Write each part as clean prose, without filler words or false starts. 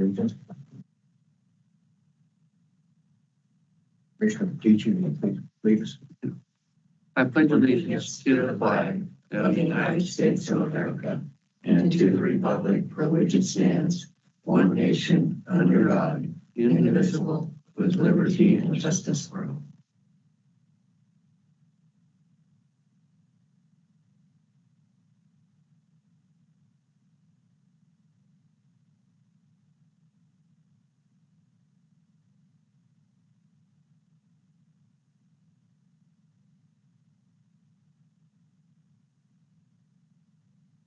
allegiance. Commissioner teaching, please. I pledge allegiance to the flag of the United States of America and to the republic for which it stands, one nation, under God, indivisible, with liberty and justice for all.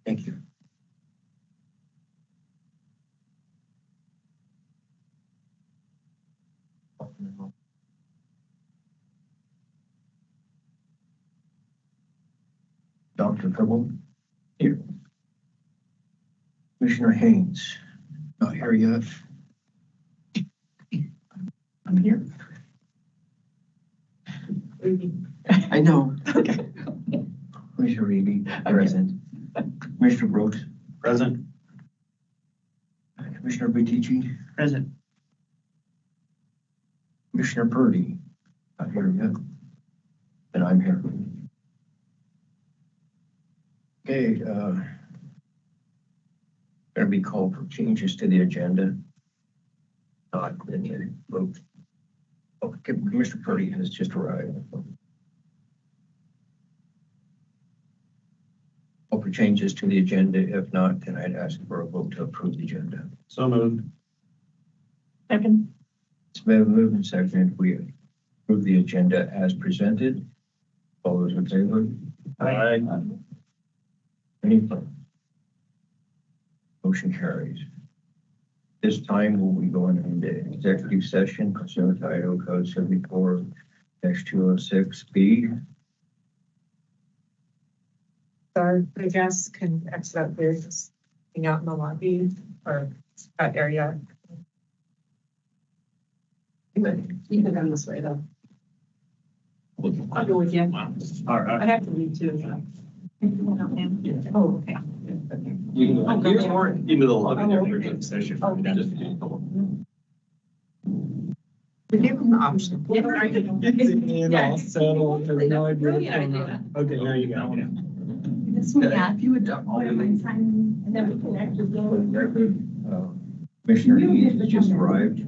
Thank you. Dr. Tribble? Here. Commissioner Haynes? Not here yet. I'm here. I know. Okay. Commissioner Reedy, present. Commissioner Brooks? Present. Commissioner Butici? Present. Commissioner Purdy? Not here yet. And I'm here. Okay, going to be called for changes to the agenda. Not any vote. Okay, Commissioner Purdy has just arrived. Call for changes to the agenda. If not, then I'd ask for a vote to approve the agenda. So moved. Second. It's been moved and seconded. We approve the agenda as presented. All those in favor? Aye. Any opposed? Motion carries. This time we'll be going into executive session pursuant to Idaho Code 74-206B. So I guess can exit out there, just hang out in the lobby or that area. You can go this way though. I'll go with you. All right. I have to leave too. So. Oh, okay. You can go here or into the lobby there for okay. the session. Okay. Just- We gave them the option. It's in all settled. There's no idea what's going on. Okay, there you go. This one, yeah, if you would don't mind signing, and then we can actually go. Commissioner Hayes has just arrived.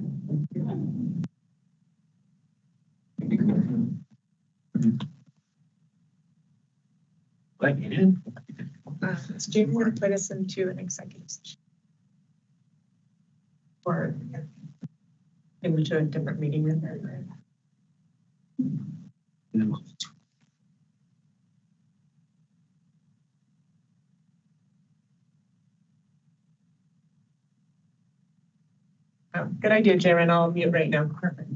Let me in. Is Jamie going to put us into an executive session? Or into a different meeting room? Oh, good idea, Jaren. I'll mute right now. Perfect.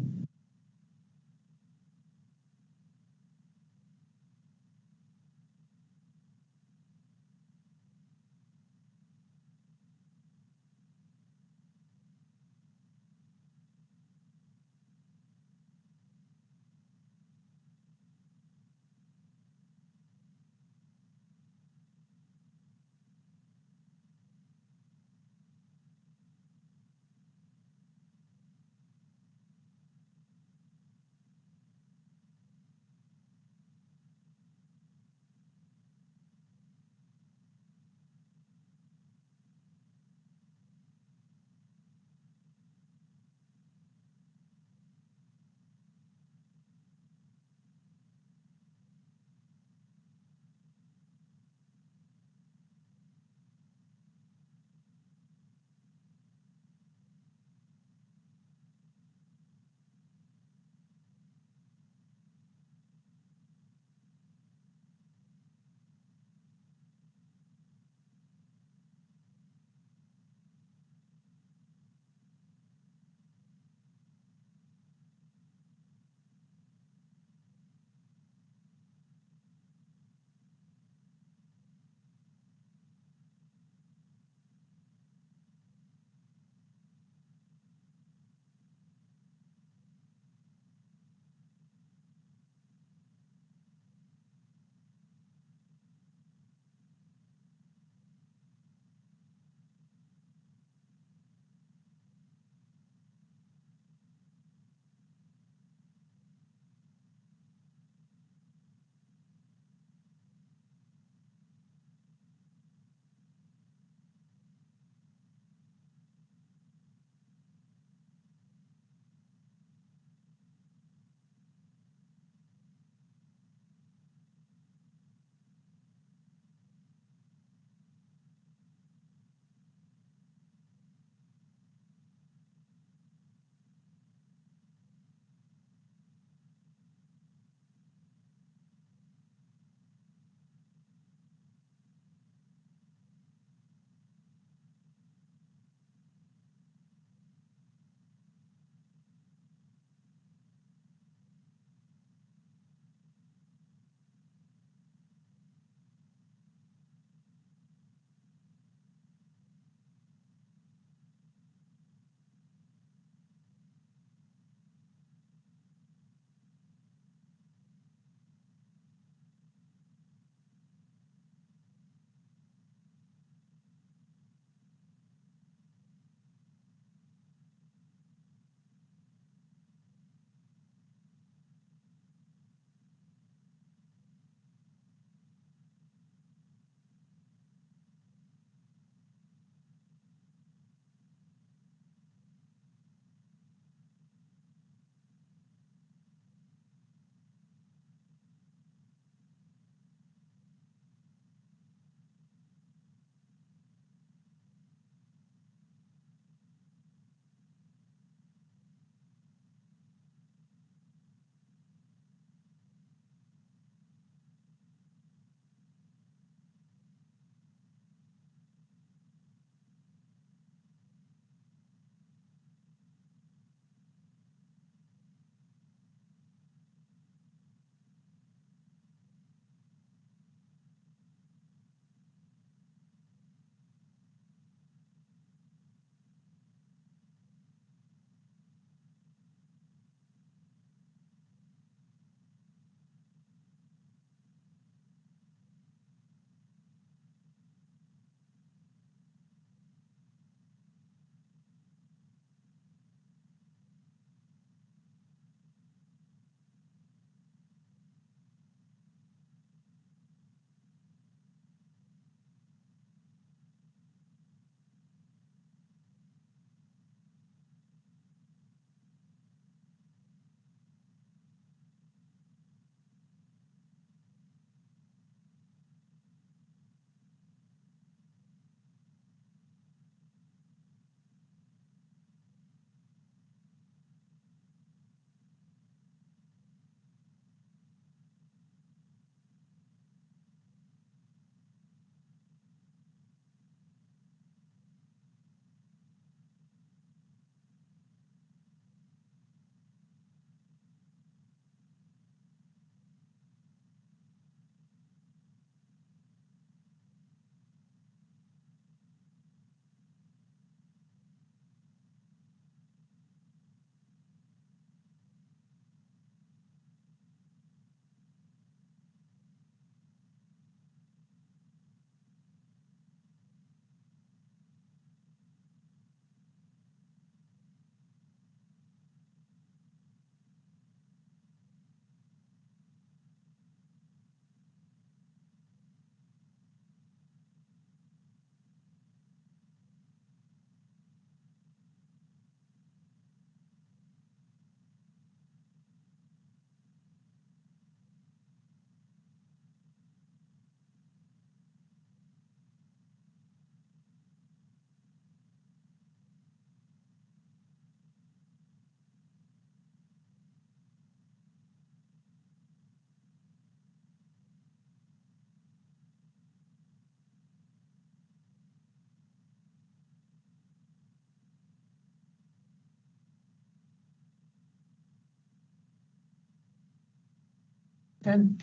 Good.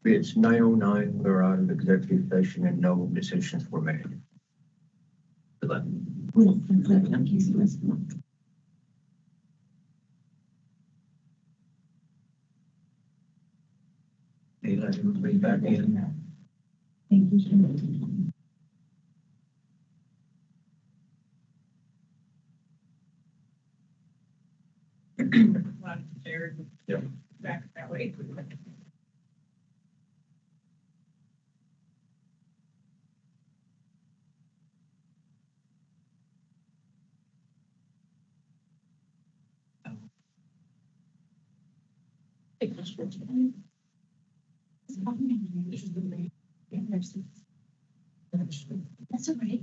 It's 9:09, we're out of executive session and no decisions were made. Hey, let everybody back in. Thank you. Yeah. Back that way. That's all right.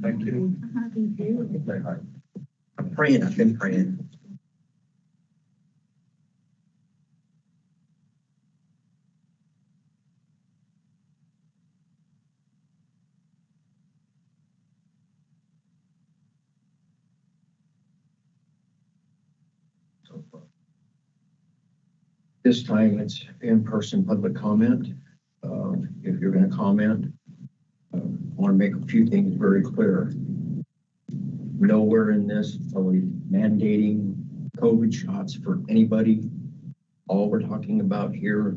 Thank you. I'm praying, I've been praying. This time it's in-person public comment. If you're going to comment, I want to make a few things very clear. Nowhere in this are we mandating COVID shots for anybody. All we're talking about here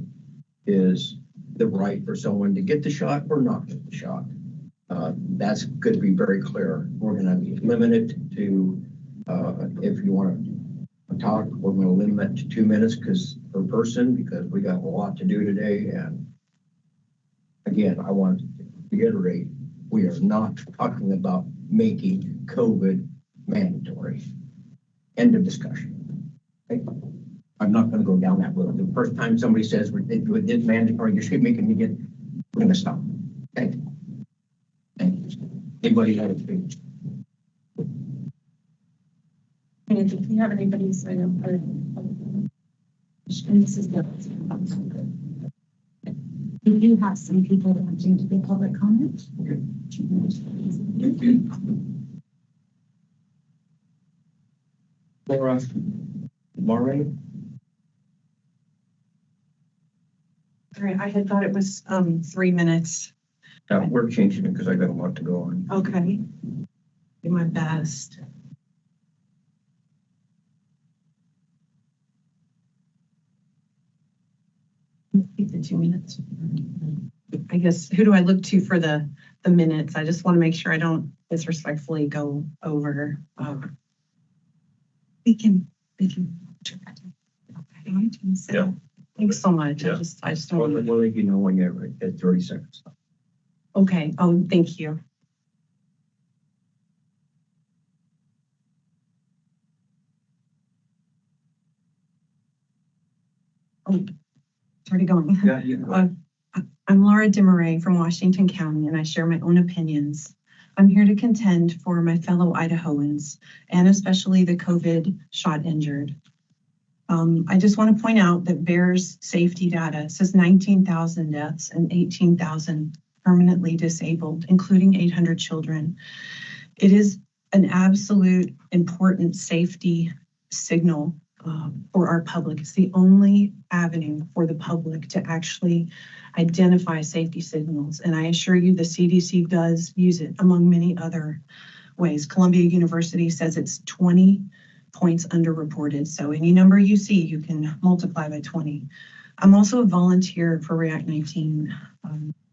is the right for someone to get the shot or not get the shot. That's going to be very clear. We're going to be limited to, if you want to talk, we're going to limit it to 2 minutes per person because we got a lot to do today. And again, I want to reiterate, we are not talking about making COVID mandatory. End of discussion. Okay? I'm not going to go down that road. The first time somebody says it's mandatory, you're making me get, we're going to stop. Okay? Thank you. Anybody have a speech? And if you have anybody sign up for. This is the. We do have some people wanting to give public comment. Laura, Maureen? All right, I had thought it was 3 minutes. We're changing it because I got a lot to go on. Okay. Do my best. Keep the 2 minutes. I guess, who do I look to for the minutes? I just want to make sure I don't disrespectfully go over. We can. Yeah. Thanks so much. Yeah. I just don't. We'll let you know when you're at 30 seconds. Okay. Oh, thank you. Oh, it's already going. Yeah, you go. I'm Laura Demaray from Washington County, and I share my own opinions. I'm here to contend for my fellow Idahoans, and especially the COVID shot injured. I just want to point out that VAERS safety data says 19,000 deaths and 18,000 permanently disabled, including 800 children. It is an absolute important safety signal for our public. It's the only avenue for the public to actually identify safety signals. And I assure you the CDC does use it among many other ways. Columbia University says it's 20 points underreported. So any number you see, you can multiply by 20. I'm also a volunteer for React 19.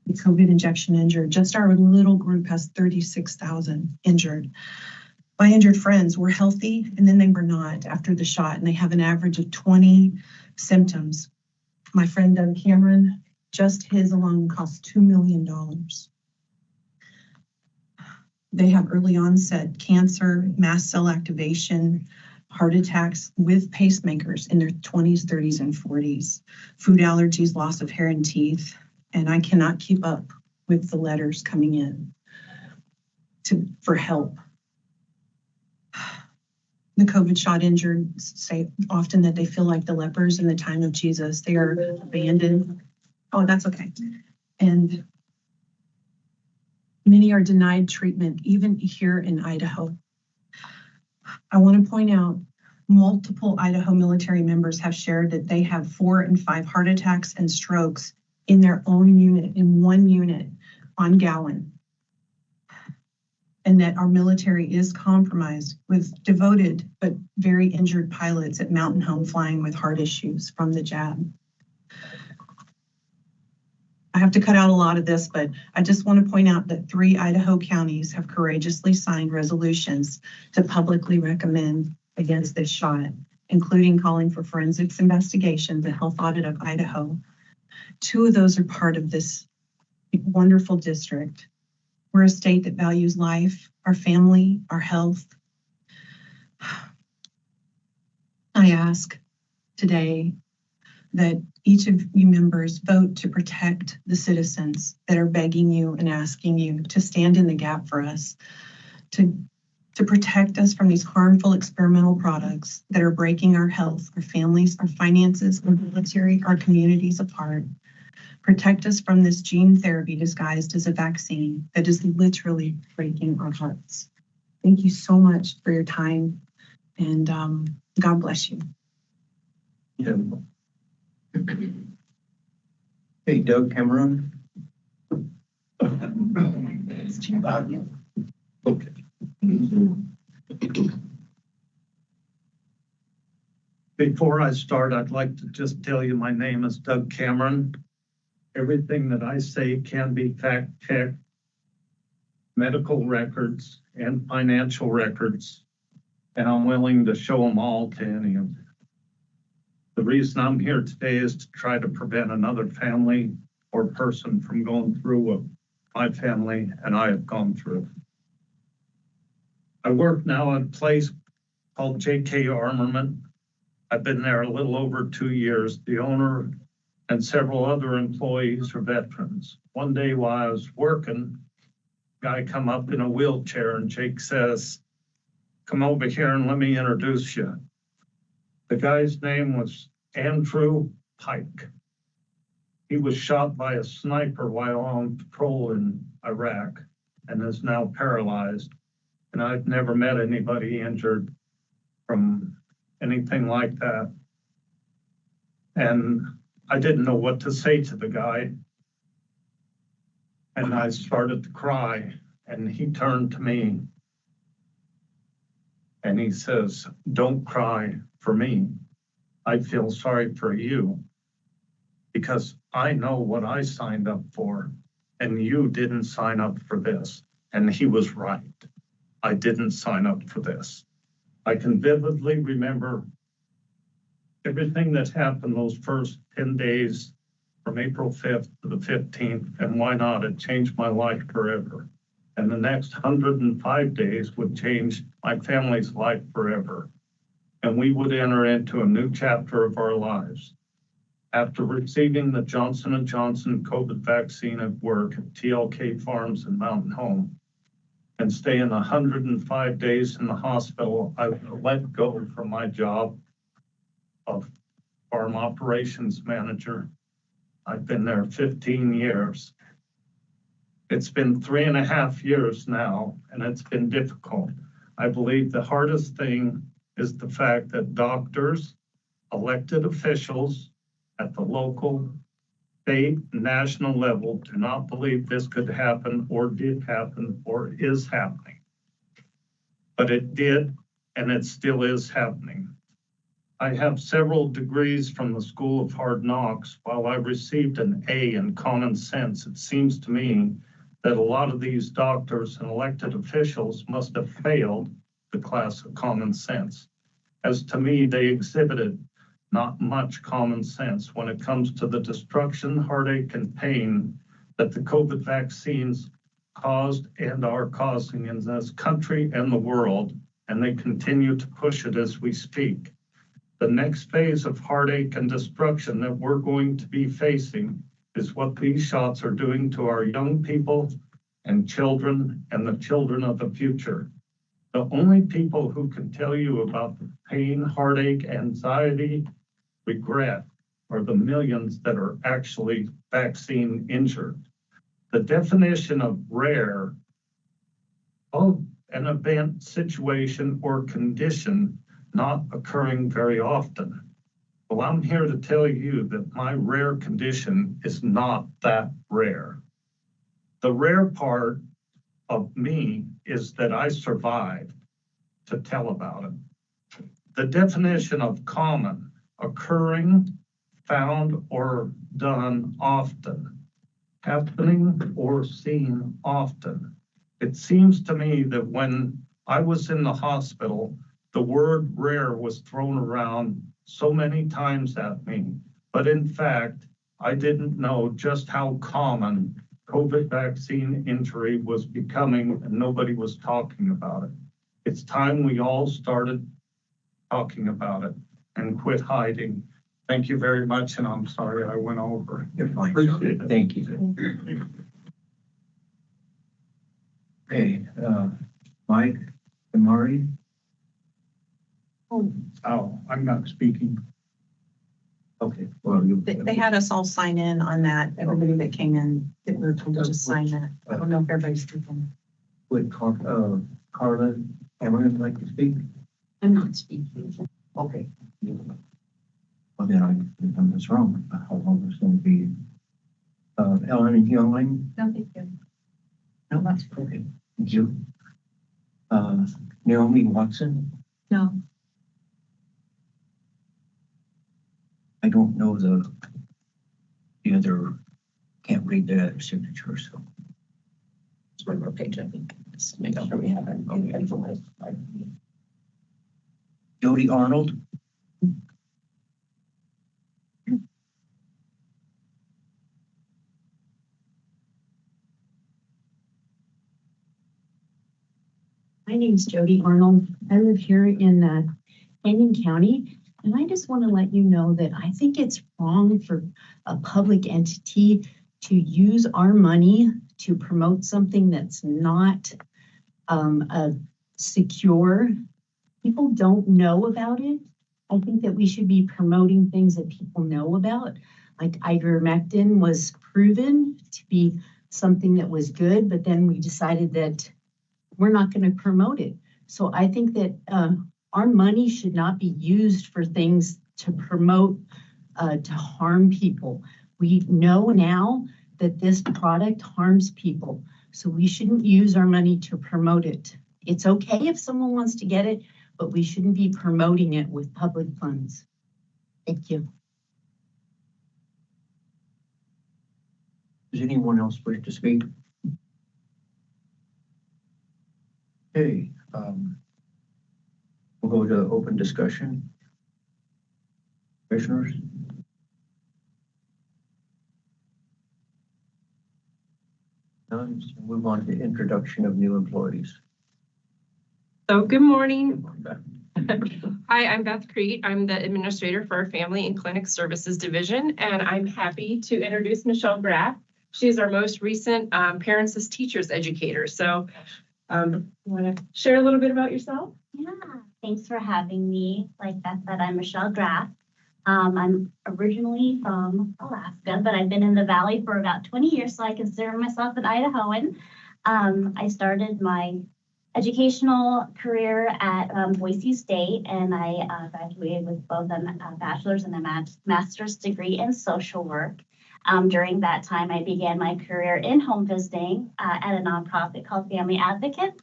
COVID injection injured. Just our little group has 36,000 injured. My injured friends were healthy and then they were not after the shot, and they have an average of 20 symptoms. My friend Doug Cameron, just his alone cost $2 million. They have early onset cancer, mast cell activation, heart attacks with pacemakers in their 20s, 30s, and 40s, food allergies, loss of hair and teeth, and I cannot keep up with the letters coming in for help. The COVID shot injured say often that they feel like the lepers in the time of Jesus. They are abandoned. Oh, that's okay. And many are denied treatment, even here in Idaho. I want to point out multiple Idaho military members have shared that they have 4 and 5 heart attacks and strokes in their own unit, in one unit on Gowan. And that our military is compromised with devoted but very injured pilots at Mountain Home flying with heart issues from the jab. I have to cut out a lot of this, but I just want to point out that 3 Idaho counties have courageously signed resolutions to publicly recommend against this shot, including calling for forensics investigations and health audit of Idaho. 2 of those are part of this wonderful district. We're a state that values life, our family, our health. I ask today that each of you members vote to protect the citizens that are begging you and asking you to stand in the gap for us, to protect us from these harmful experimental products that are breaking our health, our families, our finances, our military, our communities apart. Protect us from this gene therapy disguised as a vaccine that is literally breaking our hearts. Thank you so much for your time, and God bless you. Yeah. Hey, Doug Cameron. Okay. Before I start, I'd like to just tell you my name is Doug Cameron. Everything that I say can be fact-checked, medical records and financial records, and I'm willing to show them all to any of you. The reason I'm here today is to try to prevent another family or person from going through what my family and I have gone through. I work now at a place called JK Armament. I've been there a little over 2 years. The owner and several other employees are veterans. One day while I was working, a guy come up in a wheelchair and Jake says, "Come over here and let me introduce you." The guy's name was Andrew Pike. He was shot by a sniper while on patrol in Iraq and is now paralyzed. And I've never met anybody injured from anything like that. And I didn't know what to say to the guy. And I started to cry, and he turned to me and he says, "Don't cry for me. I feel sorry for you because I know what I signed up for and you didn't sign up for this." And he was right. I didn't sign up for this. I can vividly remember everything that happened those first 10 days from April 5th to the 15th, and why not? It changed my life forever. And the next 105 days would change my family's life forever. And we would enter into a new chapter of our lives. After receiving the Johnson & Johnson COVID vaccine at work at TLK Farms in Mountain Home, and staying 105 days in the hospital, I was let go from my job of farm operations manager. I've been there 15 years. It's been 3.5 years now, and it's been difficult. I believe the hardest thing is the fact that doctors, elected officials at the local, state, national level do not believe this could happen or did happen or is happening. But it did, and it still is happening. I have several degrees from the School of Hard Knocks. While I received an A in common sense, it seems to me that a lot of these doctors and elected officials must have failed the class of common sense. As to me, they exhibited not much common sense when it comes to the destruction, heartache, and pain that the COVID vaccines caused and are causing in this country and the world, and they continue to push it as we speak. The next phase of heartache and destruction that we're going to be facing is what these shots are doing to our young people and children and the children of the future. The only people who can tell you about the pain, heartache, anxiety, regret are the millions that are actually vaccine injured. The definition of rare, all an event, situation, or condition not occurring very often. Well, I'm here to tell you that my rare condition is not that rare. The rare part of me is that I survived to tell about it. The definition of common, occurring, found or done often, happening or seen often. It seems to me that when I was in the hospital, the word rare was thrown around so many times at me, but in fact, I didn't know just how common COVID vaccine injury was becoming, and nobody was talking about it. It's time we all started talking about it and quit hiding. Thank you very much, and I'm sorry I went over. You're fine. Appreciate it. Thank you. Okay, Mike and Marty? Oh, I'm not speaking. Okay, well, you. They had us all sign in on that, everybody that came in, that we were told to just sign that. I don't know if everybody's doing. Would Carla, Cameron like to speak? I'm not speaking. Okay. Well, then I was wrong. How long was going to be? Ellen and Youngling? No, thank you. No, that's okay. Thank you. Naomi Watson? No. I don't know the other, can't read the signature, so. It's one more page, I think. Just make sure we have it. Jody Arnold? My name's Jody Arnold. I live here in Canyon County, and I just want to let you know that I think it's wrong for a public entity to use our money to promote something that's not secure. People don't know about it. I think that we should be promoting things that people know about. Like ivermectin was proven to be something that was good, but then we decided that we're not going to promote it. So I think that our money should not be used for things to promote, to harm people. We know now that this product harms people, so we shouldn't use our money to promote it. It's okay if someone wants to get it, but we shouldn't be promoting it with public funds. Thank you. Does anyone else wish to speak? Okay, we'll go to open discussion. Commissioners? None, so move on to introduction of new employees. So good morning. Hi, I'm Beth Crete. I'm the administrator for our Family and Clinic Services Division, and I'm happy to introduce Michelle Graff. She is our most recent Parents as Teachers educator. So you want to share a little bit about yourself? Yeah, thanks for having me. Like Beth said, I'm Michelle Graff. I'm originally from Alaska, but I've been in the Valley for about 20 years, so I consider myself an Idahoan. I started my educational career at Boise State, and I graduated with both a bachelor's and a master's degree in social work. During that time, I began my career in home visiting at a nonprofit called Family Advocates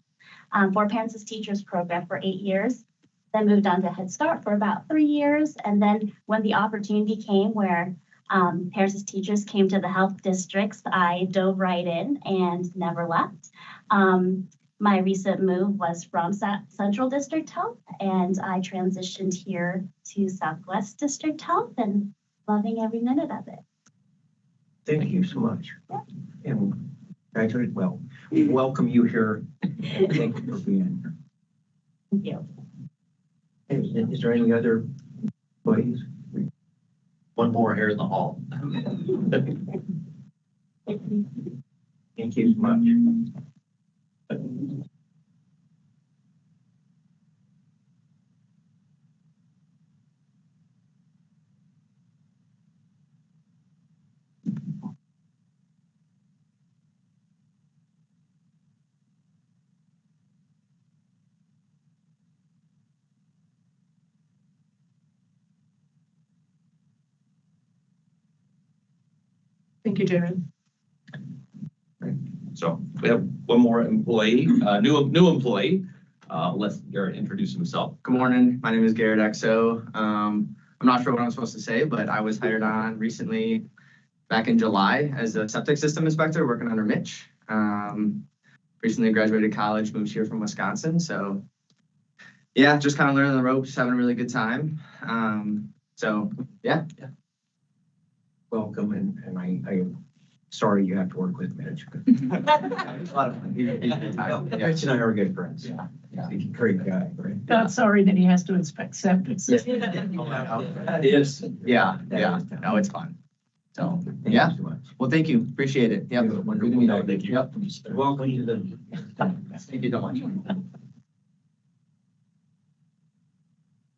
for Parents as Teachers program for 8 years. Then moved on to Head Start for about 3 years. And then when the opportunity came where Parents as Teachers came to the health districts, I dove right in and never left. My recent move was from Central District Health, and I transitioned here to Southwest District Health and loving every minute of it. Thank you so much. And congratulations. Well, we welcome you here. Thank you for being here. Thank you. Hey, is there any other employees? One more here in the hall. Thank you so much. Thank you, Jared. So we have one more employee, new employee. Let's Garrett introduce himself. Good morning. My name is Garrett Exo. I'm not sure what I'm supposed to say, but I was hired on recently back in July as a septic system inspector working under Mitch. Recently graduated college, moved here from Wisconsin. So yeah, just kind of learning the ropes, having a really good time. So yeah. Welcome, and I'm sorry you have to work with Mitch. It's a lot of fun. Mitch and I are good friends. Yeah. He's a great guy, right? Not sorry that he has to inspect septic. Yes. Yeah. No, it's fun. So yeah. Thank you so much. Well, thank you. Appreciate it. Yep. You have a wonderful day. Thank you. Yep. Welcome to the. Thank you so much.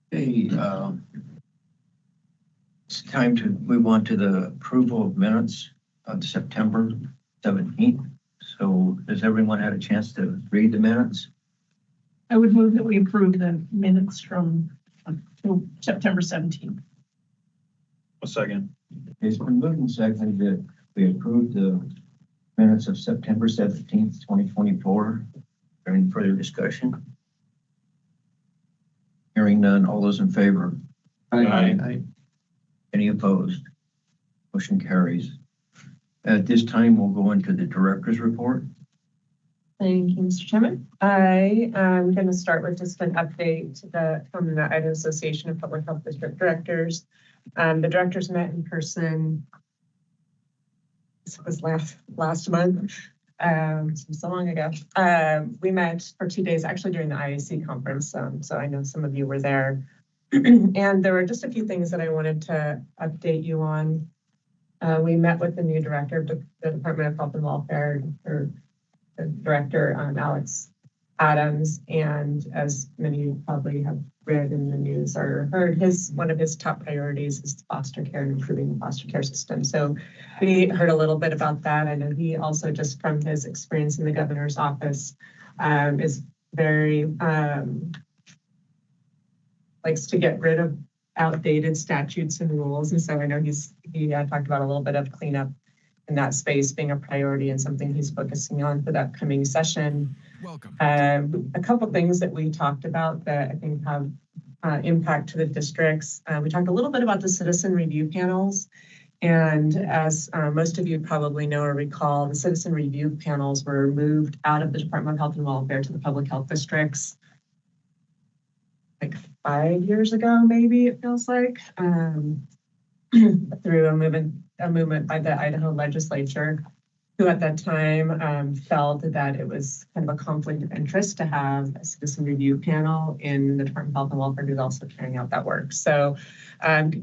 Hey, it's time to move on to the approval of minutes of September 17th. So has everyone had a chance to read the minutes? I would move that we approve the minutes from September 17th. A second. It's been moved and seconded that we approve the minutes of September 17th, 2024. Any further discussion? Hearing none, all those in favor? Aye. Any opposed? Motion carries. At this time, we'll go into the director's report. Thank you, Mr. Chairman. I am going to start with just an update from the Idaho Association of Public Health District Directors. The directors met in person. This was last month, so long ago. We met for 2 days, actually during the IAC conference. So I know some of you were there. And there were just a few things that I wanted to update you on. We met with the new director of the Department of Health and Welfare, or the director, Alex Adams. And as many of you probably have read in the news or heard, one of his top priorities is foster care and improving the foster care system. So we heard a little bit about that. I know he also, just from his experience in the governor's office, is very likes to get rid of outdated statutes and rules. And so I know he talked about a little bit of cleanup in that space being a priority and something he's focusing on for the upcoming session. Welcome. A couple things that we talked about that I think have impact to the districts. We talked a little bit about the citizen review panels. And as most of you probably know or recall, the citizen review panels were moved out of the Department of Health and Welfare to the public health districts like 5 years ago, maybe it feels like, through a movement by the Idaho legislature, who at that time felt that it was kind of a conflict of interest to have a citizen review panel in the Department of Health and Welfare who's also carrying out that work. So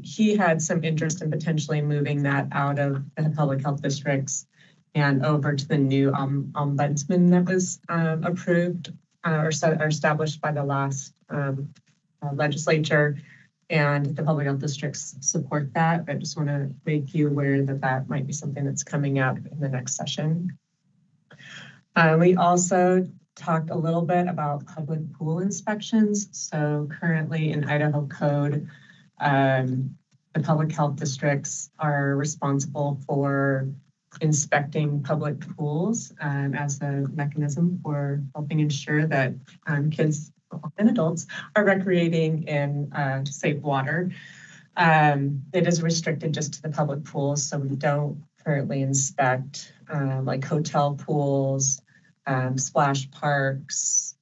he had some interest in potentially moving that out of the public health districts and over to the new ombudsman that was approved or established by the last legislature, and the public health districts support that. I just want to make you aware that that might be something that's coming up in the next session. We also talked a little bit about public pool inspections. So currently in Idaho code, the public health districts are responsible for inspecting public pools as a mechanism for helping ensure that kids and adults are recreating in safe water. It is restricted just to the public pools, so we don't currently inspect like hotel pools, splash parks,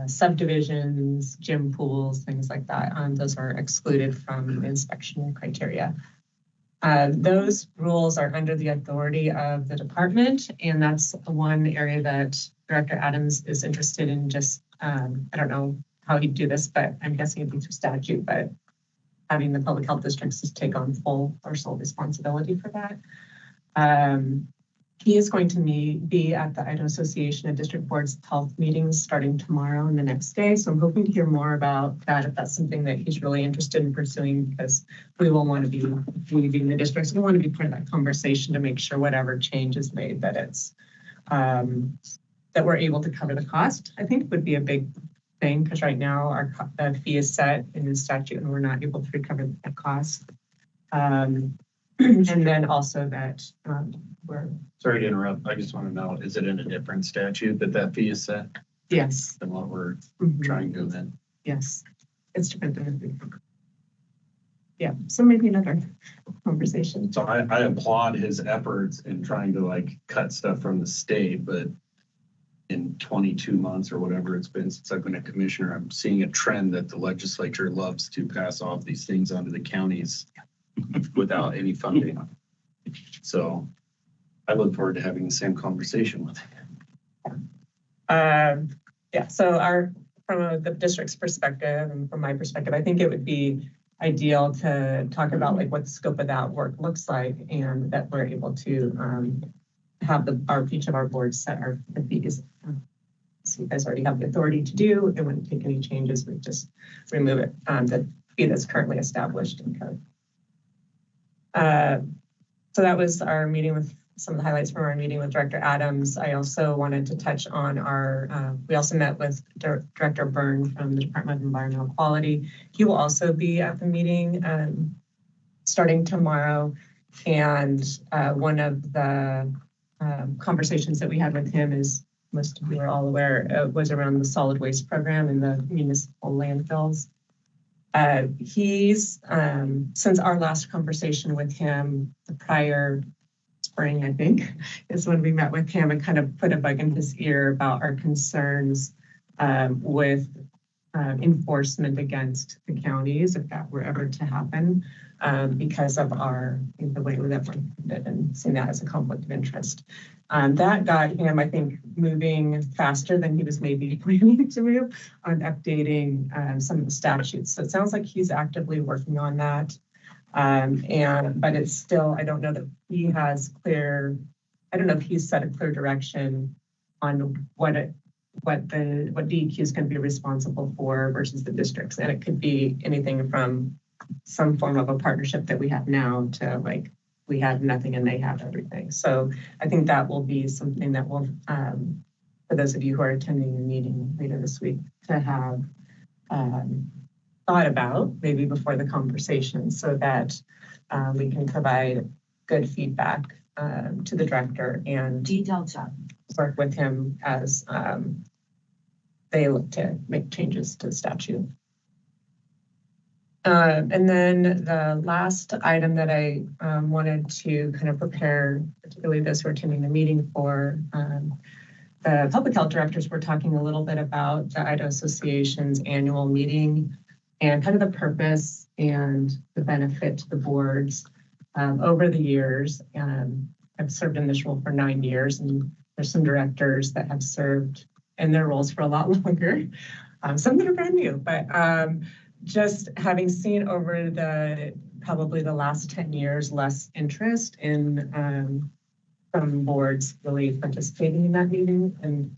subdivisions, gym pools, things like that. Those are excluded from inspection criteria. Those rules are under the authority of the department, and that's one area that Director Adams is interested in. Just, I don't know how he'd do this, but I'm guessing it'd be through statute, but having the public health districts just take on full or sole responsibility for that. He is going to be at the Idaho Association of District Boards of Health meetings starting tomorrow and the next day. So I'm hoping to hear more about that if that's something that he's really interested in pursuing, because we will want to be leading the districts. We want to be part of that conversation to make sure whatever change is made, that it's that we're able to cover the cost. I think would be a big thing, because right now the fee is set in the statute and we're not able to recover that cost. And then also that, we're, Sorry to interrupt. I just want to know, is it in a different statute that fee is set yes. than what we're Mhm. trying to amend? Yes, it's different than. Yeah, so maybe another conversation. So I applaud his efforts in trying to like cut stuff from the state, but in 22 months or whatever it's been since I've been a commissioner, I'm seeing a trend that the legislature loves to pass off these things onto the counties without any funding. So I look forward to having the same conversation with him. Yeah, so from the district's perspective and from my perspective, I think it would be ideal to talk about like what the scope of that work looks like and that we're able to have each of our boards set the fees. So you guys already have the authority to do, and wouldn't take any changes, we just remove it, the fee that's currently established in code. So that was our meeting with some of the highlights from our meeting with Director Adams. I also wanted to touch on we also met with Director Byrne from the Department of Environmental Quality. He will also be at the meeting starting tomorrow. And one of the conversations that we had with him is, most of you are all aware, was around the solid waste program in the municipal landfills. He's, since our last conversation with him, the prior spring, I think, is when we met with him and kind of put a bug in his ear about our concerns with enforcement against the counties, if that were ever to happen, because of the way that we're funded and seeing that as a conflict of interest. That got him, I think, moving faster than he was maybe planning to move on updating some of the statutes. So it sounds like he's actively working on that. But it's still, I don't know that he has I don't know if he's set a clear direction on what DEQ is going to be responsible for versus the districts. And it could be anything from some form of a partnership that we have now to like, we have nothing and they have everything. So I think that will be something that will, for those of you who are attending the meeting later this week, to have thought about maybe before the conversation so that we can provide good feedback to the director and Detailed job. work with him as they look to make changes to the statute. And then the last item that I wanted to kind of prepare, particularly those who are attending the meeting for, the public health directors were talking a little bit about the Idaho Association's annual meeting and kind of the purpose and the benefit to the boards over the years. I've served in this role for 9 years, and there's some directors that have served in their roles for a lot longer. Some that are brand new, but just having seen over probably the last 10 years, less interest in from boards really participating in that meeting, and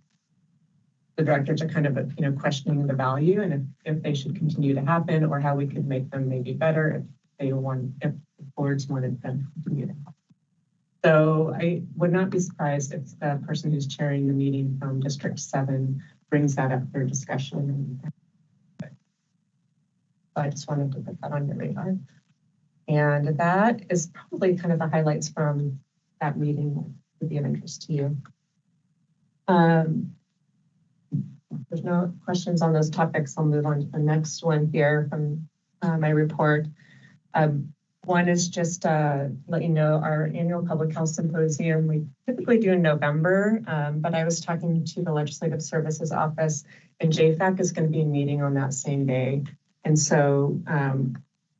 the directors are kind of, questioning the value and if they should continue to happen or how we could make them maybe better if boards wanted them to continue to happen. So I would not be surprised if the person who's chairing the meeting from District 7 brings that up for discussion. So I just wanted to put that on your radar. And that is probably kind of the highlights from that meeting that would be of interest to you. There's no questions on those topics. I'll move on to the next one here from my report. One is just let you know our annual public health symposium we typically do in November, but I was talking to the Legislative Services Office, and JFAC is going to be meeting on that same day. And so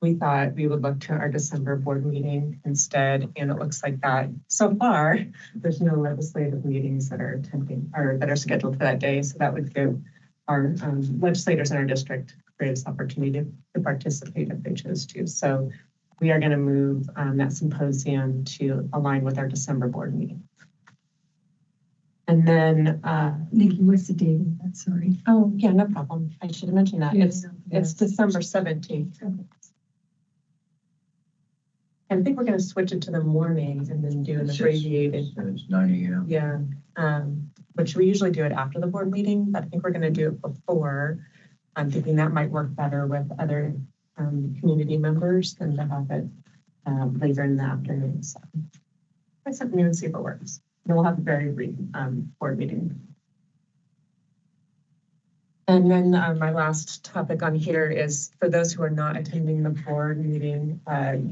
we thought we would look to our December board meeting instead, and it looks like that so far there's no legislative meetings that are attending or that are scheduled for that day. So that would give our legislators in our district greatest opportunity to participate if they chose to. So we are going to move that symposium to align with our December board meeting. And then, Nikki, what's the date of that? Sorry. oh yeah, no problem. I should have mentioned that. It's December 17th. I think we're going to switch it to the morning and then do an abbreviated. It's 9 a.m. Yeah, which we usually do it after the board meeting, but I think we're going to do it before. I'm thinking that might work better with other community members than to have it later in the afternoon. So I sent you and see if it works. Then we'll have a very brief board meeting. And then my last topic on here is for those who are not attending the board meeting,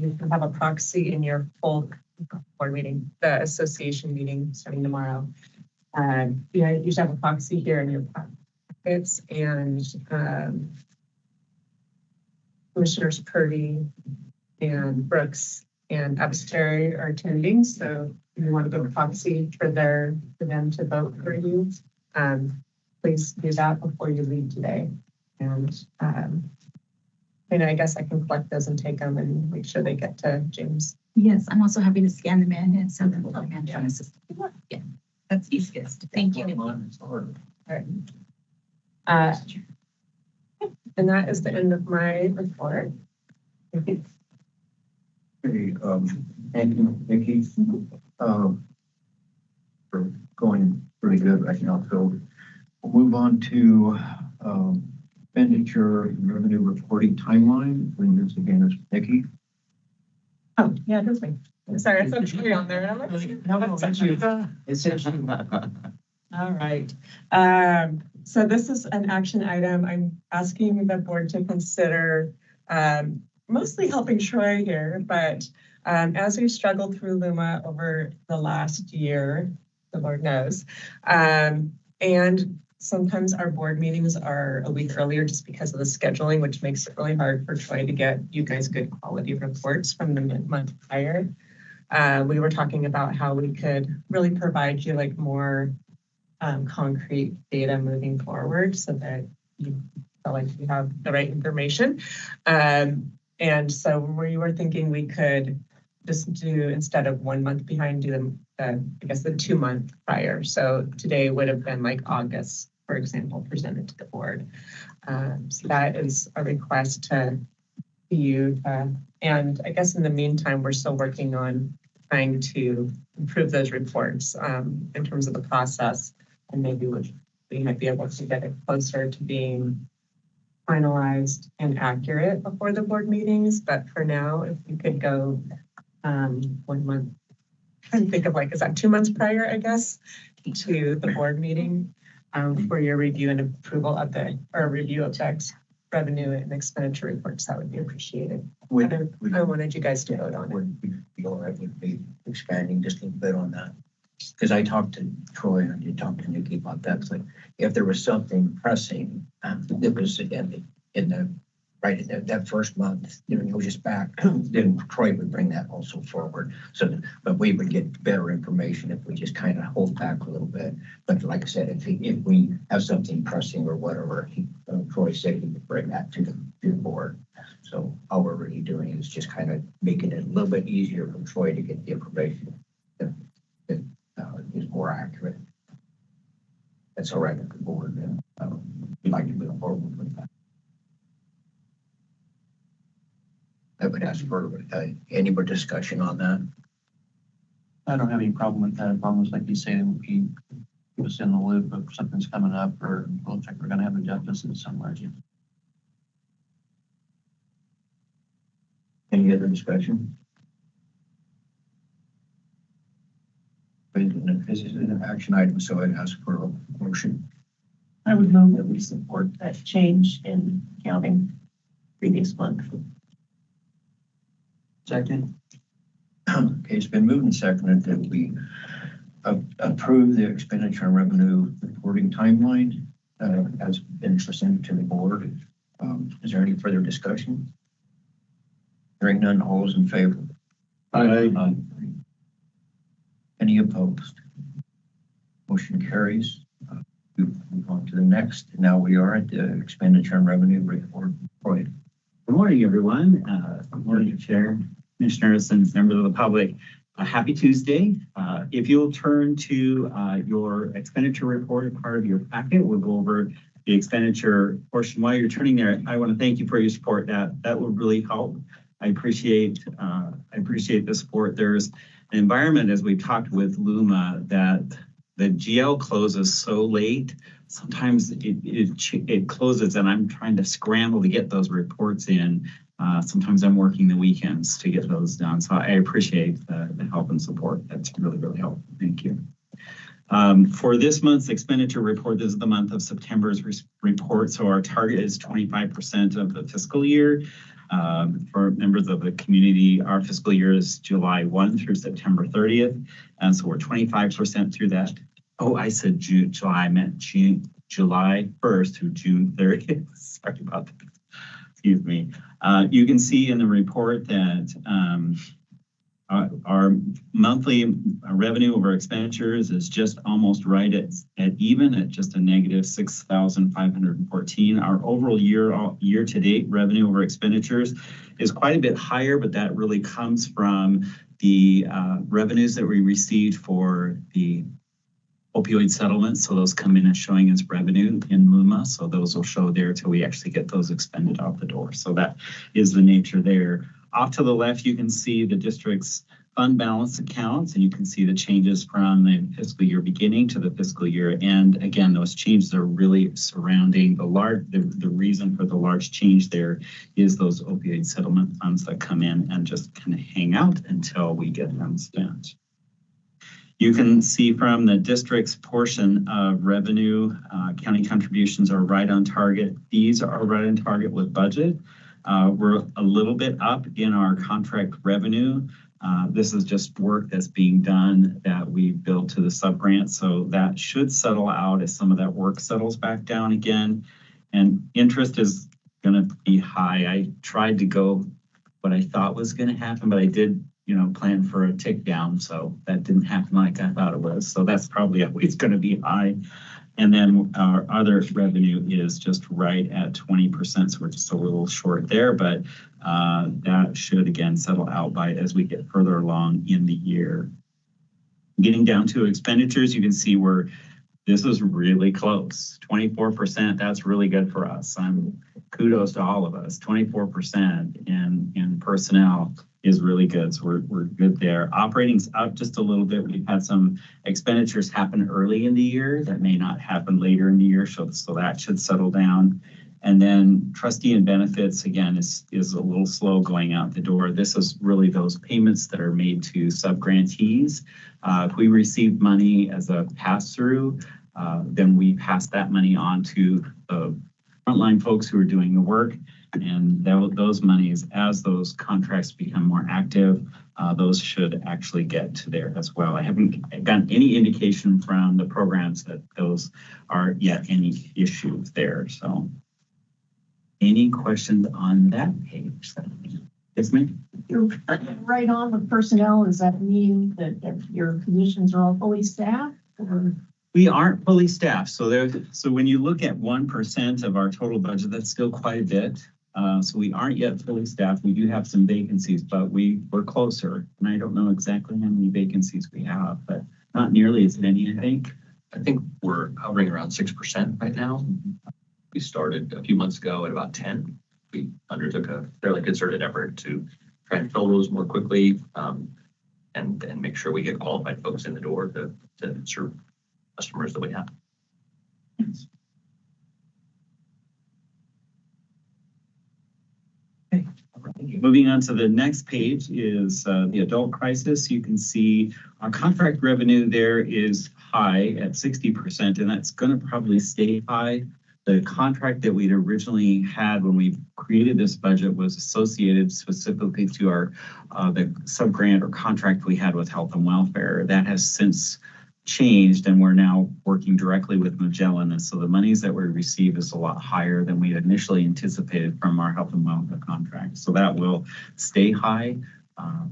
you can have a proxy in your full board meeting, the association meeting starting tomorrow. You should have a proxy here in your pockets, and Commissioners Purdy and Brooks and Absteri are attending. So if you want to give a proxy for them to vote for you, please do that before you leave today. And I guess I can collect those and take them and make sure they get to James. Yes, I'm also happy to scan them in and send them to the management assistant. Yeah, that's easiest. Thank you. All right. And that is the end of my report. Okay, thank you, Nikki. For going pretty good right now. So we'll move on to expenditure and revenue reporting timeline. Bring this again is Nikki. Oh, yeah, that's me. Sorry, I saw Troy on there. And I'm like, No, it's you. It's interesting. all right. So this is an action item. I'm asking the board to consider mostly helping Troy here, but as we struggled through Luma over the last year, the Lord knows, and sometimes our board meetings are a week earlier just because of the scheduling, which makes it really hard for Troy to get you guys good quality reports from the month prior. We were talking about how we could really provide you like more concrete data moving forward so that you feel like you have the right information. And so we were thinking we could just do, instead of 1 month behind, do I guess the 2 month prior. So today would have been like August, for example, presented to the board. So that is a request to you. And I guess in the meantime, we're still working on trying to improve those reports in terms of the process. And maybe we might be able to get it closer to being finalized and accurate before the board meetings. But for now, if we could go 1 month, trying to think of like, is that 2 months prior, I guess, to the board meeting for your review and approval of review of tax revenue and expenditure reports, that would be appreciated. I wanted you guys to vote on it. Would be all right with me expanding just a little bit on that? Because I talked to Troy and I did talk to Nikki about that. It's like, if there was something pressing that was that first month, it was just back, then Troy would bring that also forward. So, but we would get better information if we just kind of hold back a little bit. But like I said, if we have something pressing or whatever, Troy said he would bring that to the board. So all we're really doing is just kind of making it a little bit easier for Troy to get the information that is more accurate. That's all right with the board. And we'd like to move forward with that. I would ask for any more discussion on that. I don't have any problem with that, as long as, like you say, that we keep us in the loop if something's coming up or looks like we're gonna have a deficit somewhere. Any other discussion? This is an action item, so I'd ask for a motion. I would move that we support that change in counting previous month. Second. Okay, it's been moved and seconded that we approve the expenditure and revenue reporting timeline as been presented to the board. Is there any further discussion? Hearing none, all those in favor? Aye. Any opposed? Motion carries. We move on to the next. Now we are at the expenditure and revenue report. Roy. Good morning, everyone. Good morning, Chair, Commissioners, and members of the public. Happy Tuesday. If you'll turn to your expenditure report, part of your packet, we'll go over the expenditure portion. While you're turning there, I want to thank you for your support. That will really help. I appreciate the support. There's an environment, as we've talked with Luma, that the GL closes so late. Sometimes it closes and I'm trying to scramble to get those reports in. Sometimes I'm working the weekends to get those done. So I appreciate the help and support. That's really, really helpful. Thank you. For this month's expenditure report, this is the month of September's report. So our target is 25% of the fiscal year. For members of the community, our fiscal year is July 1 through September 30th. And so we're 25% through that. Oh, I said July, I meant July 1st through June 30th. Sorry about that. Excuse me. You can see in the report that our monthly revenue over expenditures is just almost right at even at just a negative 6,514. Our overall year to date revenue over expenditures is quite a bit higher, but that really comes from the revenues that we received for the opioid settlements. So those come in as showing as revenue in LUMA. So those will show there till we actually get those expended out the door. So that is the nature there. Off to the left, you can see the district's fund balance accounts, and you can see the changes from the fiscal year beginning to the fiscal year end. Again, those changes are really surrounding the reason for the large change there is those opioid settlement funds that come in and just kind of hang out until we get them spent. You can see from the district's portion of revenue, county contributions are right on target. Fees are right on target with budget. We're a little bit up in our contract revenue. This is just work that's being done that we billed to the sub-grant. So that should settle out as some of that work settles back down again. And interest is going to be high. I tried to go what I thought was going to happen, but I did, plan for a tick down. So that didn't happen like I thought it was. So that's probably always going to be high. And then our other revenue is just right at 20%. So we're just a little short there, but that should again settle out as we get further along in the year. Getting down to expenditures, you can see where this is really close. 24%, that's really good for us. Kudos to all of us. 24% in personnel is really good. So we're good there. Operating's up just a little bit. We've had some expenditures happen early in the year that may not happen later in the year. So that should settle down. And then trustee and benefits, again, is a little slow going out the door. This is really those payments that are made to sub-grantees. If we receive money as a pass-through, then we pass that money on to the frontline folks who are doing the work. And those monies, as those contracts become more active, those should actually get to there as well. I haven't gotten any indication from the programs that those are yet any issues there. So any questions on that page? Yes, ma'am. You're right on with personnel. Does that mean that your positions are all fully staffed? Or? We aren't fully staffed. So when you look at 1% of our total budget, that's still quite a bit. So we aren't yet fully staffed. We do have some vacancies, but we're closer. And I don't know exactly how many vacancies we have, but not nearly as many, I think. I think we're hovering around 6% right now. We started a few months ago at about 10. We undertook a fairly concerted effort to try and fill those more quickly and make sure we get qualified folks in the door to serve customers that we have. Okay. Moving on to the next page is the adult crisis. You can see our contract revenue there is high at 60%, and that's going to probably stay high. The contract that we'd originally had when we created this budget was associated specifically to our the sub-grant or contract we had with health and welfare. That has since changed, and we're now working directly with Magellan. And so the monies that we receive is a lot higher than we initially anticipated from our health and welfare contract. So that will stay high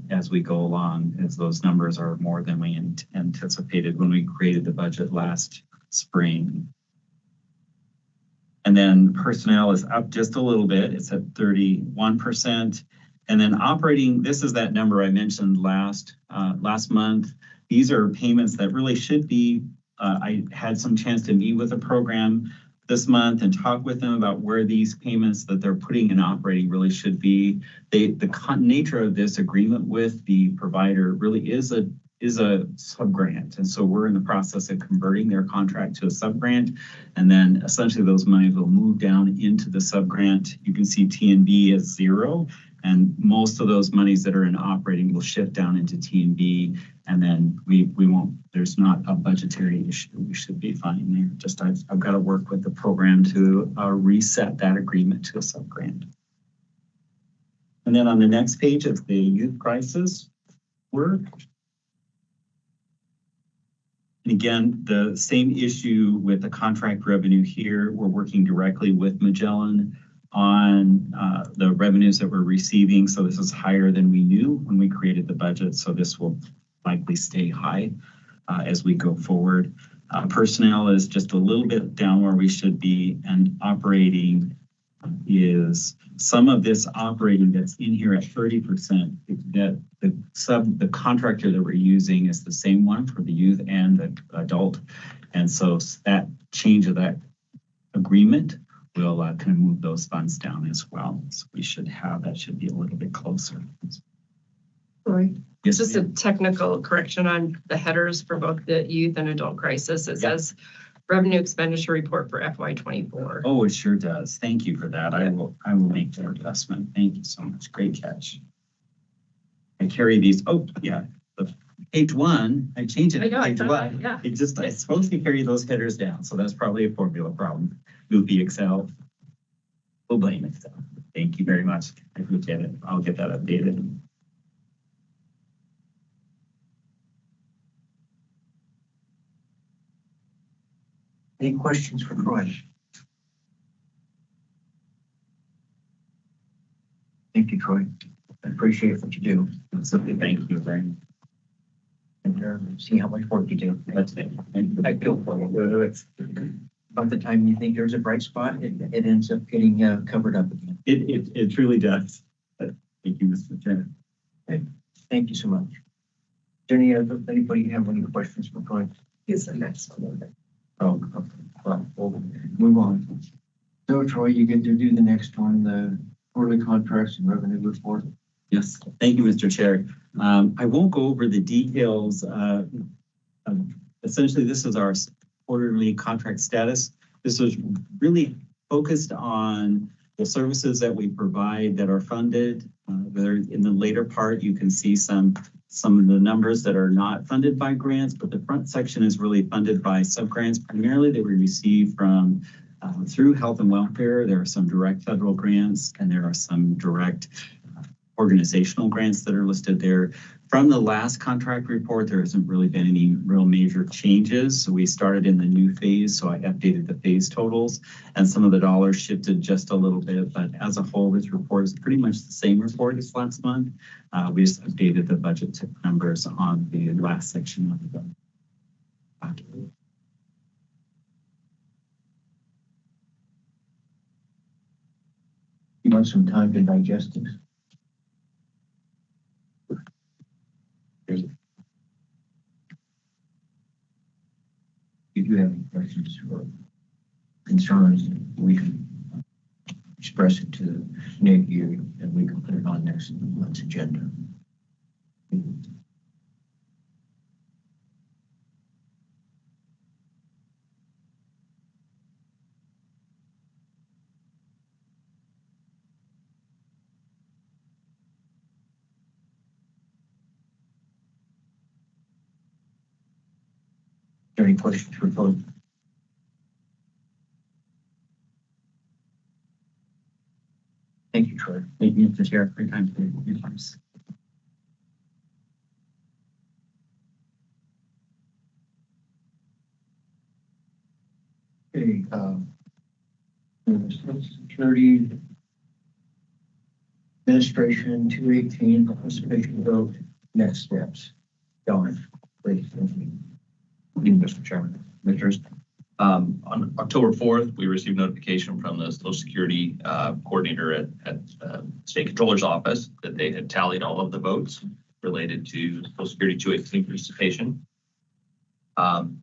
as we go along, as those numbers are more than we anticipated when we created the budget last spring. And then personnel is up just a little bit. It's at 31%. And then operating, this is that number I mentioned last month. These are payments that really should be, I had some chance to meet with the program this month and talk with them about where these payments that they're putting in operating really should be. The nature of this agreement with the provider really is is a sub-grant. And so we're in the process of converting their contract to a sub-grant. And then essentially those monies will move down into the sub-grant. You can see T&B as 0. And most of those monies that are in operating will shift down into T&B. And then we won't, there's not a budgetary issue. We should be fine there. Just I've got to work with the program to reset that agreement to a sub-grant. And then on the next page of the youth crisis work. And again, the same issue with the contract revenue here. We're working directly with Magellan on the revenues that we're receiving. So this is higher than we knew when we created the budget. So this will likely stay high as we go forward. Personnel is just a little bit down where we should be, and operating is some of this operating that's in here at 30%, that the contractor that we're using is the same one for the youth and the adult. And so that change of that agreement will kind of move those funds down as well. So we should have, that should be a little bit closer. Right. Yes, Just a technical correction on the headers for both the youth and adult crisis. It says revenue expenditure report for FY24. Oh, it sure does. Thank you for that. I will make that adjustment. Thank you so much. Great catch. I carry these. Oh, yeah. The page 1, I changed it to page 1. Yeah. It's supposed to carry those headers down. So that's probably a formula problem. Goofy Excel. We'll blame Excel. Thank you very much. I appreciate it. I'll get that updated. Any questions for Troy? Thank you, Troy. I appreciate what you do. Absolutely. Thank you very much. And see how much work you do. That's it. I feel for you. It's about the time you think there's a bright spot, it ends up getting covered up again. It truly does. Thank you, Mr. Chairman. Okay. Thank you so much. Does anybody have any questions for Troy? Here's the next one. Oh, okay. Well, we'll move on. So Troy, you get to do the next one, the quarterly contracts and revenue report. Yes, thank you, Mr. Chair. I won't go over the details. Essentially, this is our quarterly contract status. This was really focused on the services that we provide that are funded. In the later part, you can see some of the numbers that are not funded by grants, but the front section is really funded by sub-grants, primarily that we receive from through health and welfare. There are some direct federal grants, and there are some direct organizational grants that are listed there. From the last contract report, there hasn't really been any real major changes. So we started in the new phase, so I updated the phase totals, and some of the dollars shifted just a little bit. But as a whole, this report is pretty much the same report as last month. We just updated the budget numbers on the last section of the document. You want some time to digest this? If you have any questions or concerns, we can express it to Nick here, and we can put it on next month's agenda. Are there any questions for both? Thank you, Troy. Thank you, Mr. Chair, for your time today. Your times. Okay, Social Security Administration 218 participation vote, next steps. Don, please. Thank you, Mr. Chairman. Commissioners, on October 4th, we received notification from the Social Security coordinator at State Controller's office that they had tallied all of the votes related to Social Security 218 participation.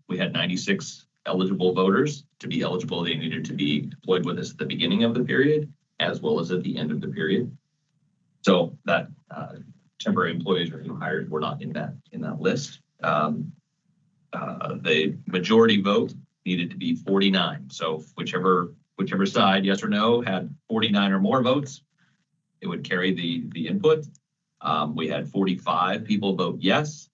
We had 96 eligible voters. To be eligible, they needed to be employed with us at the beginning of the period as well as at the end of the period. So that temporary employees or new hires were not in that list. The majority vote needed to be 49. So whichever side, yes or no, had 49 or more votes, it would carry the input. We had 45 people vote yes.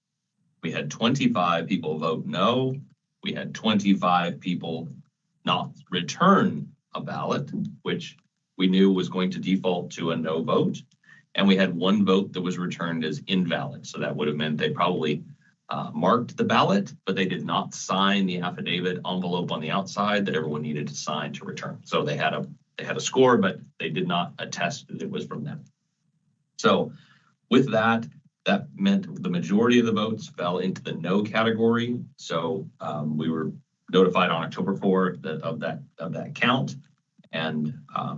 We had 25 people vote no. We had 25 people not return a ballot, which we knew was going to default to a no vote. And we had one vote that was returned as invalid. So that would have meant they probably marked the ballot, but they did not sign the affidavit envelope on the outside that everyone needed to sign to return. So they had a score, but they did not attest that it was from them. So with that meant the majority of the votes fell into the no category. So we were notified on October 4th of that count. And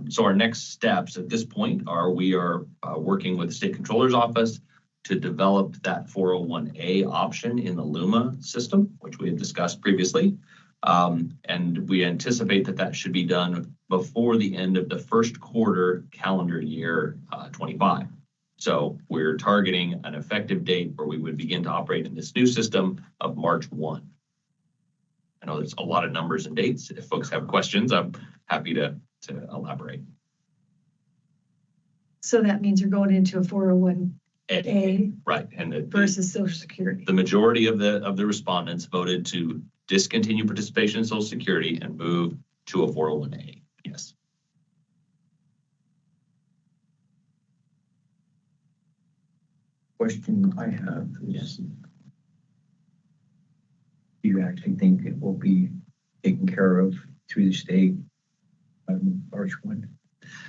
so our next steps at this point are we are working with the State Controller's Office to develop that 401A option in the LUMA system, which we had discussed previously. And we anticipate that should be done before the end of the first quarter calendar year 25. So we're targeting an effective date where we would begin to operate in this new system of March 1. I know there's a lot of numbers and dates. If folks have questions, I'm happy to elaborate. So that means you're going into a 401A Right, and versus Social Security. the majority of the respondents voted to discontinue participation in Social Security and move to a 401A. Yes. Question I have is, do you actually think it will be taken care of through the state March 1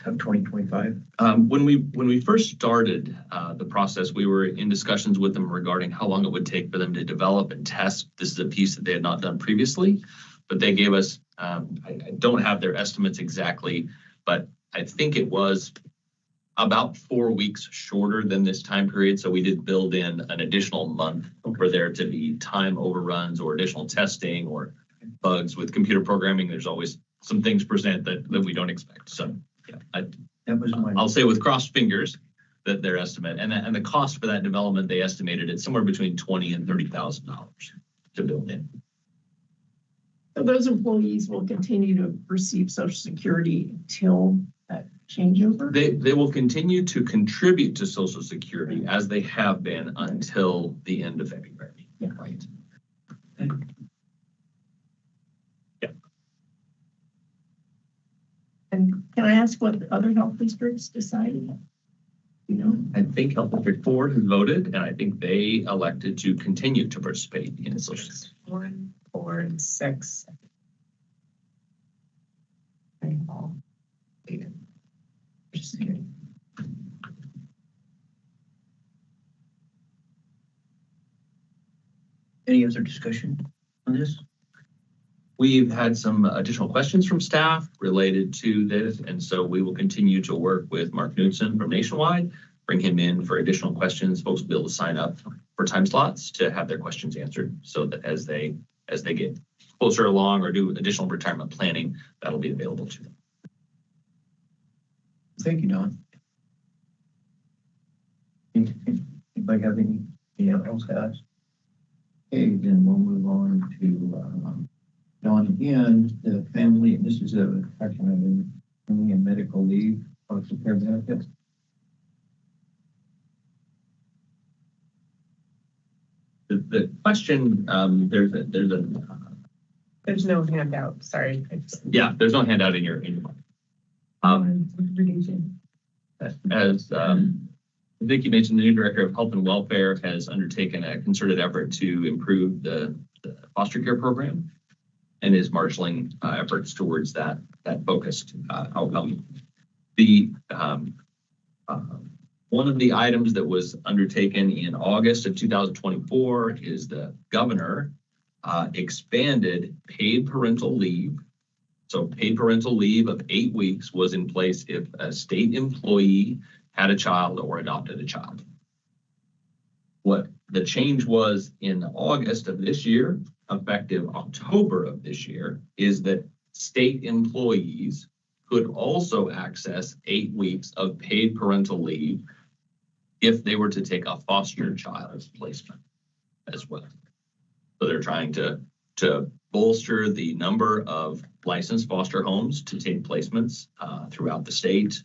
of 2025? When we first started the process, we were in discussions with them regarding how long it would take for them to develop and test. This is a piece that they had not done previously, but they gave us, I don't have their estimates exactly, but I think it was about 4 weeks shorter than this time period. So we did build in an additional month for there to be time overruns or additional testing or bugs with computer programming. There's always some things present that we don't expect. So yeah, I'll say with crossed fingers that their estimate and the cost for that development, they estimated it somewhere between $20,000 and $30,000 to build in. So those employees will continue to receive Social Security until that changeover? They will continue to contribute to Social Security as they have been until the end of February. Yeah. Right. Yeah. And can I ask what the other health districts decided? You know? I think Health District 4 has voted, and I think they elected to continue to participate in Social Security. 1, 4, and 6. Any other discussion on this? We've had some additional questions from staff related to this, and so we will continue to work with Mark Knudsen from Nationwide, bring him in for additional questions. Folks will be able to sign up for time slots to have their questions answered, so that as they get closer along or do additional retirement planning, that'll be available to them. Thank you, Don. Anybody have anything else to ask? Okay, then we'll move on to Don again, the family. This is a section of family and medical leave, foster care benefits. The question, There's no handout, sorry. yeah, there's no handout in your as I think you mentioned, the new director of health and welfare has undertaken a concerted effort to improve the foster care program and is marshaling efforts towards that focused outcome. One of the items that was undertaken in August of 2024 is the governor expanded paid parental leave. So paid parental leave of 8 weeks was in place if a state employee had a child or adopted a child. What the change was in August of this year, effective October of this year, is that state employees could also access 8 weeks of paid parental leave if they were to take a foster child placement as well. They're trying to bolster the number of licensed foster homes to take placements throughout the state.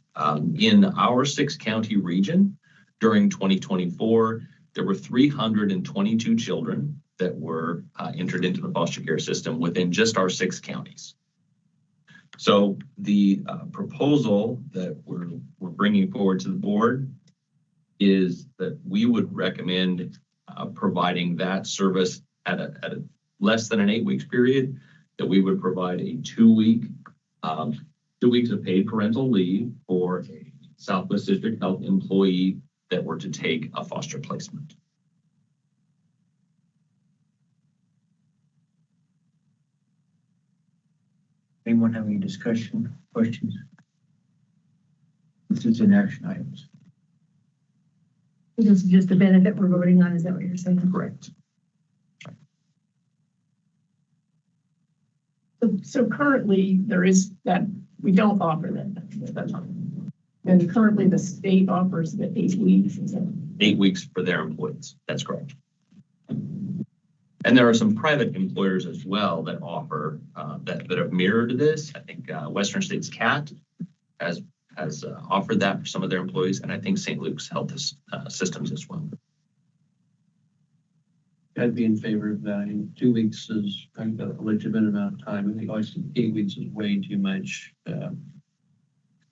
In our 6-county region during 2024, there were 322 children that were entered into the foster care system within just our 6 counties. So the proposal that we're bringing forward to the board is that we would recommend providing that service at a less than an 8 weeks period, that we would provide a 2 weeks of paid parental leave for a Southwest District Health employee that were to take a foster placement. Anyone have any discussion, questions? This is in action items. This is just the benefit we're voting on, is that what you're saying? Correct. So currently, there is that, we don't offer that. And currently, the state offers the 8 weeks. Is that? 8 weeks for their employees. That's correct. And there are some private employers as well that offer that have mirrored this. I think Western States CAT has offered that for some of their employees, and I think St. Luke's Health Systems as well. I'd be in favor of that. I mean, 2 weeks is kind of a legitimate amount of time. I think always 8 weeks is way too much.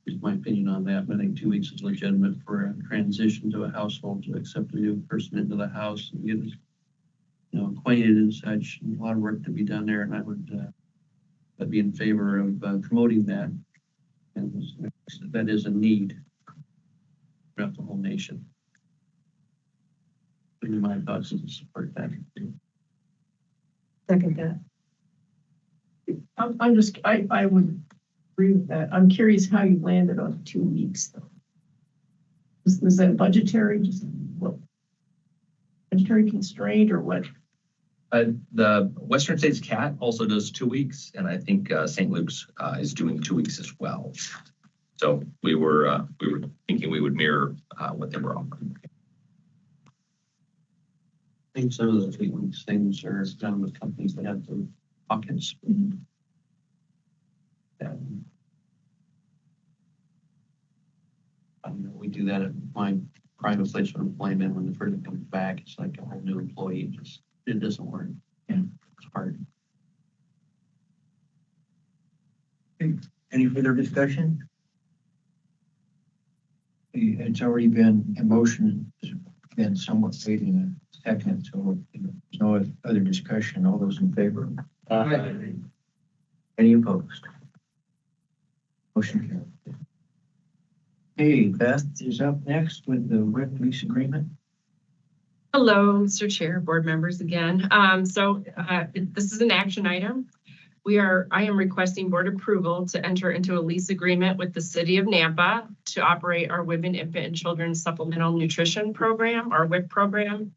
Is my opinion on that. But I think 2 weeks is legitimate for a transition to a household to accept a new person into the house and get acquainted and such. And a lot of work to be done there, and I'd be in favor of promoting that. And that is a need throughout the whole nation. My thoughts is to support that. Second that. I would agree with that. I'm curious how you landed on 2 weeks though. Was that budgetary, budgetary constraint or what? The Western States CAT also does 2 weeks, and I think St. Luke's is doing 2 weeks as well. So we were thinking we would mirror what they were offering. I think some of those 8 weeks things are done with companies that have the pockets. We do that at my private place of employment. When the person comes back, it's like a whole new employee. It doesn't work. Yeah, it's hard. Okay. Any further discussion? It's already been a motion, been somewhat late in a second, so there's no other discussion. All those in favor? Aye. Any opposed? Motion carried. Hey, Beth is up next with the WIC lease agreement. Hello, Mr. Chair, board members again. This is an action item. I am requesting board approval to enter into a lease agreement with the city of Nampa to operate our Women, Infant, and Children's Supplemental Nutrition Program, our WIC program,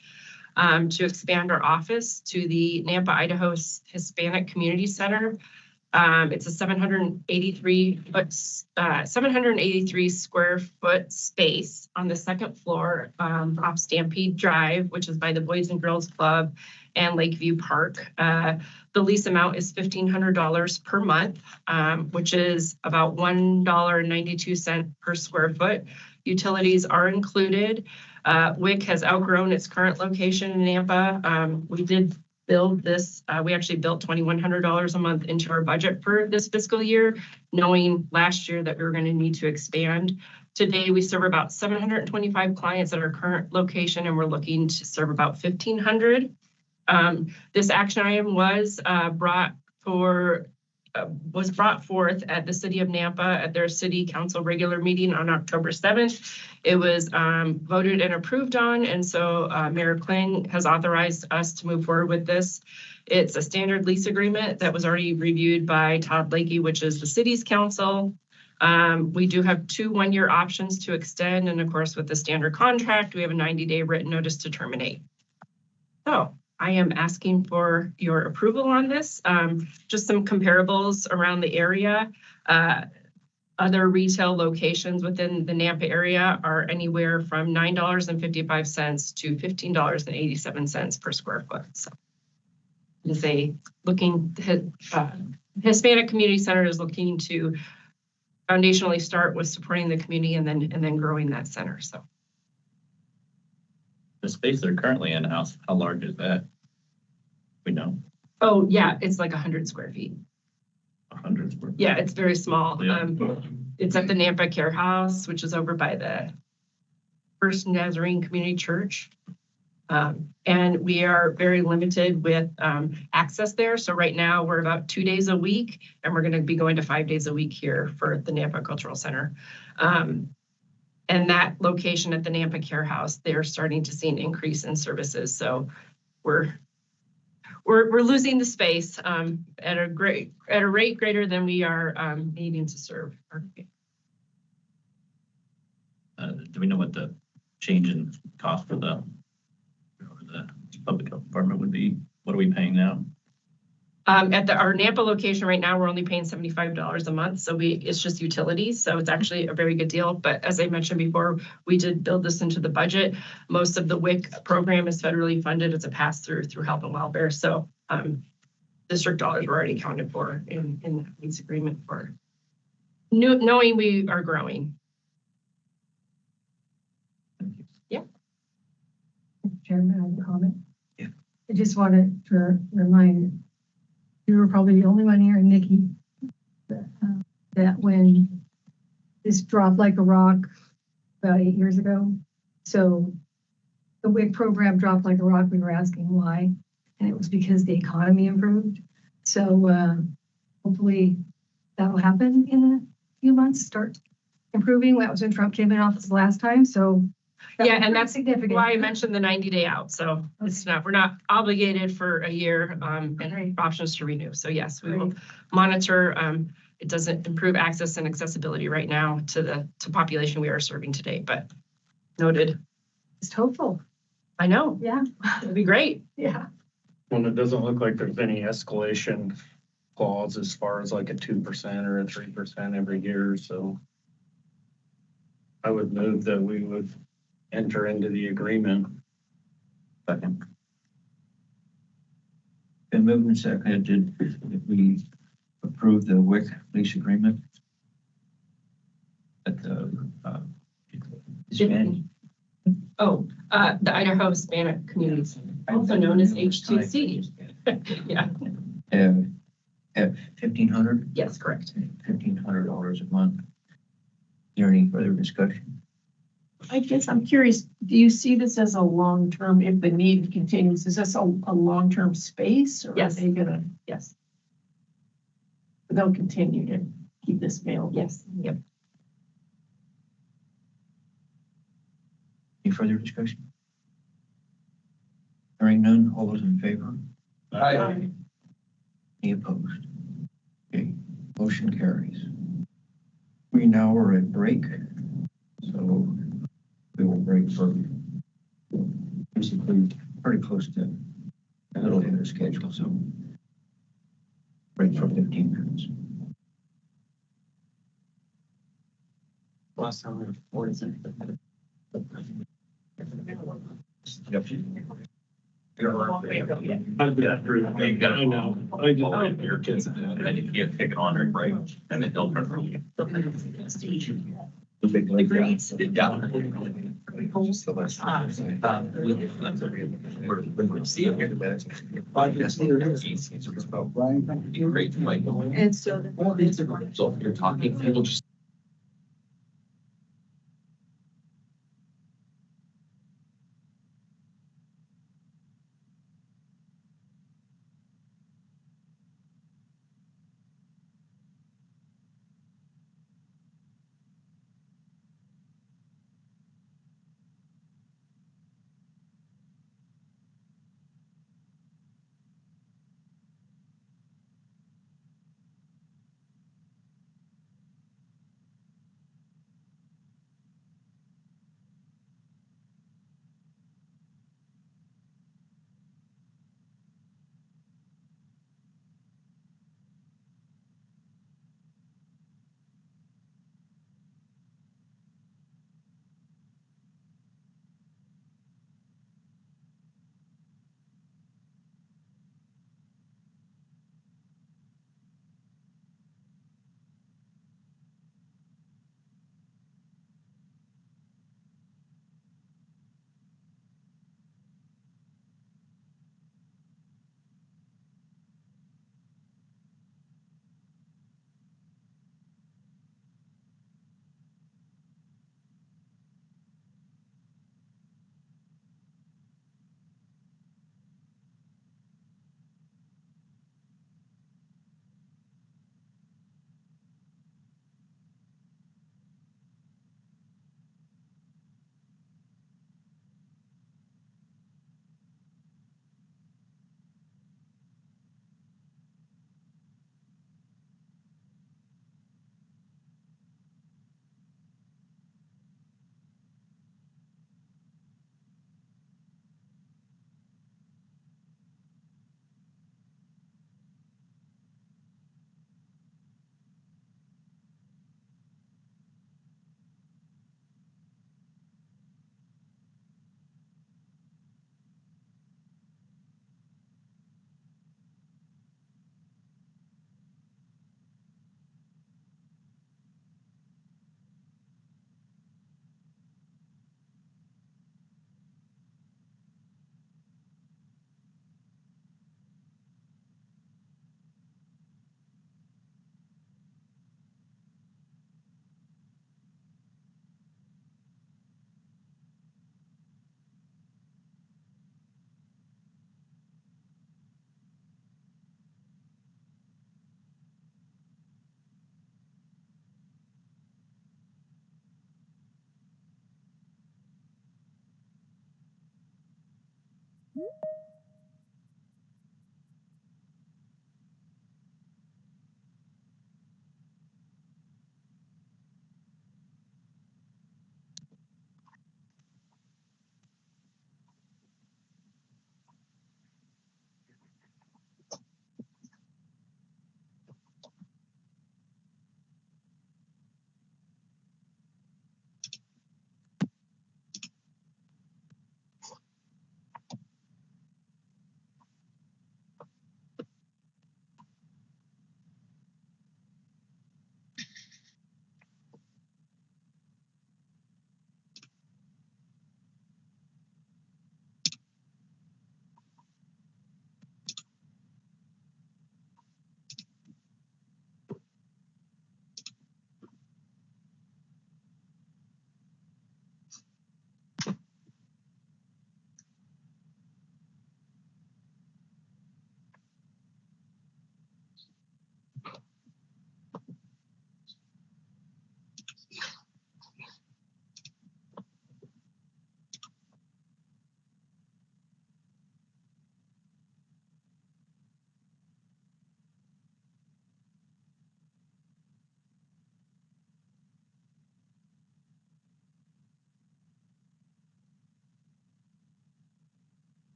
to expand our office to the Nampa, Idaho Hispanic Community Center. It's a 783 square foot space on the second floor off Stampede Drive, which is by the Boys and Girls Club and Lakeview Park. The lease amount is $1,500 per month, which is about $1.92 per square foot. Utilities are included. WIC has outgrown its current location in Nampa. We did build this, we actually built $2,100 a month into our budget for this fiscal year, knowing last year that we were going to need to expand. Today, we serve about 725 clients at our current location, and we're looking to serve about 1,500. This action item was brought forth at the city of Nampa at their city council regular meeting on October 7th. It was voted and approved on, and so Mayor Kling has authorized us to move forward with this. It's a standard lease agreement that was already reviewed by Todd Lakey, which is the city's council. We do have 2 one-year options to extend, and of course, with the standard contract, we have a 90-day written notice to terminate. So I am asking for your approval on this. Just some comparables around the area. Other retail locations within the Nampa area are anywhere from $9.55 to $15.87 per square foot. So is Hispanic Community Center is looking to foundationally start with supporting the community and then growing that center. So The space they're currently in, how large is that? We know, oh yeah, it's like 100 square feet. 100 square. Yeah, it's very small. Yeah. It's at the Nampa Care House, which is over by the First Nazarene Community Church. And we are very limited with access there. So right now we're about 2 days a week, and we're going to be going to 5 days a week here for the Nampa Cultural Center. And that location at the Nampa Care House, they're starting to see an increase in services. So we're losing the space at a rate greater than we are needing to serve. Do we know what the change in cost for the public health department would be? What are we paying now? At our Nampa location right now, we're only paying $75 a month. So it's just utilities. So it's actually a very good deal. But as I mentioned before, we did build this into the budget. Most of the WIC program is federally funded. It's a pass through health and welfare. So district dollars were already accounted for in the lease agreement for knowing we are growing. Yeah. Chairman, I have a comment. Yeah. I just wanted to remind, you were probably the only one here, Nikki, that when this dropped like a rock about 8 years ago, so the WIC program dropped like a rock, we were asking why, and it was because the economy improved. So hopefully that'll happen in a few months, start improving. That was when Trump came in office last time, so Yeah, and that's significant. why I mentioned the 90-day out. So it's not, we're not obligated for a year and options to renew. So yes, we will monitor. It doesn't improve access and accessibility right now to population we are serving today, but noted. Just hopeful. I know. Yeah. It'd be great. Yeah. Well, it doesn't look like there's any escalation clause as far as like a 2% or a 3% every year, so I would move that we would enter into the agreement. Second. Been moved and seconded. Did we approve the WIC lease agreement? At the Hispanic? Oh, the Idaho Hispanic Community Center, also known as HTC. Yeah. At $1,500? Yes, correct. $1,500 a month. Is there any further discussion? I guess I'm curious, do you see this as a long-term, if the need continues, is this a long-term space? Or Yes. are they gonna, Yes. they'll continue to keep this available? Yes. Yep. Any further discussion? Hearing none, all those in favor? Aye. Any opposed? Okay, motion carries. We now are at break, so we will break for basically pretty close to the middle of the schedule, so break for 15 minutes. Last time we were 40. Yep. I know. I just, Your kids, and then you can't pick it on her, right? And then they'll turn around. The big lake. Yeah. Great, like, And so. so if you're talking, people just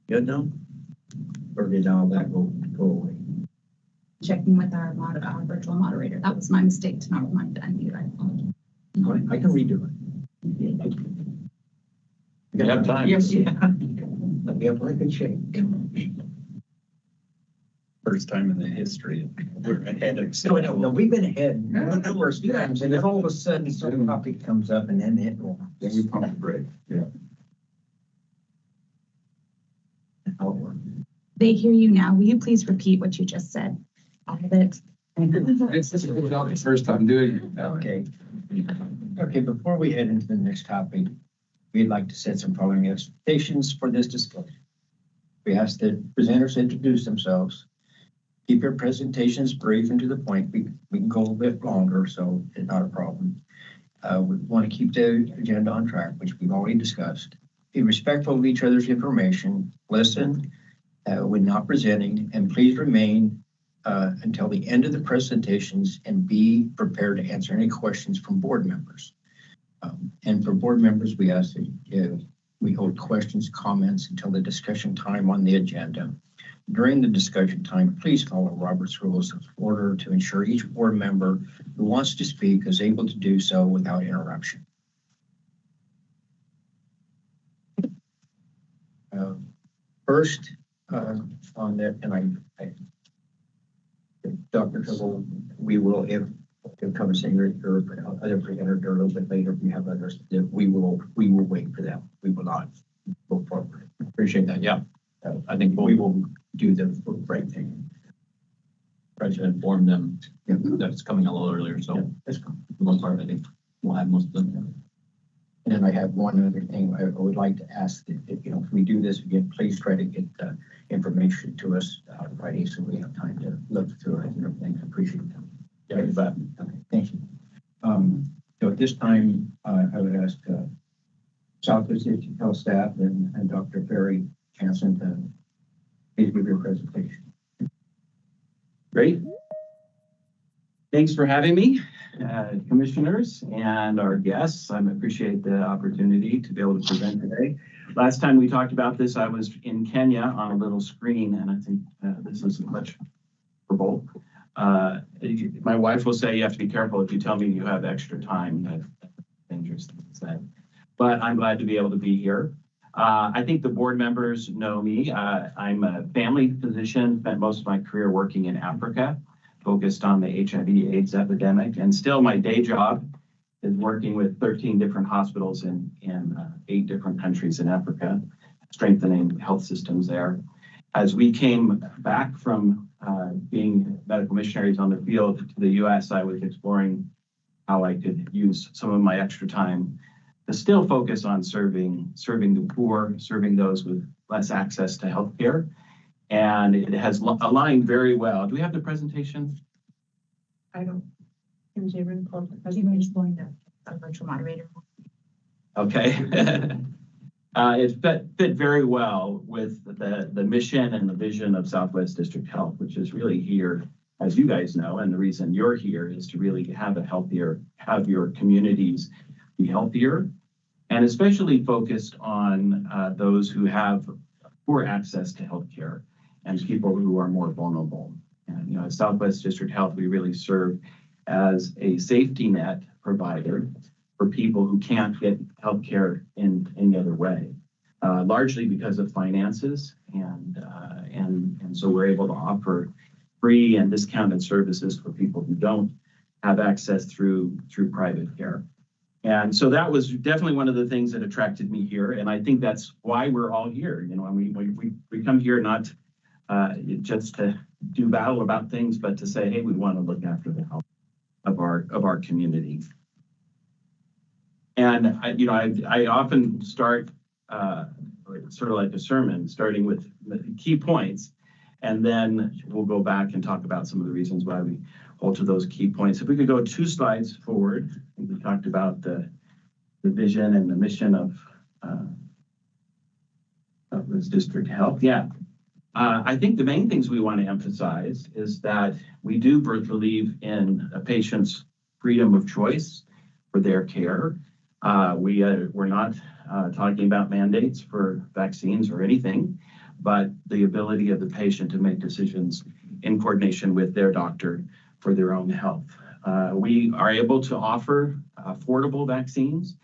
Good now? Or did all that go away? Checking with our virtual moderator. That was my mistake to not remind to unmute. I apologize. I can redo it. You have time. Yes, yeah. Let me have like a shake. First time in the history, we're ahead of. No, we've been ahead numerous times, and then all of a sudden some topic comes up and then then we pump the brake. Yeah. How it works. They hear you now. Will you please repeat what you just said? All of it. It's the first time doing it. Okay. Okay, before we head into the next topic, we'd like to set some following expectations for this discussion. We ask the presenters introduce themselves. Keep your presentations brief and to the point. We can go a little bit longer, so it's not a problem. We want to keep the agenda on track, which we've already discussed. Be respectful of each other's information, listen when not presenting, and please remain until the end of the presentations and be prepared to answer any questions from board members. And for board members, we ask that we hold questions, comments until the discussion time on the agenda. During the discussion time, please follow Robert's Rules of Order to ensure each board member who wants to speak is able to do so without interruption. First, on that, and Dr. Tibble, we will, if conversation or other presenters are a little bit later, if you have others, we will wait for them. We will not go forward. Appreciate that. Yeah. I think We will do the right thing. try to inform them that it's coming a little earlier, so That's cool. for the most part, I think we'll have most of them. And then I have one other thing I would like to ask that, if we do this again, please try to get the information to us Friday so we have time to look through it and everything. I appreciate that. Yeah, you bet. Okay, thank you. So at this time, I would ask Southwest District Health staff and Dr. Ferry Hansen to please give your presentation. Great. Thanks for having me, commissioners and our guests. I appreciate the opportunity to be able to present today. Last time we talked about this, I was in Kenya on a little screen, and I think this is much for both. My wife will say you have to be careful if you tell me you have extra time. That's dangerous thing to say. But I'm glad to be able to be here. I think the board members know me. I'm a family physician, spent most of my career working in Africa, focused on the HIV/AIDS epidemic, and still my day job is working with 13 different hospitals in 8 different countries in Africa, strengthening health systems there. As we came back from being medical missionaries on the field to the US, I was exploring how I could use some of my extra time to still focus on serving the poor, serving those with less access to healthcare. And it has aligned very well. Do we have the presentation? I don't. Can Jayron pull up the presentation? Going to a virtual moderator. Okay. It fit very well with the mission and the vision of Southwest District Health, which is really here, as you guys know, and the reason you're here is to really have your communities be healthier, and especially focused on those who have poor access to healthcare and people who are more vulnerable. And at Southwest District Health, we really serve as a safety net provider for people who can't get healthcare in any other way, largely because of finances, and so we're able to offer free and discounted services for people who don't have access through private care. And so that was definitely one of the things that attracted me here, and I think that's why we're all here. We come here not just to do battle about things, but to say, hey, we want to look after the health of our community. And I often start sort of like a sermon, starting with the key points, and then we'll go back and talk about some of the reasons why we hold to those key points. If we could go 2 slides forward, I think we talked about the vision and the mission of this district health. Yeah. I think the main things we want to emphasize is that we do believe in a patient's freedom of choice for their care. We're not talking about mandates for vaccines or anything, but the ability of the patient to make decisions in coordination with their doctor for their own health. We are able to offer affordable vaccines.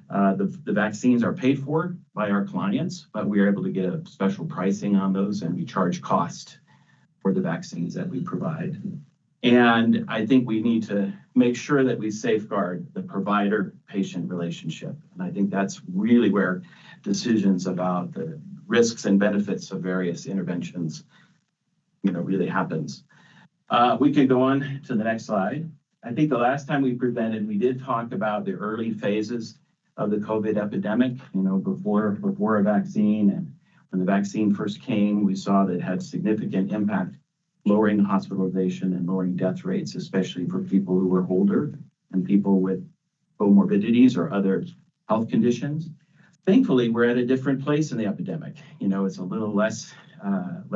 The vaccines are paid for by our clients, but we are able to get a special pricing on those, and we charge cost for the vaccines that we provide. And I think we need to make sure that we safeguard the provider-patient relationship. And I think that's really where decisions about the risks and benefits of various interventions, really happens. We could go on to the next slide. I think the last time we presented, we did talk about the early phases of the COVID epidemic, before a vaccine. And when the vaccine first came, we saw that it had significant impact, lowering hospitalization and lowering death rates, especially for people who were older and people with comorbidities or other health conditions. Thankfully, we're at a different place in the epidemic. It's a little less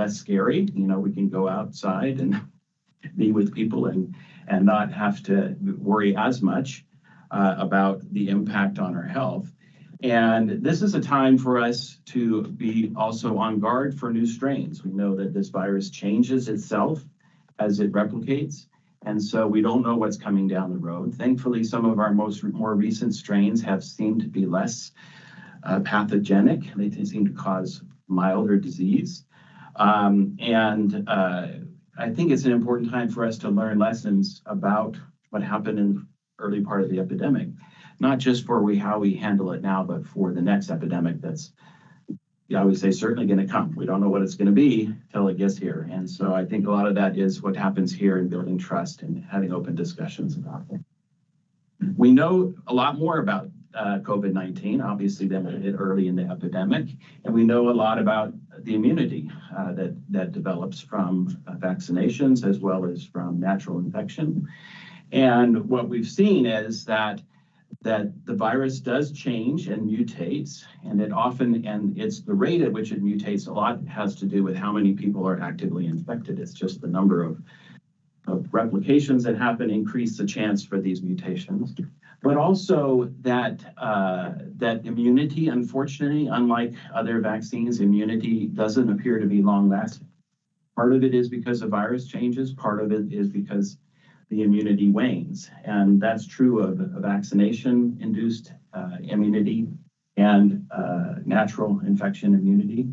scary. We can go outside and be with people and not have to worry as much about the impact on our health. And this is a time for us to be also on guard for new strains. We know that this virus changes itself as it replicates, and so we don't know what's coming down the road. Thankfully, some of our more recent strains have seemed to be less pathogenic. They seem to cause milder disease. I think it's an important time for us to learn lessons about what happened in the early part of the epidemic, not just for how we handle it now, but for the next epidemic that's, I would say, certainly going to come. We don't know what it's going to be till it gets here. And so I think a lot of that is what happens here in building trust and having open discussions about it. We know a lot more about COVID-19, obviously, than we did early in the epidemic. And we know a lot about the immunity that develops from vaccinations as well as from natural infection. And what we've seen is that the virus does change and mutates, and it's the rate at which it mutates a lot has to do with how many people are actively infected. It's just the number of replications that happen increase the chance for these mutations. But also that immunity, unfortunately, unlike other vaccines, immunity doesn't appear to be long-lasting. Part of it is because the virus changes, part of it is because the immunity wanes. And that's true of vaccination-induced immunity and natural infection immunity.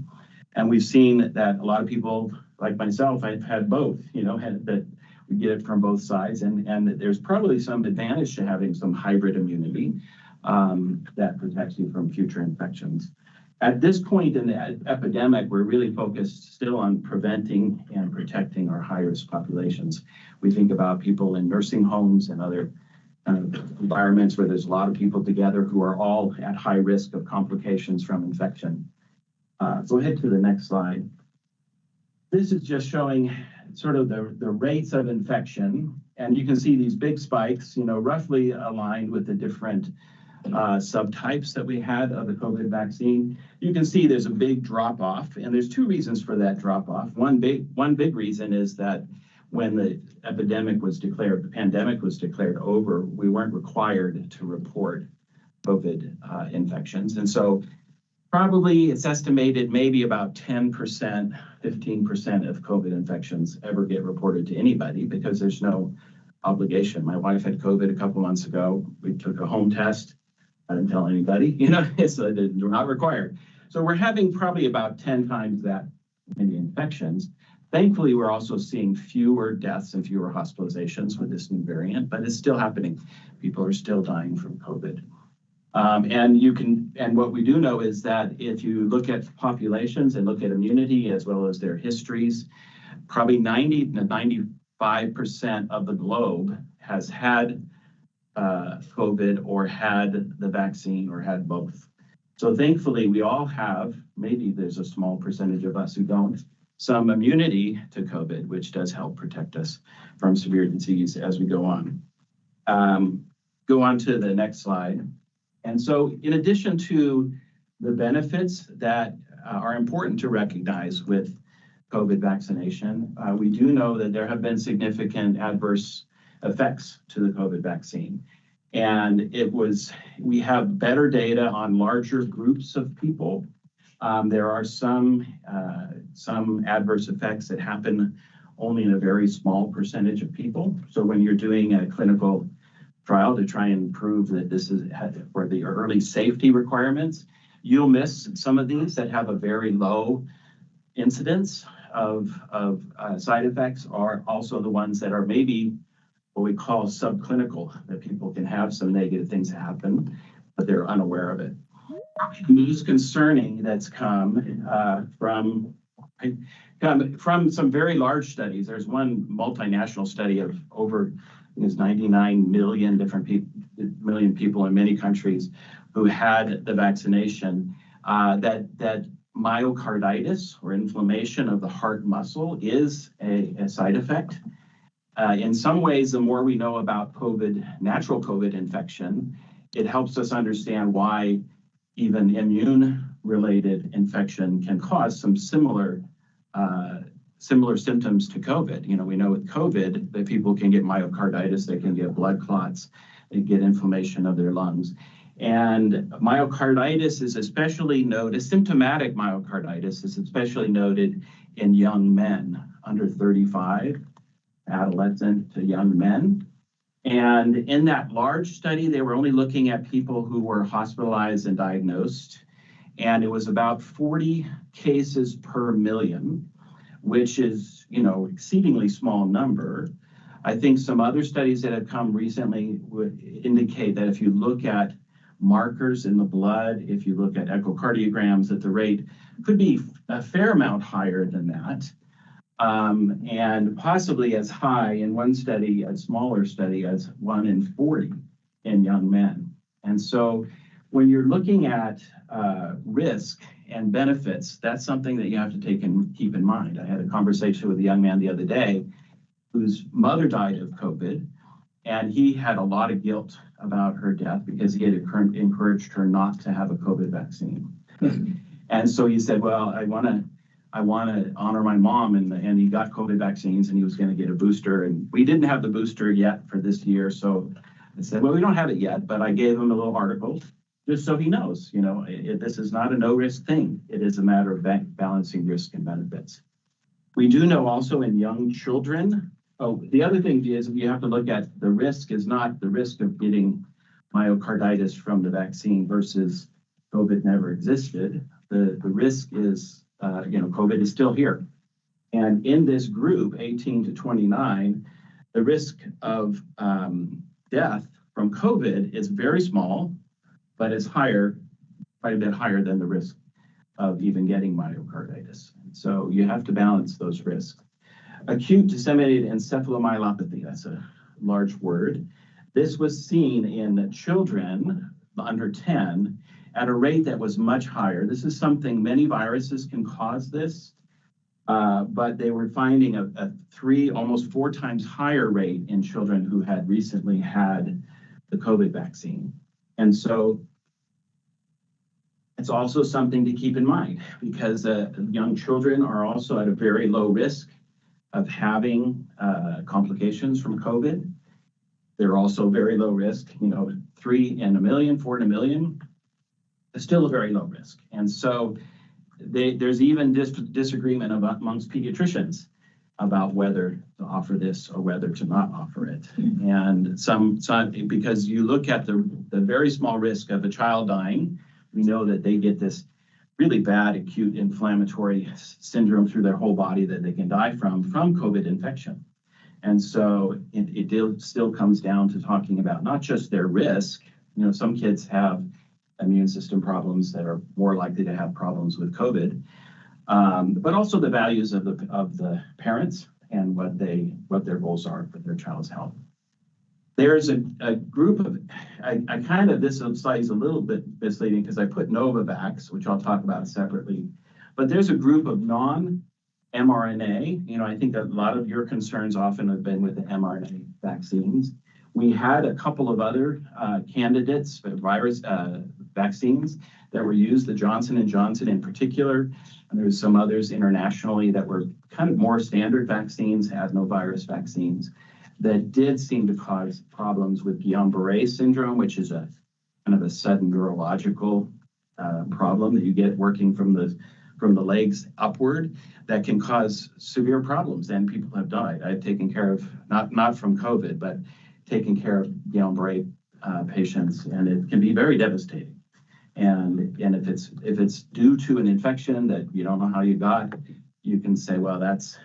And we've seen that a lot of people, like myself, I've had both, that we get it from both sides. And there's probably some advantage to having some hybrid immunity that protects you from future infections. At this point in the epidemic, we're really focused still on preventing and protecting our high-risk populations. We think about people in nursing homes and other environments where there's a lot of people together who are all at high risk of complications from infection. Go ahead to the next slide. This is just showing sort of the rates of infection. And you can see these big spikes, roughly aligned with the different subtypes that we had of the COVID vaccine. You can see there's a big drop off, and there's two reasons for that drop off. One big reason is that when the pandemic was declared over, we weren't required to report COVID infections. And so probably it's estimated maybe about 10%, 15% of COVID infections ever get reported to anybody because there's no obligation. My wife had COVID a couple months ago. We took a home test. I didn't tell anybody, so they're not required. So we're having probably about 10 times that many infections. Thankfully, we're also seeing fewer deaths and fewer hospitalizations with this new variant, but it's still happening. People are still dying from COVID. And what we do know is that if you look at populations and look at immunity as well as their histories, probably 90 to 95% of the globe has had COVID or had the vaccine or had both. So thankfully, we all have, maybe there's a small percentage of us who don't, some immunity to COVID, which does help protect us from severe disease as we go on. Go on to the next slide. And so in addition to the benefits that are important to recognize with COVID vaccination, we do know that there have been significant adverse effects to the COVID vaccine. And we have better data on larger groups of people There are some adverse effects that happen only in a very small percentage of people. So when you're doing a clinical trial to try and prove that this is for the early safety requirements, you'll miss some of these that have a very low incidence of side effects, are also the ones that are maybe what we call subclinical, that people can have some negative things happen, but they're unaware of it. The most concerning that's come from some very large studies. There's one multinational study of over 99 million million people in many countries who had the vaccination, that myocarditis, or inflammation of the heart muscle, is a side effect. In some ways, the more we know about natural COVID infection, it helps us understand why even immune-related infection can cause some similar symptoms to COVID. We know with COVID that people can get myocarditis, they can get blood clots, they get inflammation of their lungs. And myocarditis is especially noted, symptomatic myocarditis is especially noted in young men under 35, adolescent to young men. And in that large study, they were only looking at people who were hospitalized and diagnosed. And it was about 40 cases per million, which is, exceedingly small number. I think some other studies that have come recently would indicate that if you look at markers in the blood, if you look at echocardiograms, that the rate could be a fair amount higher than that. And possibly as high in one study, a smaller study, as 1 in 40 in young men. And so when you're looking at risk and benefits, that's something that you have to keep in mind. I had a conversation with a young man the other day whose mother died of COVID, and he had a lot of guilt about her death because he had encouraged her not to have a COVID vaccine. And so he said, well, I want to honor my mom, and he got COVID vaccines and he was going to get a booster, and we didn't have the booster yet for this year. So I said, well, we don't have it yet, but I gave him a little article just so he knows, this is not a no risk thing. It is a matter of balancing risk and benefits. We do know also in young children, the other thing is you have to look at the risk is not the risk of getting myocarditis from the vaccine versus COVID never existed. The risk is, COVID is still here. And in this group, 18 to 29, the risk of death from COVID is very small, but it's higher, quite a bit higher than the risk of even getting myocarditis. So you have to balance those risks. Acute disseminated encephalomyelopathy, that's a large word. This was seen in children under 10 at a rate that was much higher. This is something, many viruses can cause this, but they were finding a 3, almost 4 times higher rate in children who had recently had the COVID vaccine. And so it's also something to keep in mind because young children are also at a very low risk of having complications from COVID. They're also very low risk, 3 in a million, 4 in a million, is still a very low risk. And so there's even disagreement amongst pediatricians about whether to offer this or whether to not offer it. And some because you look at the very small risk of a child dying, we know that they get this really bad acute inflammatory syndrome through their whole body that they can die from COVID infection. And so it still comes down to talking about not just their risk. Some kids have immune system problems that are more likely to have problems with COVID, but also the values of the parents and what their goals are for their child's health. There's a group of, this slide is a little bit misleading because I put Novavax, which I'll talk about separately, but there's a group of non-mRNA. I think a lot of your concerns often have been with the mRNA vaccines. We had a couple of other candidates for virus vaccines that were used, the Johnson & Johnson in particular, and there's some others internationally that were kind of more standard vaccines, adenovirus vaccines, that did seem to cause problems with Guillain-Barré syndrome, which is a kind of a sudden neurological problem that you get working from the legs upward that can cause severe problems, and people have died. I've taken care of, not from COVID, but taking care of Guillain-Barré patients, and it can be very devastating. And if it's due to an infection that you don't know how you got, you can say, well, that's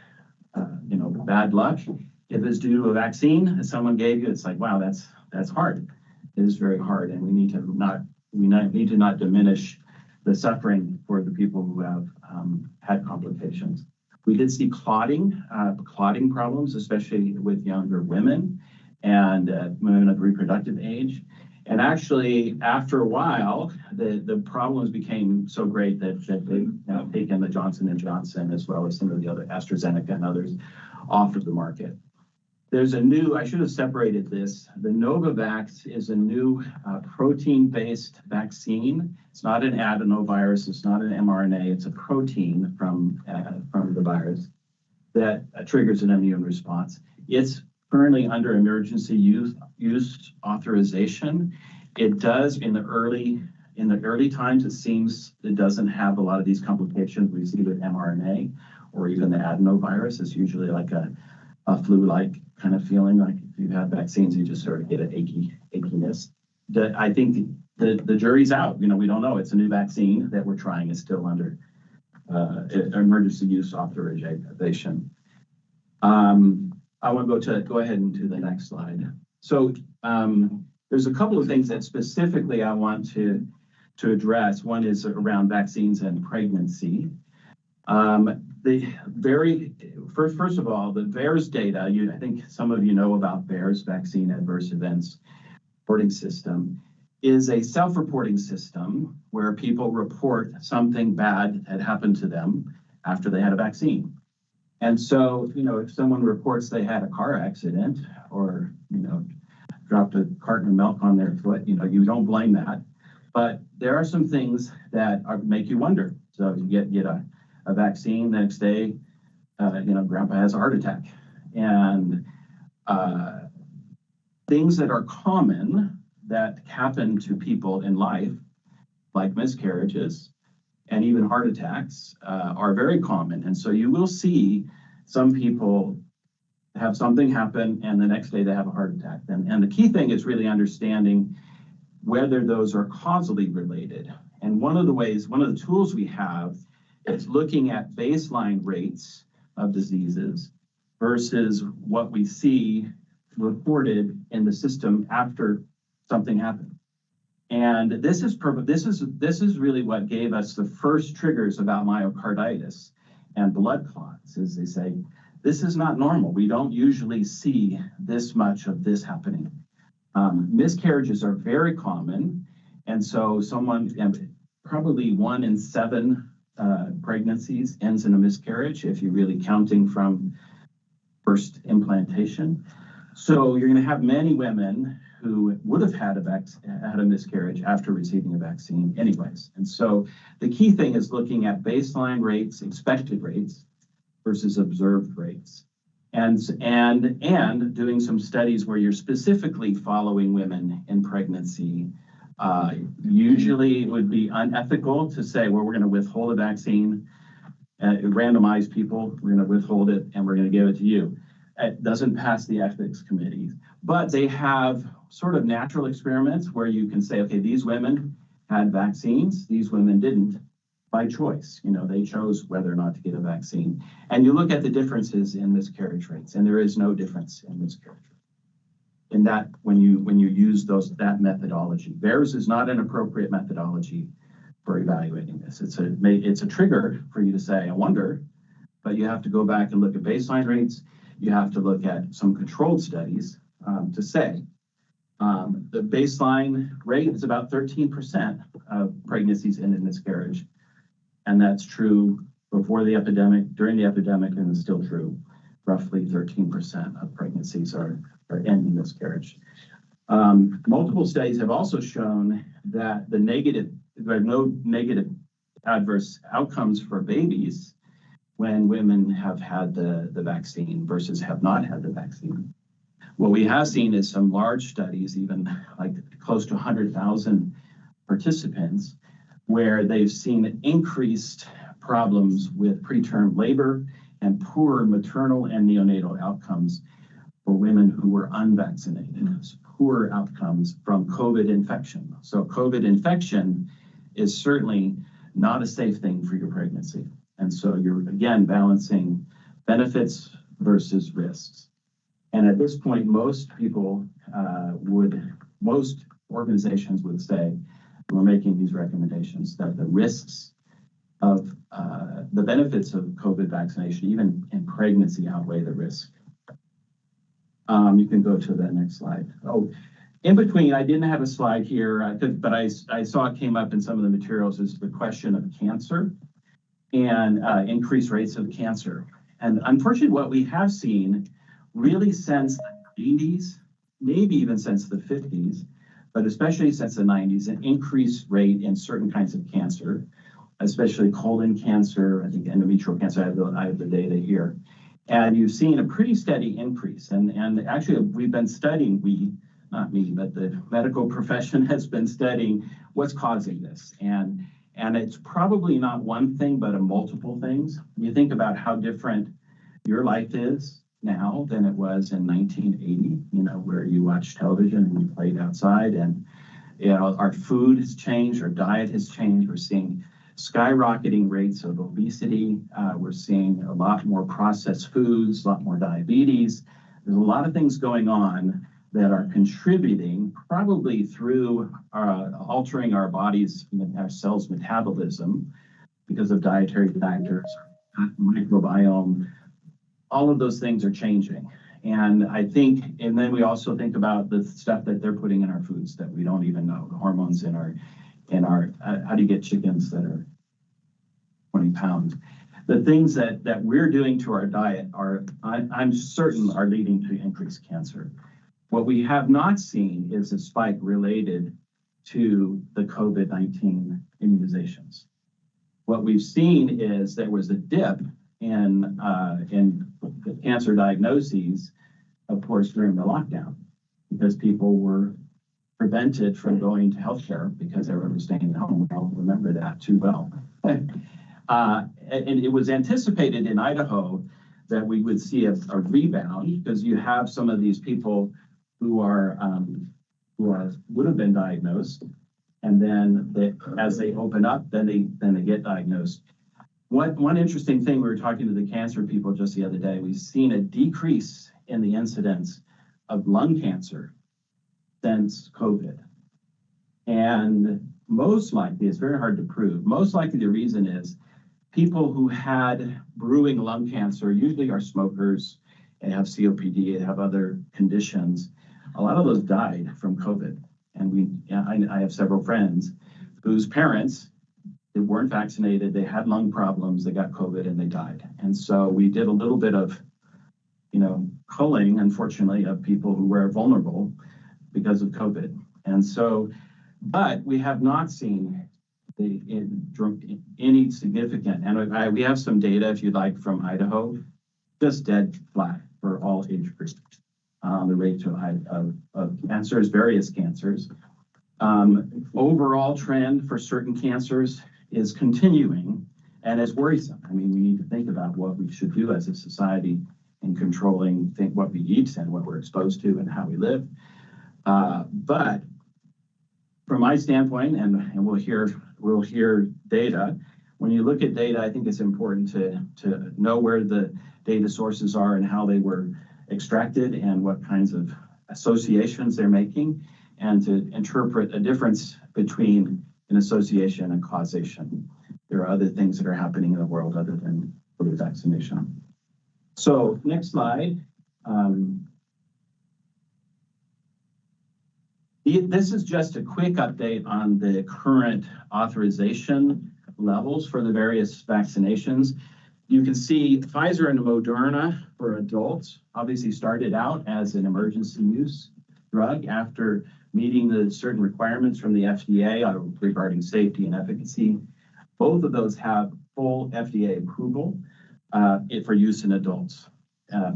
bad luck. If it's due to a vaccine that someone gave you, it's like, wow, that's hard. It is very hard, and we need to not diminish the suffering for the people who have had complications. We did see clotting problems, especially with younger women and women of reproductive age. And actually, after a while, the problems became so great that they've taken the Johnson & Johnson, as well as some of the other AstraZeneca and others, off of the market. There's a new, I should have separated this. The Novavax is a new protein-based vaccine. It's not an adenovirus, it's not an mRNA, it's a protein from the virus that triggers an immune response. It's currently under emergency use authorization. It does in the early times, it seems it doesn't have a lot of these complications we see with mRNA or even the adenovirus. It's usually like a flu-like kind of feeling. Like if you've had vaccines, you just sort of get an achiness. I think the jury's out. We don't know. It's a new vaccine that we're trying. It's still under emergency use authorization. I want to go ahead and to the next slide. So there's a couple of things that specifically I want to address. One is around vaccines and pregnancy. First of all, the VAERS data, I think some of you know about VAERS, Vaccine Adverse Events Reporting System, is a self-reporting system where people report something bad that happened to them after they had a vaccine. And so, if someone reports they had a car accident or, dropped a carton of milk on their foot, you don't blame that. But there are some things that make you wonder. So you get a vaccine, the next day, grandpa has a heart attack. And things that are common that happen to people in life, like miscarriages and even heart attacks, are very common. And so you will see some people have something happen and the next day they have a heart attack. And the key thing is really understanding whether those are causally related. And one of the tools we have is looking at baseline rates of diseases versus what we see reported in the system after something happened. And this is really what gave us the first triggers about myocarditis and blood clots, is they say, this is not normal. We don't usually see this much of this happening. Miscarriages are very common. And so probably 1 in 7 pregnancies ends in a miscarriage, if you're really counting from first implantation. So you're going to have many women who would have had a miscarriage after receiving a vaccine anyways. And so the key thing is looking at baseline rates, expected rates versus observed rates. And doing some studies where you're specifically following women in pregnancy. Usually it would be unethical to say, well, we're going to withhold a vaccine, randomize people, we're going to withhold it, and we're going to give it to you. It doesn't pass the ethics committees, but they have sort of natural experiments where you can say, okay, these women had vaccines, these women didn't, by choice. They chose whether or not to get a vaccine. And you look at the differences in miscarriage rates, and there is no difference in miscarriage rates. In that, when you use that methodology, VAERS is not an appropriate methodology for evaluating this. It's a trigger for you to say, I wonder, but you have to go back and look at baseline rates. You have to look at some controlled studies to say the baseline rate is about 13% of pregnancies end in miscarriage. And that's true before the epidemic, during the epidemic, and it's still true. Roughly 13% of pregnancies are end in miscarriage. Multiple studies have also shown that there are no negative adverse outcomes for babies when women have had the vaccine versus have not had the vaccine. What we have seen is some large studies, even like close to 100,000 participants, where they've seen increased problems with preterm labor and poor maternal and neonatal outcomes for women who were unvaccinated, poor outcomes from COVID infection. So COVID infection is certainly not a safe thing for your pregnancy. And so you're, again, balancing benefits versus risks. And at this point, most organizations would say, we're making these recommendations, that the risks of the benefits of COVID vaccination, even in pregnancy, outweigh the risk. You can go to the next slide. Oh, in between, I didn't have a slide here, but I saw it came up in some of the materials, is the question of cancer and increased rates of cancer. And unfortunately, what we have seen really since the 90s, maybe even since the 50s, but especially since the 90s, an increased rate in certain kinds of cancer, especially colon cancer, I think endometrial cancer, I have the data here. And you've seen a pretty steady increase. And actually, we've been studying, not me, but the medical profession has been studying what's causing this. And it's probably not one thing, but multiple things. You think about how different your life is now than it was in 1980, where you watched television and you played outside, and our food has changed, our diet has changed. We're seeing skyrocketing rates of obesity. We're seeing a lot more processed foods, a lot more diabetes. There's a lot of things going on that are contributing, probably through altering our bodies, our cells' metabolism because of dietary factors, microbiome. All of those things are changing. And I think, and then we also think about the stuff that they're putting in our foods that we don't even know, the hormones in our, how do you get chickens that are 20 pounds? The things that we're doing to our diet I'm certain are leading to increased cancer. What we have not seen is a spike related to the COVID-19 immunizations. What we've seen is there was a dip in cancer diagnoses, of course, during the lockdown, because people were prevented from going to healthcare because everyone was staying at home. I'll remember that too well. And it was anticipated in Idaho that we would see a rebound, because you have some of these people who would have been diagnosed, and then as they open up, then they get diagnosed. One interesting thing, we were talking to the cancer people just the other day, we've seen a decrease in the incidence of lung cancer since COVID. And most likely, it's very hard to prove, most likely the reason is people who had brewing lung cancer usually are smokers and have COPD and have other conditions. A lot of those died from COVID. And I have several friends whose parents, they weren't vaccinated, they had lung problems, they got COVID and they died. And so we did a little bit of, culling, unfortunately, of people who were vulnerable because of COVID. And so, but we have not seen any significant, and we have some data, if you'd like, from Idaho, just dead flat for all age groups. The rate of cancers, various cancers. Overall trend for certain cancers is continuing and is worrisome. I mean, we need to think about what we should do as a society in controlling what we eat and what we're exposed to and how we live. But from my standpoint, and we'll hear data, when you look at data, I think it's important to know where the data sources are and how they were extracted and what kinds of associations they're making, and to interpret a difference between an association and causation. There are other things that are happening in the world other than COVID vaccination. So next slide. This is just a quick update on the current authorization levels for the various vaccinations. You can see Pfizer and Moderna for adults obviously started out as an emergency use drug after meeting the certain requirements from the FDA regarding safety and efficacy. Both of those have full FDA approval for use in adults.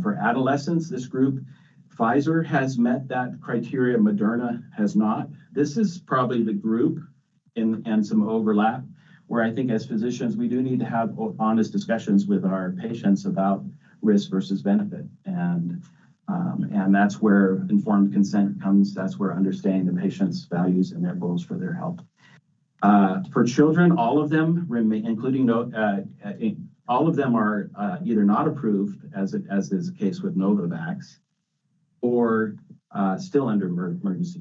For adolescents, this group, Pfizer has met that criteria, Moderna has not. This is probably the group and some overlap, where I think as physicians, we do need to have honest discussions with our patients about risk versus benefit. And that's where informed consent comes. That's where understanding the patient's values and their goals for their health. For children, all of them remain, including all of them are either not approved, as is the case with Novavax, or still under emergency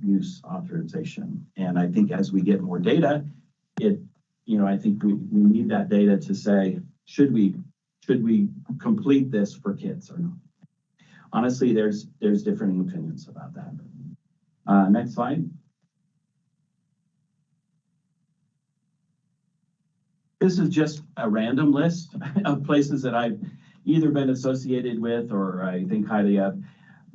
use authorization. And I think as we get more data, I think we need that data to say, should we complete this for kids or not? Honestly, there's differing opinions about that. Next slide. This is just a random list of places that I've either been associated with or I think highly of,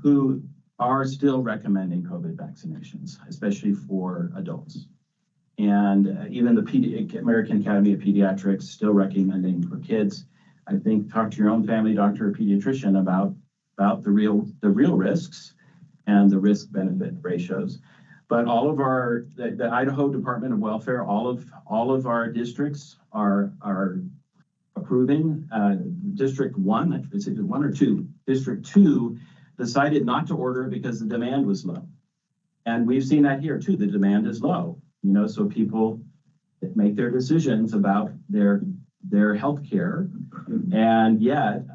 who are still recommending COVID vaccinations, especially for adults. And even the American Academy of Pediatrics still recommending for kids. I think talk to your own family doctor or pediatrician about the real risks and the risk benefit ratios. But all of the Idaho Department of Welfare, all of our districts are approving. District 1, is it 1 or 2? District 2 decided not to order because the demand was low. And we've seen that here too, the demand is low. So people make their decisions about their health care. And yet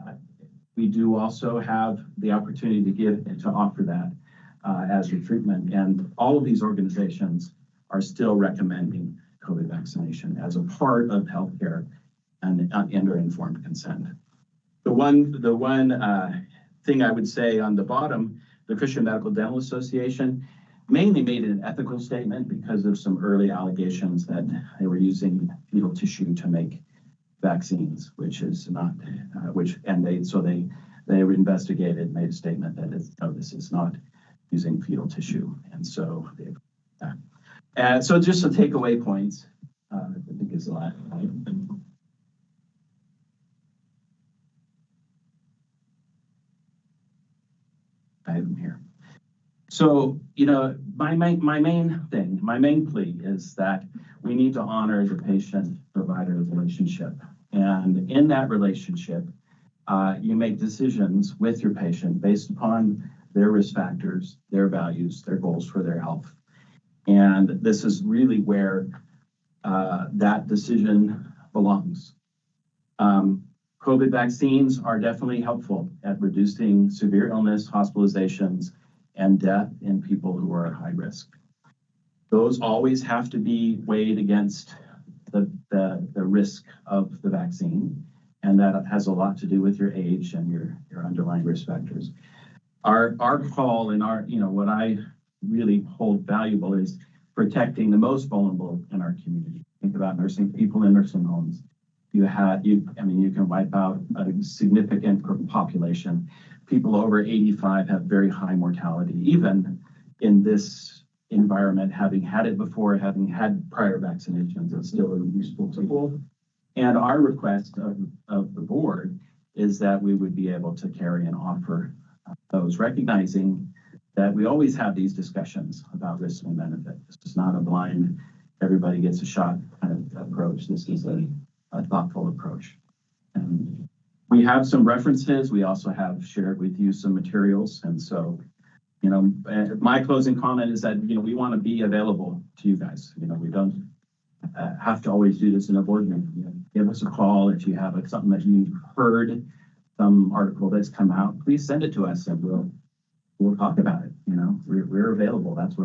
we do also have the opportunity to offer that as a treatment. And all of these organizations are still recommending COVID vaccination as a part of healthcare and under informed consent. The one thing I would say on the bottom, the Christian Medical Dental Association mainly made an ethical statement because of some early allegations that they were using fetal tissue to make vaccines, which is not, they investigated, made a statement that this is not using fetal tissue. And so so just the takeaway points, I think is a lot. I have them here. So, my main plea is that we need to honor the patient-provider relationship. And in that relationship, you make decisions with your patient based upon their risk factors, their values, their goals for their health. And this is really where that decision belongs. COVID vaccines are definitely helpful at reducing severe illness, hospitalizations, and death in people who are at high risk. Those always have to be weighed against the risk of the vaccine, and that has a lot to do with your age and your underlying risk factors. Our call and what I really hold valuable is protecting the most vulnerable in our community. Think about people in nursing homes. You can wipe out a significant population. People over 85 have very high mortality, even in this environment, having had it before, having had prior vaccinations. It's still a useful tool. And our request of the board is that we would be able to carry and offer those, recognizing that we always have these discussions about risk and benefit. This is not a blind, everybody gets a shot kind of approach. This is a thoughtful approach. And we have some references. We also have shared with you some materials. And so, my closing comment is that, we want to be available to you guys. We don't have to always do this in a board meeting. Give us a call if you have something that you've heard, some article that's come out. Please send it to us, and we'll talk about it. We're available. That's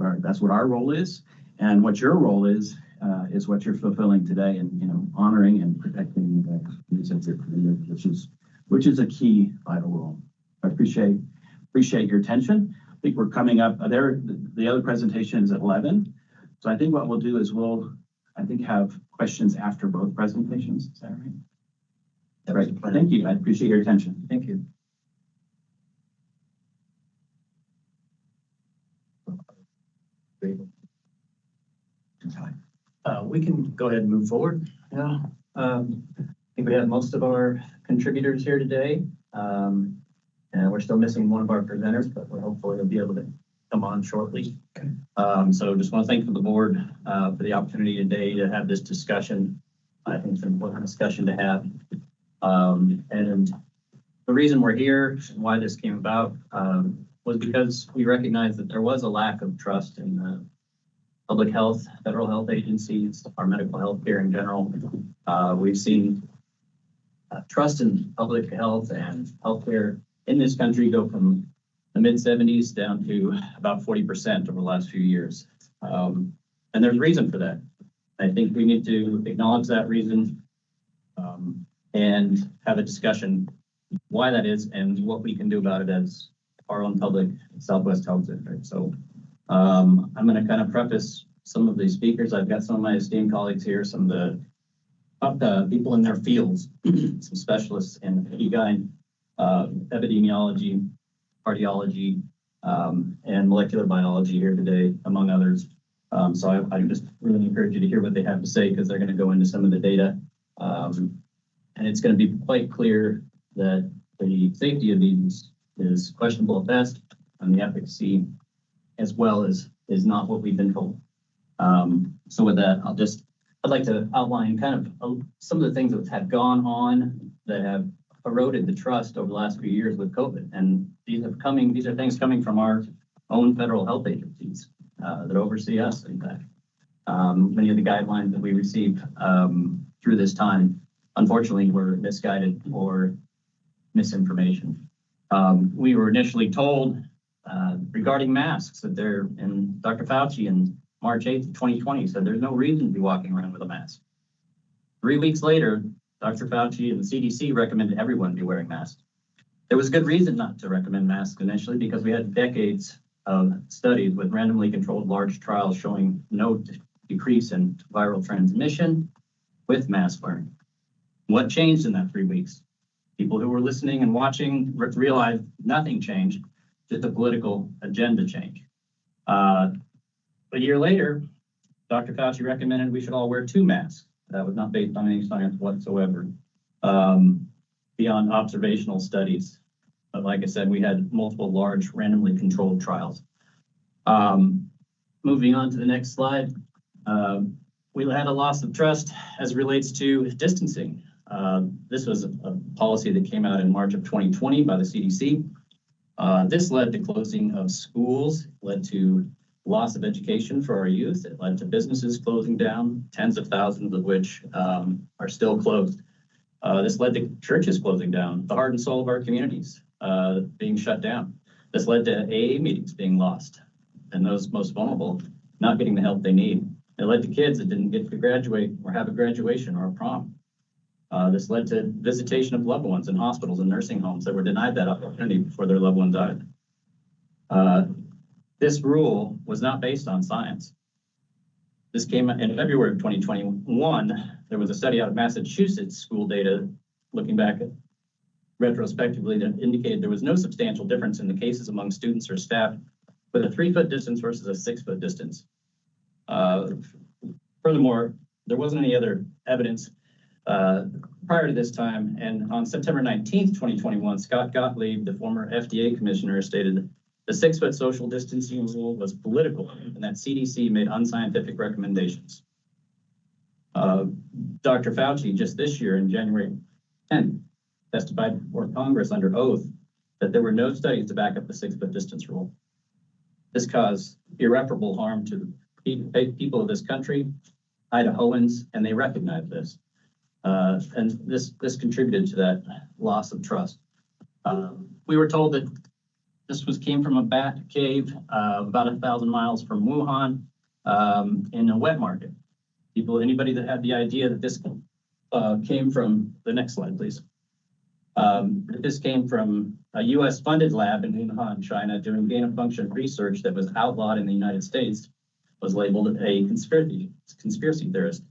what our role is, and what your role is what you're fulfilling today, and honoring and protecting the views of your community, which is a key vital role. I appreciate your attention. I think we're coming up there. The other presentation is at 11. So I think what we'll do is have questions after both presentations. Is that right? Right. Thank you. I appreciate your attention. Thank you. We can go ahead and move forward. Yeah. I think we have most of our contributors here today. And we're still missing one of our presenters, but we're hopefully we'll be able to come on shortly. So just want to thank the board for the opportunity today to have this discussion. I think it's an important discussion to have. And the reason we're here and why this came about was because we recognized that there was a lack of trust in the public health, federal health agencies, our medical health care in general. We've seen trust in public health and healthcare in this country go from the mid-70s down to about 40% over the last few years. And there's reason for that. I think we need to acknowledge that reason and have a discussion why that is and what we can do about it as our own public Southwest Health District. So I'm going to kind of preface some of these speakers. I've got some of my esteemed colleagues here, some of the people in their fields, some specialists in OB-GYN, epidemiology, cardiology, and molecular biology here today, among others. So I just really encourage you to hear what they have to say because they're going to go into some of the data. And it's going to be quite clear that the safety of these is questionable at best, and the efficacy as well is not what we've been told. So with that, I'd like to outline kind of some of the things that have gone on that have eroded the trust over the last few years with COVID. And these are things coming from our own federal health agencies that oversee us, in fact. Many of the guidelines that we receive through this time, unfortunately, were misguided or misinformation. We were initially told regarding masks that and Dr. Fauci in March 8th, 2020 said there's no reason to be walking around with a mask. 3 weeks later, Dr. Fauci and the CDC recommended everyone be wearing masks. There was good reason not to recommend masks initially because we had decades of studies with randomly controlled large trials showing no decrease in viral transmission with mask wearing. What changed in that 3 weeks? People who were listening and watching realized nothing changed, just a political agenda change. A year later, Dr. Fauci recommended we should all wear 2 masks. That was not based on any science whatsoever, beyond observational studies. But like I said, we had multiple large randomly controlled trials. Moving on to the next slide, we had a loss of trust as it relates to distancing. This was a policy that came out in March of 2020 by the CDC. This led to closing of schools, led to loss of education for our youth. It led to businesses closing down, tens of thousands of which are still closed. This led to churches closing down, the heart and soul of our communities being shut down. This led to AA meetings being lost, and those most vulnerable not getting the help they need. It led to kids that didn't get to graduate or have a graduation or a prom. This led to visitation of loved ones in hospitals and nursing homes that were denied that opportunity before their loved one died. This rule was not based on science. This came in February of 2021. There was a study out of Massachusetts school data looking back at retrospectively that indicated there was no substantial difference in the cases among students or staff with a 3-foot distance versus a 6-foot distance. Furthermore, there wasn't any other evidence prior to this time. And on September 19th, 2021, Scott Gottlieb, the former FDA commissioner, stated the 6-foot social distancing rule was political and that CDC made unscientific recommendations. Dr. Fauci just this year in January 10th testified before Congress under oath that there were no studies to back up the 6-foot distance rule. This caused irreparable harm to the people of this country, Idahoans, and they recognize this. And this contributed to that loss of trust. We were told that this came from a bat cave about 1,000 miles from Wuhan in a wet market. Anybody that had the idea that this came from, the next slide, please. This came from a U.S. funded lab in Wuhan, China, doing gain of function research that was outlawed in the United States, was labeled a conspiracy theorist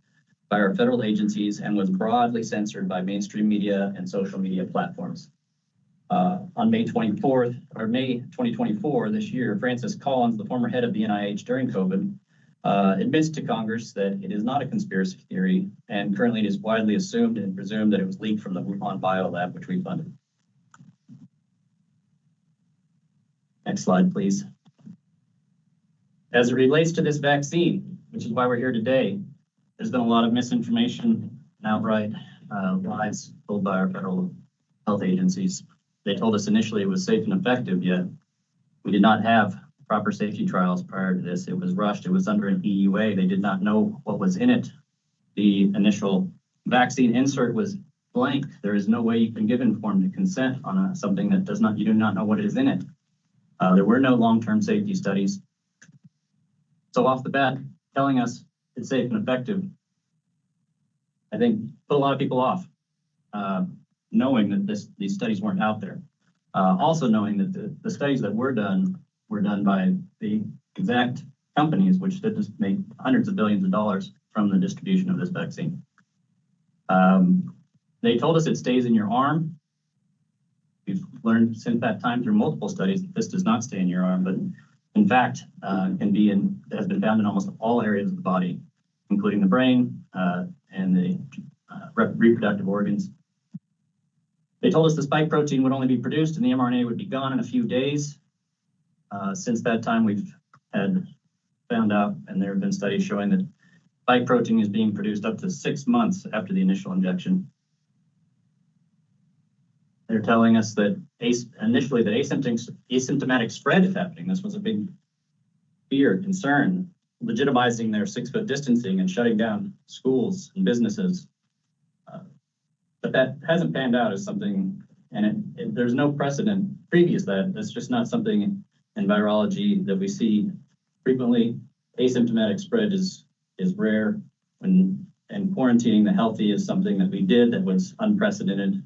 by our federal agencies and was broadly censored by mainstream media and social media platforms. On May 2024 this year, Francis Collins, the former head of the NIH during COVID, admits to Congress that it is not a conspiracy theory, and currently it is widely assumed and presumed that it was leaked from the Wuhan biolab, which we funded. Next slide, please. As it relates to this vaccine, which is why we're here today, there's been a lot of misinformation and outright lies told by our federal health agencies. They told us initially it was safe and effective, yet we did not have proper safety trials prior to this. It was rushed. It was under an EUA. They did not know what was in it. The initial vaccine insert was blank. There is no way you can give informed consent on something that you do not know what is in it. There were no long-term safety studies. So off the bat, telling us it's safe and effective, I think put a lot of people off, knowing that these studies weren't out there. Also knowing that the studies that were done by the exact companies which did just make hundreds of billions of dollars from the distribution of this vaccine. They told us it stays in your arm. We've learned since that time through multiple studies that this does not stay in your arm, but in fact has been found in almost all areas of the body, including the brain and the reproductive organs. They told us the spike protein would only be produced and the mRNA would be gone in a few days. Since that time, we've had found out, and there have been studies showing that spike protein is being produced up to 6 months after the initial injection. They're telling us that initially that asymptomatic spread is happening. This was a big fear, concern, legitimizing their 6-foot distancing and shutting down schools and businesses. But that hasn't panned out as something, and there's no precedent previous that. That's just not something in virology that we see frequently. Asymptomatic spread is rare, and quarantining the healthy is something that we did that was unprecedented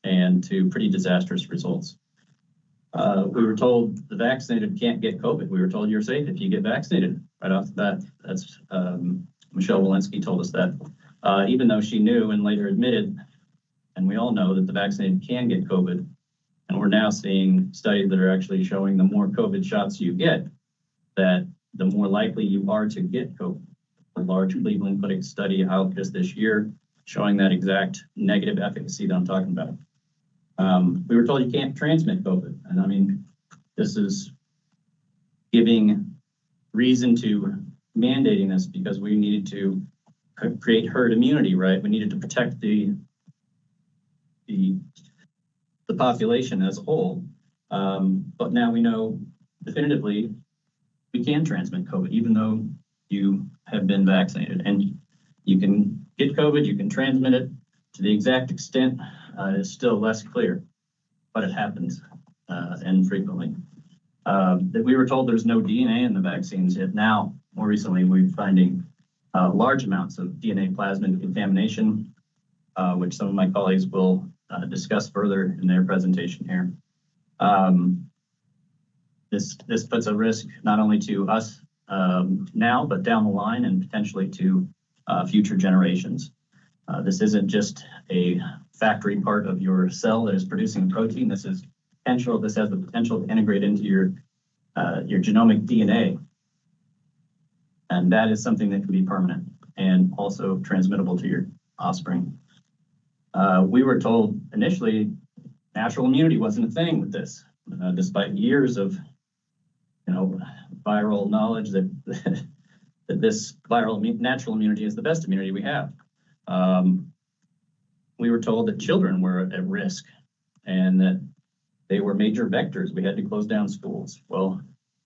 and to pretty disastrous results. We were told the vaccinated can't get COVID. We were told you're safe if you get vaccinated right off the bat. That's Michelle Walensky told us that, even though she knew and later admitted, and we all know that the vaccinated can get COVID. And we're now seeing studies that are actually showing the more COVID shots you get, that the more likely you are to get COVID. A large Cleveland Clinic study out just this year showing that exact negative efficacy that I'm talking about. We were told you can't transmit COVID. And I mean, this is giving reason to mandating this because we needed to create herd immunity, right? We needed to protect the population as a whole. But now we know definitively we can transmit COVID, even though you have been vaccinated. And you can get COVID, you can transmit it to the exact extent is still less clear, but it happens and frequently. That we were told there's no DNA in the vaccines, yet now, more recently, we're finding large amounts of DNA plasmid contamination, which some of my colleagues will discuss further in their presentation here. This puts a risk not only to us now, but down the line and potentially to future generations. This isn't just a factory part of your cell that is producing protein. This has the potential to integrate into your genomic DNA. And that is something that can be permanent and also transmittable to your offspring. We were told initially natural immunity wasn't a thing with this, despite years of viral knowledge that that this natural immunity is the best immunity we have. We were told that children were at risk and that they were major vectors. We had to close down schools. Well,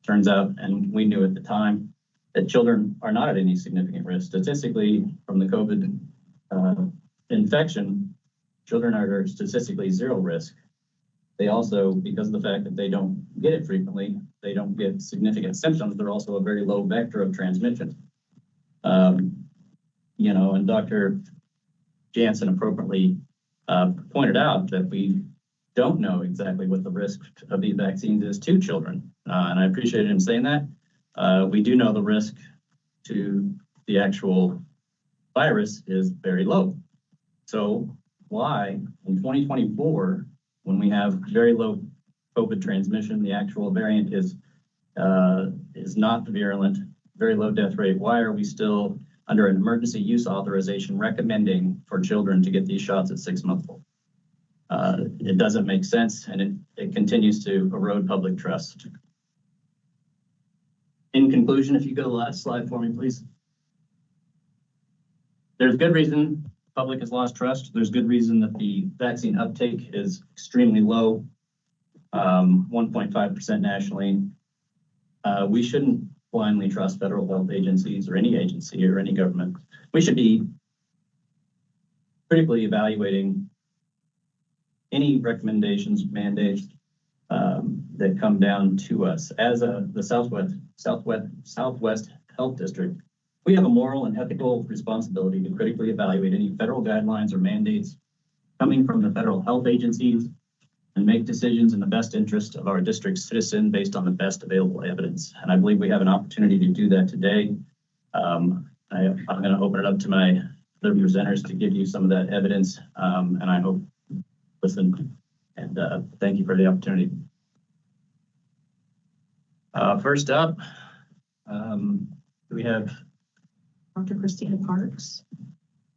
turns out, and we knew at the time, that children are not at any significant risk. Statistically, from the COVID infection, children are statistically zero risk. They also, because of the fact that they don't get it frequently, they don't get significant symptoms. They're also a very low vector of transmission. And Dr. Jansen appropriately pointed out that we don't know exactly what the risk of these vaccines is to children. And I appreciate him saying that. We do know the risk to the actual virus is very low. So why in 2024, when we have very low COVID transmission, the actual variant is not virulent, very low death rate, why are we still under an emergency use authorization recommending for children to get these shots at 6 months old? It doesn't make sense, and it continues to erode public trust. In conclusion, if you go to the last slide for me, please. There's good reason public has lost trust. There's good reason that the vaccine uptake is extremely low, 1.5% nationally. We shouldn't blindly trust federal health agencies or any agency or any government. We should be critically evaluating any recommendations, mandates that come down to us. As the Southwest Health District, we have a moral and ethical responsibility to critically evaluate any federal guidelines or mandates coming from the federal health agencies and make decisions in the best interest of our district's citizen based on the best available evidence. And I believe we have an opportunity to do that today. I'm going to open it up to my other presenters to give you some of that evidence, and I hope you listen. And thank you for the opportunity. First up, we have Dr. Christina Parks.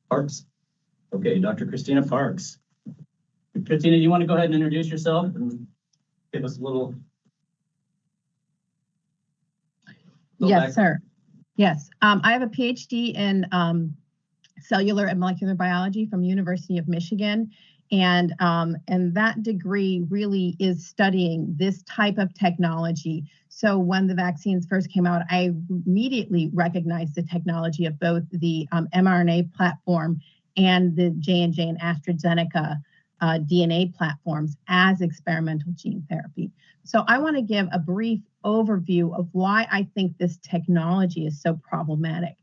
Parks. Okay, Dr. Christina Parks. Christina, do you want to go ahead and introduce yourself and give us a little? Yes, sir. Yes, I have a PhD in cellular and molecular biology from University of Michigan. And that degree really is studying this type of technology. So when the vaccines first came out, I immediately recognized the technology of both the mRNA platform and the J&J and AstraZeneca DNA platforms as experimental gene therapy. So I want to give a brief overview of why I think this technology is so problematic.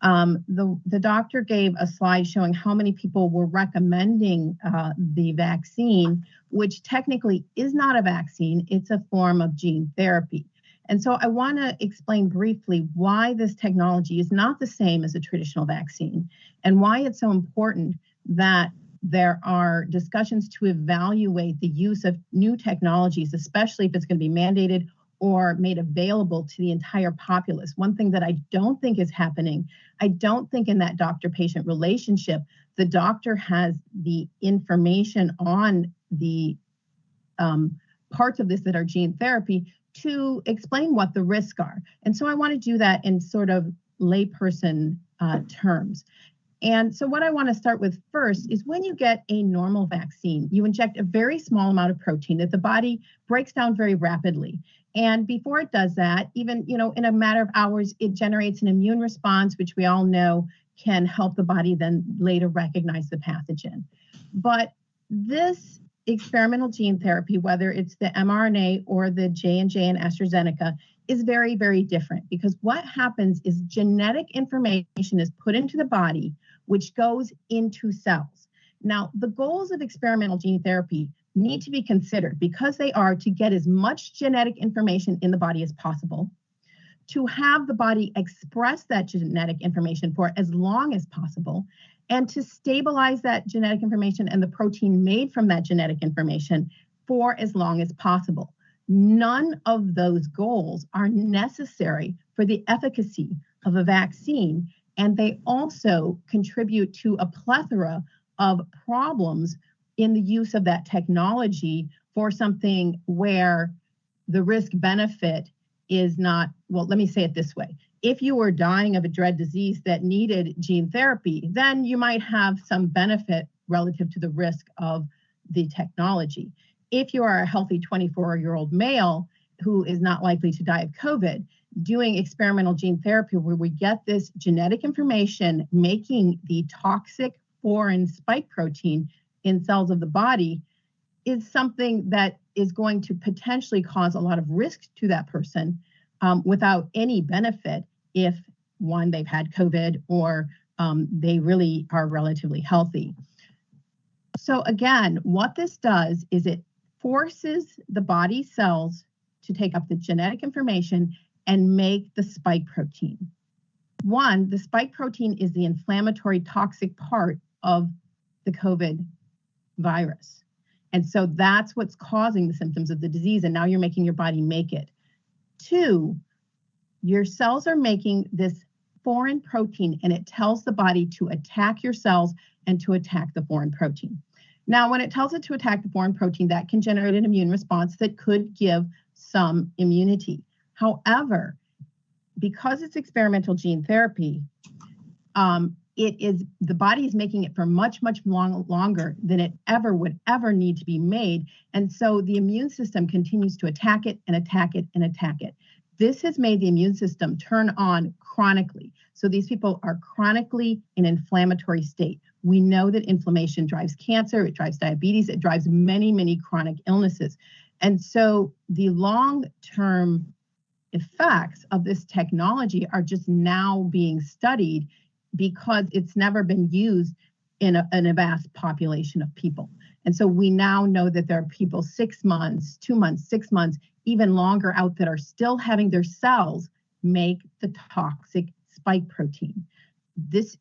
The doctor gave a slide showing how many people were recommending the vaccine, which technically is not a vaccine, it's a form of gene therapy. And so I want to explain briefly why this technology is not the same as a traditional vaccine and why it's so important that there are discussions to evaluate the use of new technologies, especially if it's going to be mandated or made available to the entire populace. One thing that I don't think is happening, I don't think in that doctor-patient relationship, the doctor has the information on the parts of this that are gene therapy to explain what the risks are. And so I want to do that in sort of layperson terms. And so what I want to start with first is when you get a normal vaccine, you inject a very small amount of protein that the body breaks down very rapidly. And before it does that, even in a matter of hours, it generates an immune response, which we all know can help the body then later recognize the pathogen. But this experimental gene therapy, whether it's the mRNA or the J&J and AstraZeneca, is very, very different because what happens is genetic information is put into the body, which goes into cells. Now, the goals of experimental gene therapy need to be considered because they are to get as much genetic information in the body as possible, to have the body express that genetic information for as long as possible, and to stabilize that genetic information and the protein made from that genetic information for as long as possible. None of those goals are necessary for the efficacy of a vaccine, and they also contribute to a plethora of problems in the use of that technology for something where the risk benefit is not, well, let me say it this way. If you were dying of a dread disease that needed gene therapy, then you might have some benefit relative to the risk of the technology. If you are a healthy 24-year-old male who is not likely to die of COVID, doing experimental gene therapy where we get this genetic information making the toxic foreign spike protein in cells of the body is something that is going to potentially cause a lot of risk to that person without any benefit if, one, they've had COVID or they really are relatively healthy. So again, what this does is it forces the body cells to take up the genetic information and make the spike protein. One, the spike protein is the inflammatory toxic part of the COVID virus. And so that's what's causing the symptoms of the disease. And now you're making your body make it. Two, your cells are making this foreign protein and it tells the body to attack your cells and to attack the foreign protein. Now, when it tells it to attack the foreign protein, that can generate an immune response that could give some immunity. However, because it's experimental gene therapy, the body is making it for much longer than it would ever need to be made. And so the immune system continues to attack it and attack it and attack it. This has made the immune system turn on chronically. So these people are chronically in inflammatory state. We know that inflammation drives cancer, it drives diabetes, it drives many chronic illnesses. And so the long-term effects of this technology are just now being studied because it's never been used in a vast population of people. And so we now know that there are people 6 months, 2 months, 6 months, even longer out that are still having their cells make the toxic spike protein. This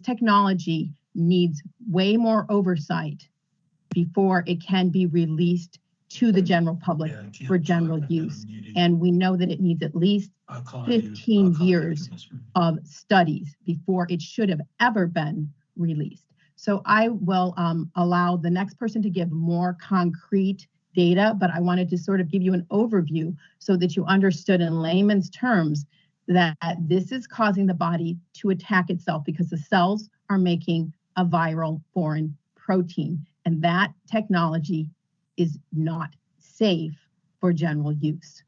technology needs way more oversight before it can be released to the general public for general use. And we know that it needs at least 15 years of studies before it should have ever been released. So I will allow the next person to give more concrete data, but I wanted to sort of give you an overview so that you understood in layman's terms that this is causing the body to attack itself because the cells are making a viral foreign protein. And that technology is not safe for general use.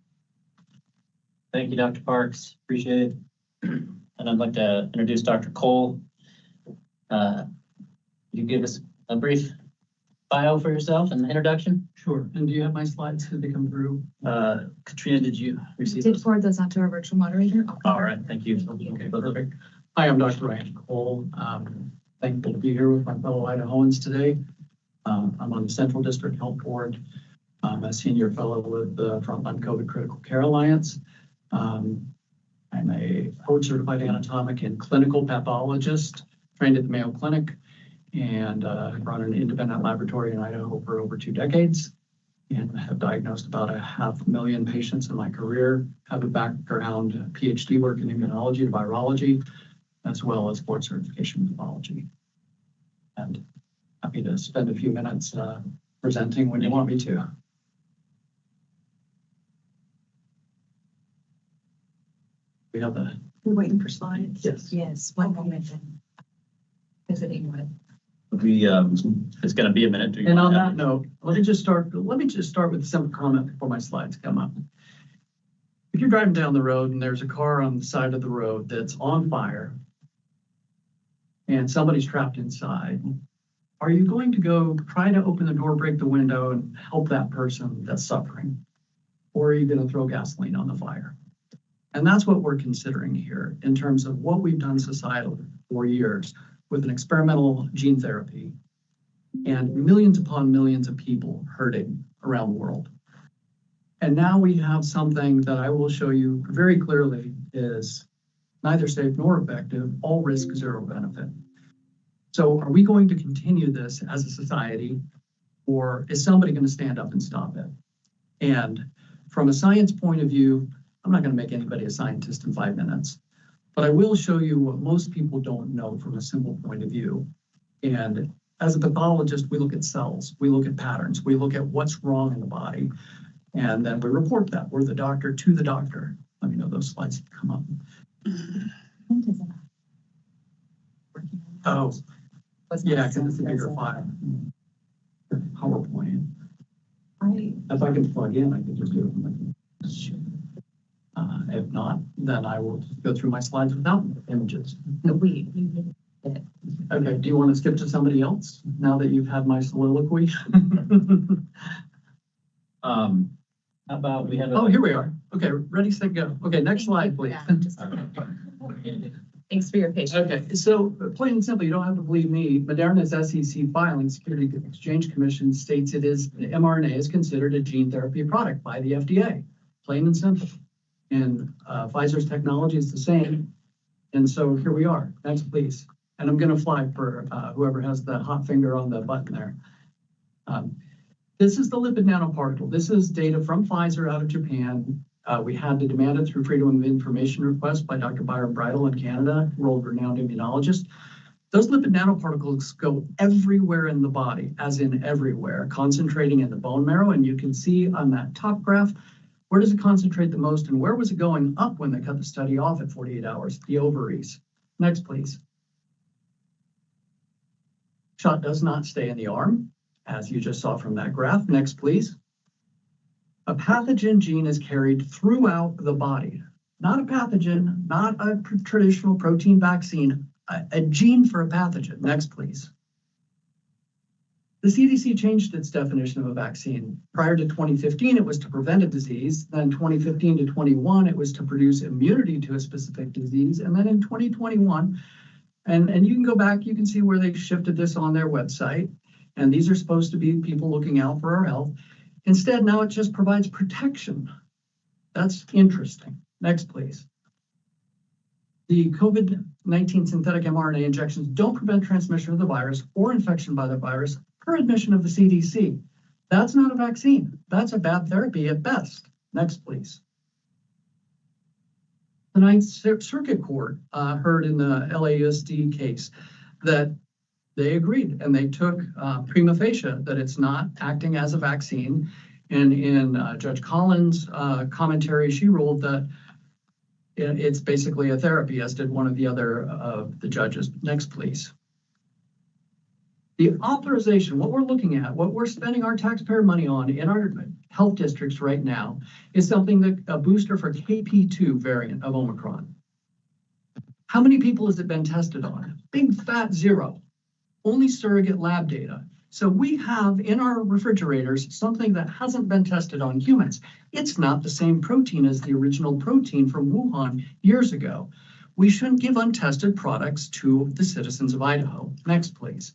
Thank you, Dr. Parks. Appreciate it. And I'd like to introduce Dr. Cole. You give us a brief bio for yourself and introduction? Sure. And do you have my slides? Did they come through? Katrina, did you receive Did those? forward those on to our virtual moderator. All right, thank you. Okay, perfect. Hi, I'm Dr. Ryan Cole. Thankful to be here with my fellow Idahoans today. I'm on the Central District Health Board. I'm a senior fellow with the Frontline COVID Critical Care Alliance. I'm a board-certified anatomic and clinical pathologist, trained at the Mayo Clinic, and run an independent laboratory in Idaho for over 2 decades, and have diagnosed about 500,000 patients in my career. Have a background PhD work in immunology and virology, as well as board certification in pathology. And happy to spend a few minutes presenting when you want me to. We have the. We're waiting for slides. Yes. Yes, one moment then. Visiting with. It's going to be a minute. And on that note, let me just start with a simple comment before my slides come up. If you're driving down the road and there's a car on the side of the road that's on fire and somebody's trapped inside, are you going to go try to open the door, break the window, and help that person that's suffering? Or are you going to throw gasoline on the fire? And that's what we're considering here in terms of what we've done societally for years with an experimental gene therapy and millions upon millions of people hurting around the world. And now we have something that I will show you very clearly is neither safe nor effective, all risk, zero benefit. So are we going to continue this as a society, or is somebody going to stand up and stop it? And from a science point of view, I'm not going to make anybody a scientist in 5 minutes, but I will show you what most people don't know from a simple point of view. And as a pathologist, we look at cells, we look at patterns, we look at what's wrong in the body, and then we report that. We're the doctor to the doctor. Let me know those slides come up. Oh, yeah, because it's a bigger file. PowerPoint. If I can plug in, I can just do it from my. If not, then I will go through my slides without images. Okay, do you want to skip to somebody else now that you've had my soliloquy? How about we have? Oh, here we are. Okay, ready, set, go. Okay, next slide, please. Thanks for your patience. Okay, so plain and simple, you don't have to believe me. Moderna's SEC filing, Security Exchange Commission, states mRNA is considered a gene therapy product by the FDA. Plain and simple. And Pfizer's technology is the same. And so here we are. Next, please. And I'm going to fly for whoever has the hot finger on the button there. This is the lipid nanoparticle. This is data from Pfizer out of Japan. We had to demand it through Freedom of Information request by Dr. Byron Bridle in Canada, world-renowned immunologist. Those lipid nanoparticles go everywhere in the body, as in everywhere, concentrating in the bone marrow. And you can see on that top graph, Where does it concentrate the most and where was it going up when they cut the study off at 48 hours? The ovaries. Next, please. Shot does not stay in the arm, as you just saw from that graph. Next, please. A pathogen gene is carried throughout the body. Not a pathogen, not a traditional protein vaccine, a gene for a pathogen. Next, please. The CDC changed its definition of a vaccine. Prior to 2015, it was to prevent a disease. Then 2015 to 21, it was to produce immunity to a specific disease. And then in 2021, and you can go back, you can see where they shifted this on their website. And these are supposed to be people looking out for our health. Instead, now it just provides protection. That's interesting. Next, please. The COVID-19 synthetic mRNA injections don't prevent transmission of the virus or infection by the virus per admission of the CDC. That's not a vaccine. That's a bad therapy at best. Next, please. The Ninth Circuit Court heard in the LAUSD case that they agreed and they took prima facie that it's not acting as a vaccine. And in Judge Collins' commentary, she ruled that it's basically a therapy, as did one of the other of the judges. Next, please. The authorization, what we're looking at, what we're spending our taxpayer money on in our health districts right now is something that a booster for KP2 variant of Omicron. How many people has it been tested on? Big fat zero. Only surrogate lab data. So we have in our refrigerators something that hasn't been tested on humans. It's not the same protein as the original protein from Wuhan years ago. We shouldn't give untested products to the citizens of Idaho. Next, please.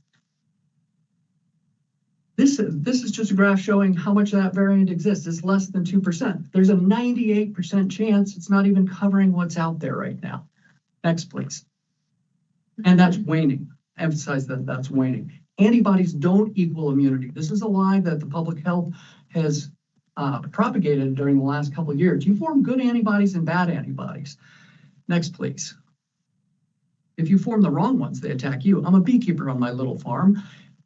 This is just a graph showing how much that variant exists. It's less than 2%. There's a 98% chance it's not even covering what's out there right now. Next, please. And that's waning. Emphasize that that's waning. Antibodies don't equal immunity. This is a lie that the public health has propagated during the last couple of years. You form good antibodies and bad antibodies. Next, please. If you form the wrong ones, they attack you. I'm a beekeeper on my little farm.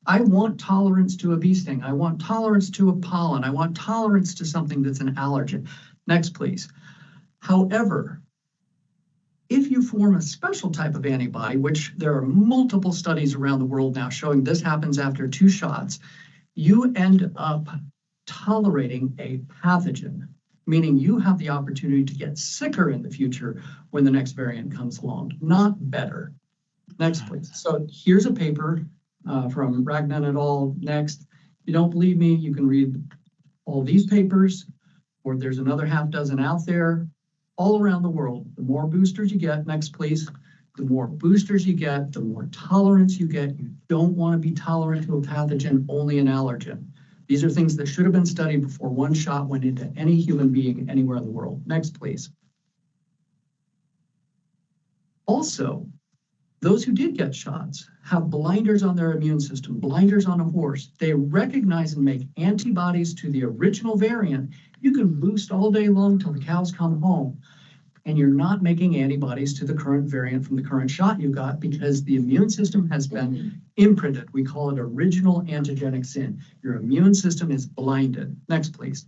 I want tolerance to a bee sting. I want tolerance to a pollen. I want tolerance to something that's an allergen. Next, please. However, if you form a special type of antibody, which there are multiple studies around the world now showing this happens after 2 shots, you end up tolerating a pathogen, meaning you have the opportunity to get sicker in the future when the next variant comes along, not better. Next, please. So here's a paper from Ragnan et al. Next. If you don't believe me, you can read all these papers, or there's another half dozen out there all around the world. The more boosters you get, next please, the more boosters you get, the more tolerance you get. You don't want to be tolerant to a pathogen, only an allergen. These are things that should have been studied before one shot went into any human being anywhere in the world. Next, please. Also, those who did get shots have blinders on their immune system, blinders on a horse. They recognize and make antibodies to the original variant. You can boost all day long till the cows come home, and you're not making antibodies to the current variant from the current shot you got because the immune system has been imprinted. We call it original antigenic sin. Your immune system is blinded. Next, please.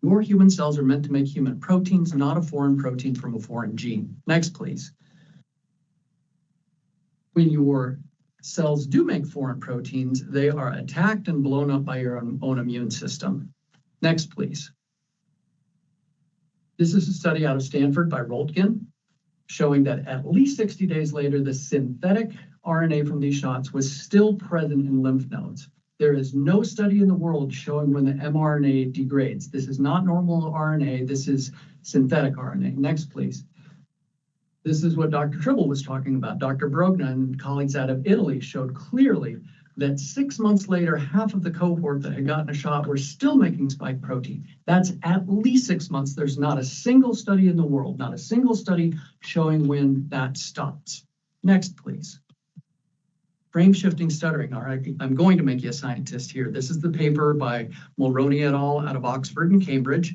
Your human cells are meant to make human proteins, not a foreign protein from a foreign gene. Next, please. When your cells do make foreign proteins, they are attacked and blown up by your own immune system. Next, please. This is a study out of Stanford by Roltgen showing that at least 60 days later, the synthetic RNA from these shots was still present in lymph nodes. There is no study in the world showing when the mRNA degrades. This is not normal RNA. This is synthetic RNA. Next, please. This is what Dr. Tribble was talking about. Dr. Brogna and colleagues out of Italy showed clearly that 6 months later, half of the cohort that had gotten a shot were still making spike protein. That's at least 6 months. There's not a single study in the world, not a single study showing when that stops. Next, please. Frame shifting stuttering. All right, I'm going to make you a scientist here. This is the paper by Mulroney et al. Out of Oxford and Cambridge.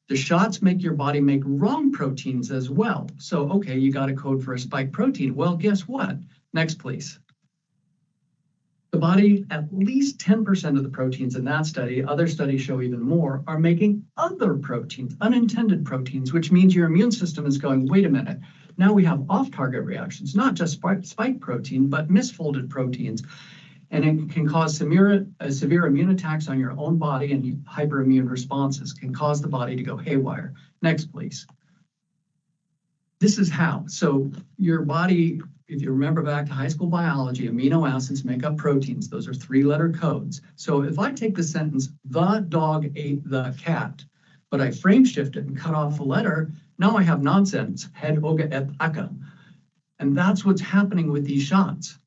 The shots make your body make wrong proteins as well. So, okay, you got a code for a spike protein. Well, guess what? Next, please. The body, at least 10% of the proteins in that study, other studies show even more, are making other proteins, unintended proteins, which means your immune system is going, wait a minute, now we have off-target reactions, not just spike protein, but misfolded proteins. And it can cause severe immune attacks on your own body, and hyperimmune responses can cause the body to go haywire. Next, please. This is how. So your body, if you remember back to high school biology, amino acids make up proteins. Those are 3-letter codes. So if I take the sentence, the dog ate the cat, but I frame shift it and cut off a letter, now I have nonsense, head oga et aka. And that's what's happening with these shots.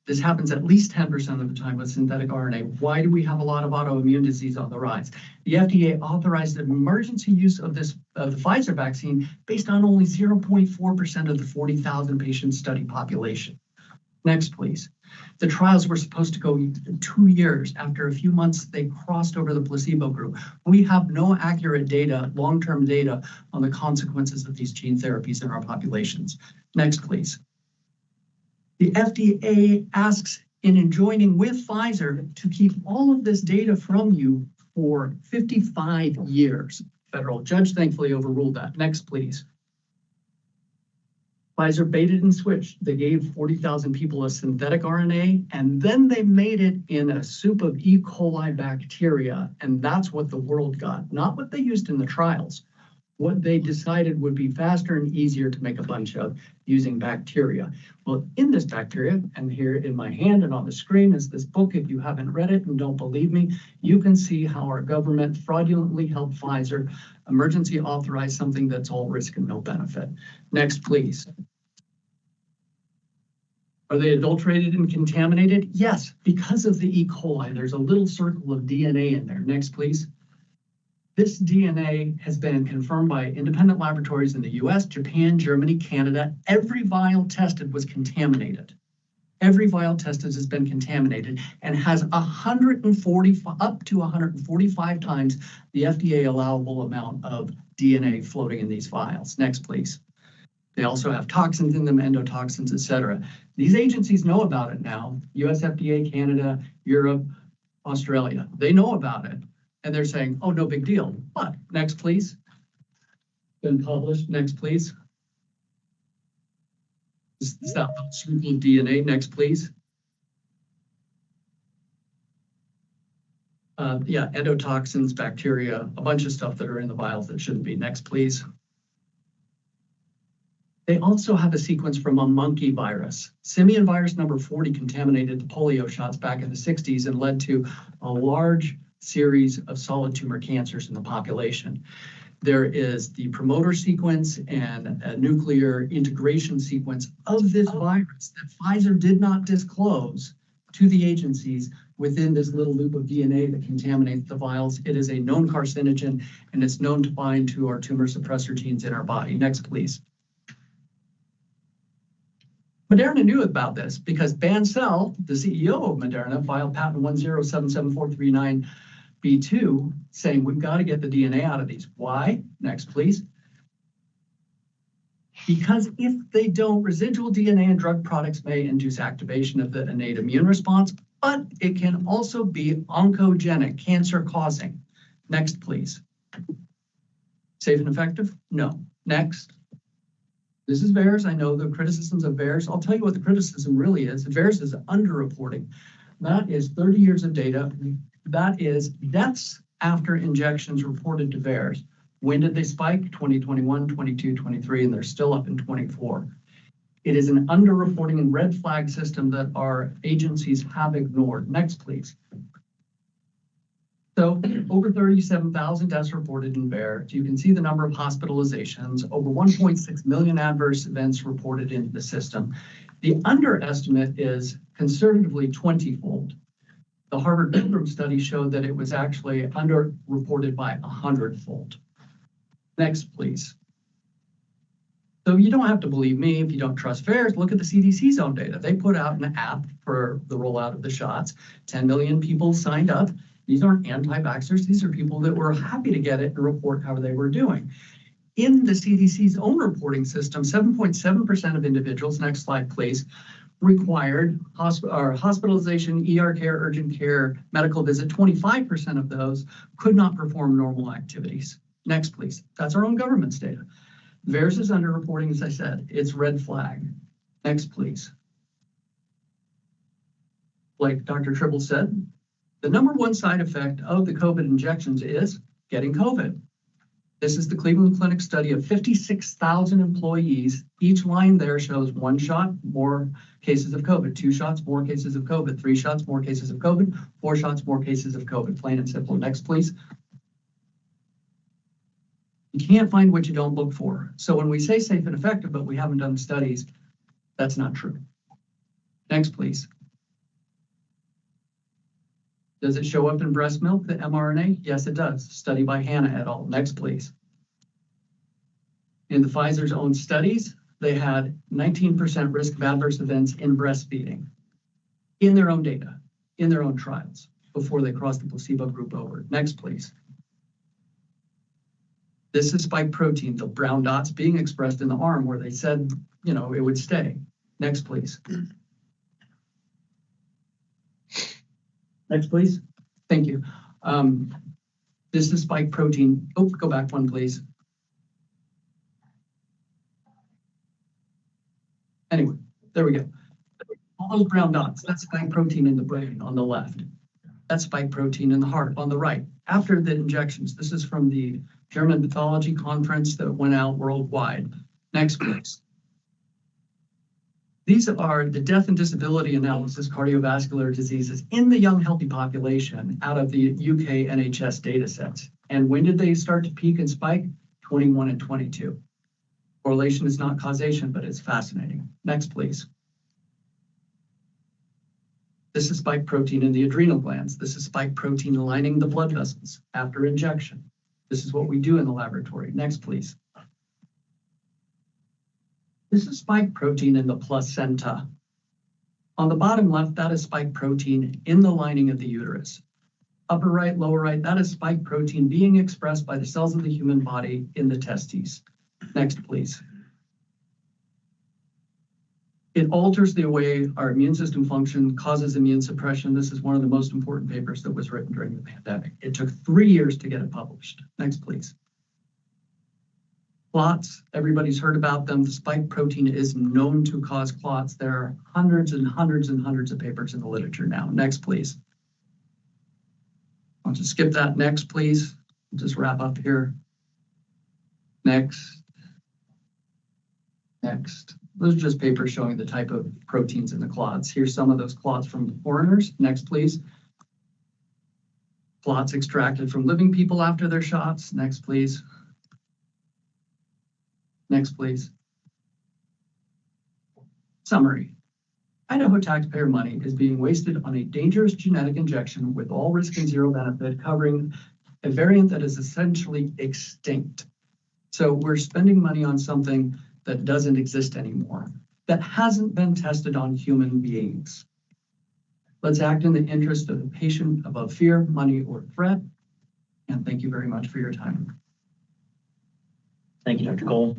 This happens at least 10% of the time with synthetic RNA. Why do we have a lot of autoimmune disease on the rise? The FDA authorized the emergency use of the Pfizer vaccine based on only 0.4% of the 40,000 patient study population. Next, please. The trials were supposed to go 2 years. After a few months, they crossed over the placebo group. We have no accurate data, long-term data, on the consequences of these gene therapies in our populations. Next, please. The FDA asks in enjoining with Pfizer to keep all of this data from you for 55 years. Federal judge thankfully overruled that. Next, please. Pfizer baited and switched. They gave 40,000 people a synthetic RNA, and then they made it in a soup of E. coli bacteria, and that's what the world got, not what they used in the trials. What they decided would be faster and easier to make a bunch of using bacteria. Well, in this bacteria, and here in my hand and on the screen is this book. If you haven't read it and don't believe me, you can see how our government fraudulently helped Pfizer emergency authorize something that's all risk and no benefit. Next, please. Are they adulterated and contaminated? Yes, because of the E. coli. There's a little circle of DNA in there. Next, please. This DNA has been confirmed by independent laboratories in the US, Japan, Germany, Canada. Every vial tested was contaminated. Every vial tested has been contaminated and has up to 145 times the FDA allowable amount of DNA floating in these vials. Next, please. They also have toxins in them, endotoxins, et cetera. These agencies know about it now. US FDA, Canada, Europe, Australia. They know about it. And they're saying, oh, no big deal. But next, please. Been published. Next, please. This is that circle of DNA. Next, please. Yeah, endotoxins, bacteria, a bunch of stuff that are in the vials that shouldn't be. Next, please. They also have a sequence from a monkey virus. Simian virus number 40 contaminated the polio shots back in the 60s and led to a large series of solid tumor cancers in the population. There is the promoter sequence and a nuclear integration sequence of this virus that Pfizer did not disclose to the agencies within this little loop of DNA that contaminates the vials. It is a known carcinogen, and it's known to bind to our tumor suppressor genes in our body. Next, please. Moderna knew about this because Bancel, the CEO of Moderna, filed patent 1077439 B2 saying we've got to get the DNA out of these. Why? Next, please. Because if they don't, residual DNA and drug products may induce activation of the innate immune response, but it can also be oncogenic, cancer causing. Next, please. Safe and effective? No. Next. This is VAERS. I know the criticisms of VAERS. I'll tell you what the criticism really is. VAERS is underreporting. That is 30 years of data. That is deaths after injections reported to VAERS. When did they spike? 2021, 22, 23, and they're still up in 24. It is an underreporting and red flag system that our agencies have ignored. Next, please. So over 37,000 deaths reported in VAERS. You can see the number of hospitalizations, over 1.6 million adverse events reported into the system. The underestimate is conservatively 20-fold. The Harvard Pilgrim study showed that it was actually underreported by 100-fold. Next, please. So you don't have to believe me if you don't trust VAERS. Look at the CDC's own data. They put out an app for the rollout of the shots. 10 million people signed up. These aren't anti-vaxxers. These are people that were happy to get it and report how they were doing. In the CDC's own reporting system, 7.7% of individuals, next slide please, required hospitalization, ER care, urgent care, medical visit. 25% of those could not perform normal activities. Next, please. That's our own government's data. VAERS is underreporting, as I said. It's red flag. Next, please. Like Dr. Tribble said, the number one side effect of the COVID injections is getting COVID. This is the Cleveland Clinic study of 56,000 employees. Each line there shows 1 shot, more cases of COVID, 2 shots, more cases of COVID, 3 shots, more cases of COVID, 4 shots, more cases of COVID, plain and simple. Next, please. You can't find what you don't look for. So when we say safe and effective, but we haven't done studies, that's not true. Next, please. Does it show up in breast milk, the mRNA? Yes, it does. Study by Hannah et al. Next, please. In the Pfizer's own studies, they had 19% risk of adverse events in breastfeeding in their own data, in their own trials, before they crossed the placebo group over. Next, please. This is spike protein, the brown dots being expressed in the arm where they said, you know, it would stay. Next, please. Next, please. Thank you. This is spike protein. Oh, go back one, please. Anyway, there we go. All those brown dots, that's spike protein in the brain on the left. That's spike protein in the heart on the right. After the injections, this is from the German Pathology Conference that went out worldwide. Next, please. These are the death and disability analysis cardiovascular diseases in the young healthy population out of the UK NHS data sets. And when did they start to peak and spike? 21 and 22. Correlation is not causation, but it's fascinating. Next, please. This is spike protein in the adrenal glands. This is spike protein lining the blood vessels after injection. This is what we do in the laboratory. Next, please. This is spike protein in the placenta. On the bottom left, that is spike protein in the lining of the uterus. Upper right, lower right, that is spike protein being expressed by the cells of the human body in the testes. Next, please. It alters the way our immune system functions, causes immune suppression. This is one of the most important papers that was written during the pandemic. It took 3 years to get it published. Next, please. Clots, everybody's heard about them. The spike protein is known to cause clots. There are hundreds and hundreds and hundreds of papers in the literature now. Next, please. I'll just skip that. Next, please. Just wrap up here. Next. Next. Those are just papers showing the type of proteins in the clots. Here's some of those clots from the foreigners. Next, please. Clots extracted from living people after their shots. Next, please. Next, please. Summary. Idaho taxpayer money is being wasted on a dangerous genetic injection with all risk and zero benefit, covering a variant that is essentially extinct. So we're spending money on something that doesn't exist anymore, that hasn't been tested on human beings. Let's act in the interest of the patient above fear, money, or threat. And thank you very much for your time. Thank you, Dr. Cole.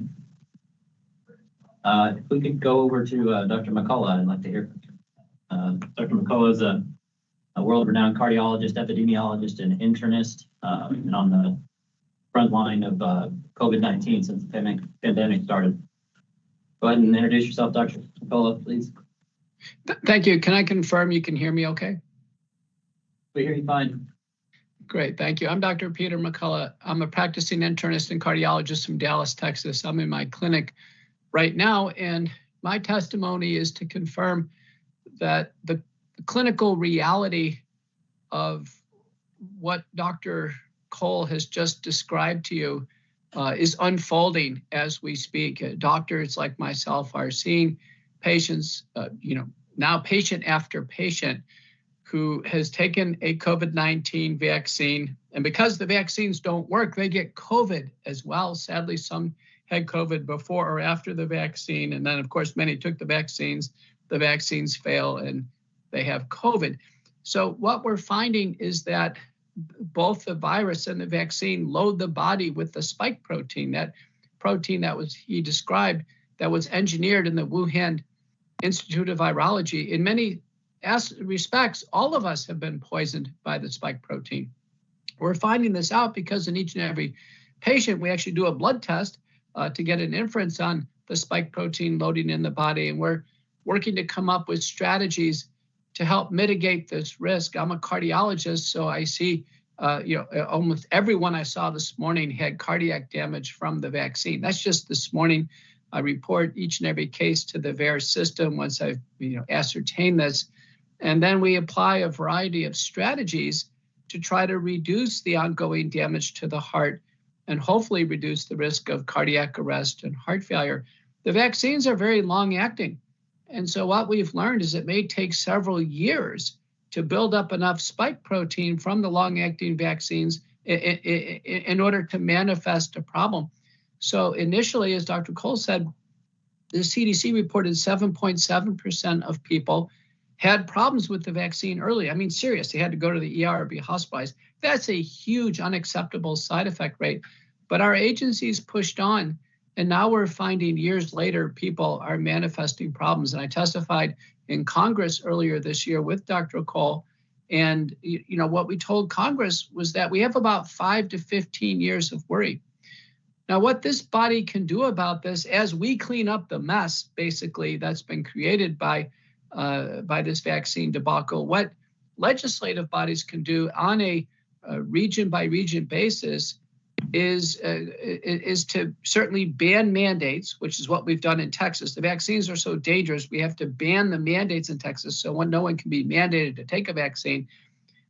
If we could go over to Dr. McCullough, I'd like to hear from you. Dr. McCullough is a world-renowned cardiologist, epidemiologist, and internist, and on the front line of COVID-19 since the pandemic started. Go ahead and introduce yourself, Dr. McCullough, please. Thank you. Can I confirm you can hear me okay? We hear you fine. Great, thank you. I'm Dr. Peter McCullough. I'm a practicing internist and cardiologist from Dallas, Texas. I'm in my clinic right now, and my testimony is to confirm that the clinical reality of what Dr. Cole has just described to you is unfolding as we speak. Doctors like myself are seeing patients, now patient after patient who has taken a COVID-19 vaccine. And because the vaccines don't work, they get COVID as well. Sadly, some had COVID before or after the vaccine. And then, of course, many took the vaccines fail, and they have COVID. So what we're finding is that both the virus and the vaccine load the body with the spike protein, that protein that he described that was engineered in the Wuhan Institute of Virology, in many respects, all of us have been poisoned by the spike protein. We're finding this out because in each and every patient, we actually do a blood test to get an inference on the spike protein loading in the body. And we're working to come up with strategies to help mitigate this risk. I'm a cardiologist, so I see, almost everyone I saw this morning had cardiac damage from the vaccine. That's just this morning. I report each and every case to the VAERS system once I've ascertained this. And then we apply a variety of strategies to try to reduce the ongoing damage to the heart and hopefully reduce the risk of cardiac arrest and heart failure. The vaccines are very long acting. And so what we've learned is it may take several years to build up enough spike protein from the long acting vaccines in order to manifest a problem. So initially, as Dr. Cole said, the CDC reported 7.7% of people had problems with the vaccine early. I mean, serious. They had to go to the ER or be hospitalized. That's a huge unacceptable side effect rate. But our agencies pushed on, and now we're finding years later, people are manifesting problems. And I testified in Congress earlier this year with Dr. Cole. And what we told Congress was that we have about 5 to 15 years of worry. Now, what this body can do about this, as we clean up the mess, basically, that's been created by this vaccine debacle, what legislative bodies can do on a region by region basis is to certainly ban mandates, which is what we've done in Texas. The vaccines are so dangerous, we have to ban the mandates in Texas so no one can be mandated to take a vaccine.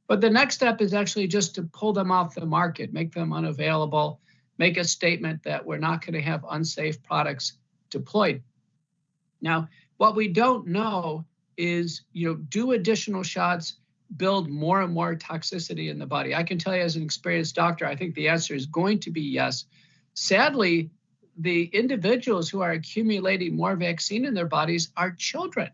But the next step is actually just to pull them off the market, make them unavailable, make a statement that we're not going to have unsafe products deployed. Now, what we don't know is, do additional shots build more and more toxicity in the body? I can tell you as an experienced doctor, I think the answer is going to be yes. Sadly, the individuals who are accumulating more vaccine in their bodies are children.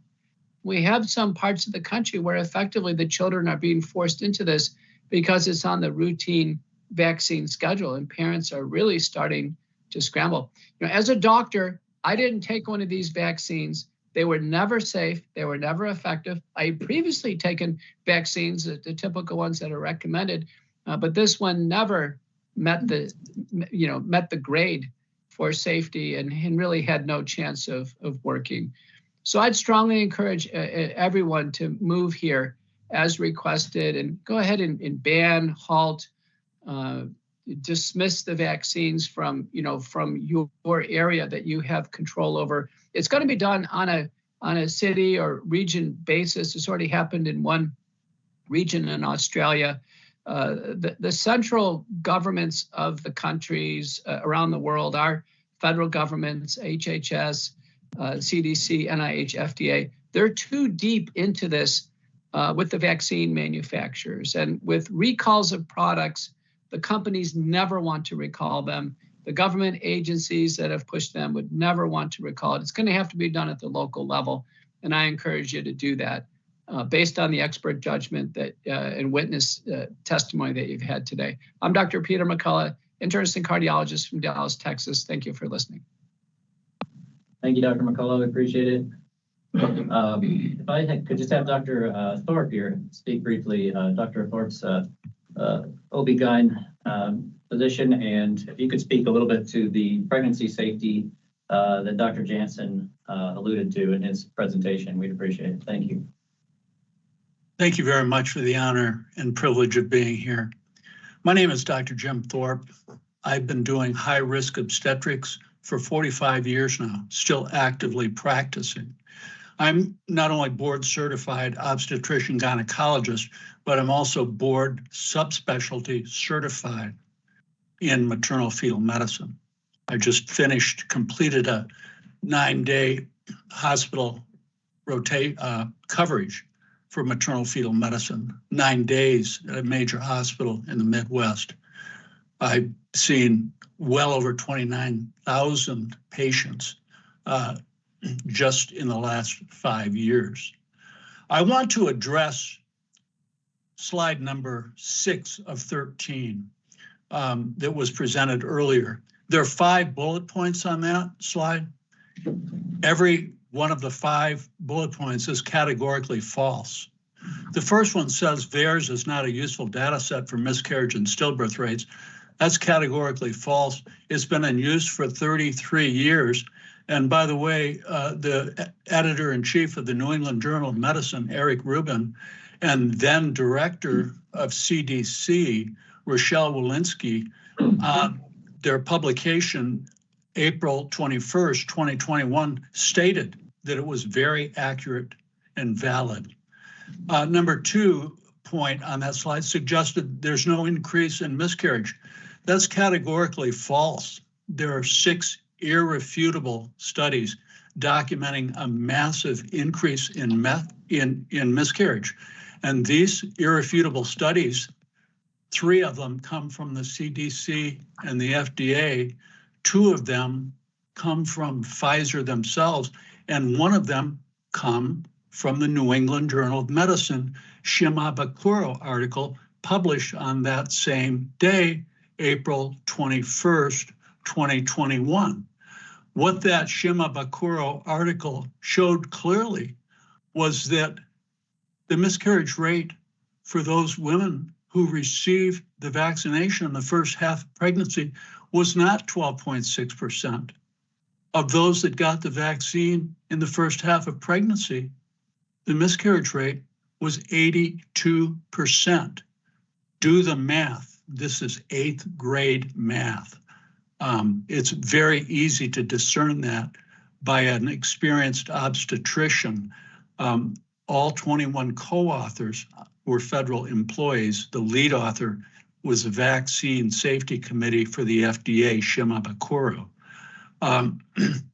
We have some parts of the country where effectively the children are being forced into this because it's on the routine vaccine schedule, and parents are really starting to scramble. As a doctor, I didn't take one of these vaccines. They were never safe. They were never effective. I had previously taken vaccines, the typical ones that are recommended, but this one never met the grade for safety and really had no chance of working. So I'd strongly encourage everyone to move here as requested and go ahead and ban, halt, dismiss the vaccines from your area that you have control over. It's going to be done on a city or region basis. It's already happened in one region in Australia. The central governments of the countries around the world, our federal governments, HHS, CDC, NIH, FDA, they're too deep into this with the vaccine manufacturers. And with recalls of products, the companies never want to recall them. The government agencies that have pushed them would never want to recall it. It's going to have to be done at the local level. And I encourage you to do that based on the expert judgment that and witness testimony that you've had today. I'm Dr. Peter McCullough, internist and cardiologist from Dallas, Texas. Thank you for listening. Thank you, Dr. McCullough. We appreciate it. If I could just have Dr. Thorpe here speak briefly. Dr. Thorpe's OB-GYN physician, and if you could speak a little bit to the pregnancy safety that Dr. Jansen alluded to in his presentation, we'd appreciate it. Thank you. Thank you very much for the honor and privilege of being here. My name is Dr. Jim Thorpe. I've been doing high-risk obstetrics for 45 years now, still actively practicing. I'm not only board certified obstetrician gynecologist, but I'm also board subspecialty certified in maternal fetal medicine. I just completed a 9-day hospital coverage for maternal fetal medicine, 9 days at a major hospital in the Midwest. I've seen well over 29,000 patients just in the last 5 years. I want to address slide number 6 of 13 that was presented earlier. There are 5 bullet points on that slide. Every one of the 5 bullet points is categorically false. The first one says VAERS is not a useful data set for miscarriage and stillbirth rates. That's categorically false. It's been in use for 33 years. And by the way, the editor-in-chief of the New England Journal of Medicine, Eric Rubin, and then director of CDC, Rochelle Walensky, their publication, April 21st, 2021, stated that it was very accurate and valid. Number 2 point on that slide suggested there's no increase in miscarriage. That's categorically false. There are 6 irrefutable studies documenting a massive increase in miscarriage. And these irrefutable studies, 3 of them come from the CDC and the FDA, 2 of them come from Pfizer themselves, and 1 of them come from the New England Journal of Medicine Shimabukuro article published on that same day, April 21st, 2021. What that Shimabukuro article showed clearly was that the miscarriage rate for those women who received the vaccination in the first half of pregnancy was not 12.6%. Of those that got the vaccine in the first half of pregnancy, the miscarriage rate was 82%. Do the math. This is 8th grade math. It's very easy to discern that by an experienced obstetrician. All 21 co-authors were federal employees. The lead author was the Vaccine Safety Committee for the FDA, Shimabukuro.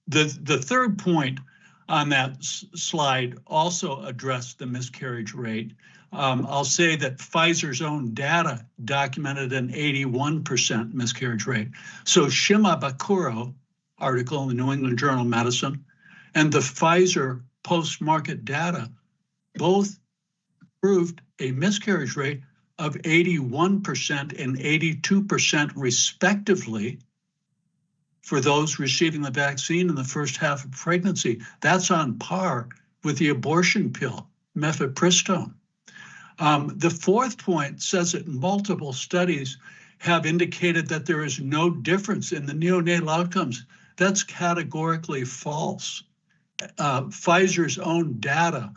The third point on that slide also addressed the miscarriage rate. I'll say that Pfizer's own data documented an 81% miscarriage rate. So Shimabukuro article in the New England Journal of Medicine and the Pfizer post-market data both proved a miscarriage rate of 81% and 82% respectively for those receiving the vaccine in the first half of pregnancy. That's on par with the abortion pill, mifepristone. The fourth point says that multiple studies have indicated that there is no difference in the neonatal outcomes. That's categorically false. Pfizer's own data,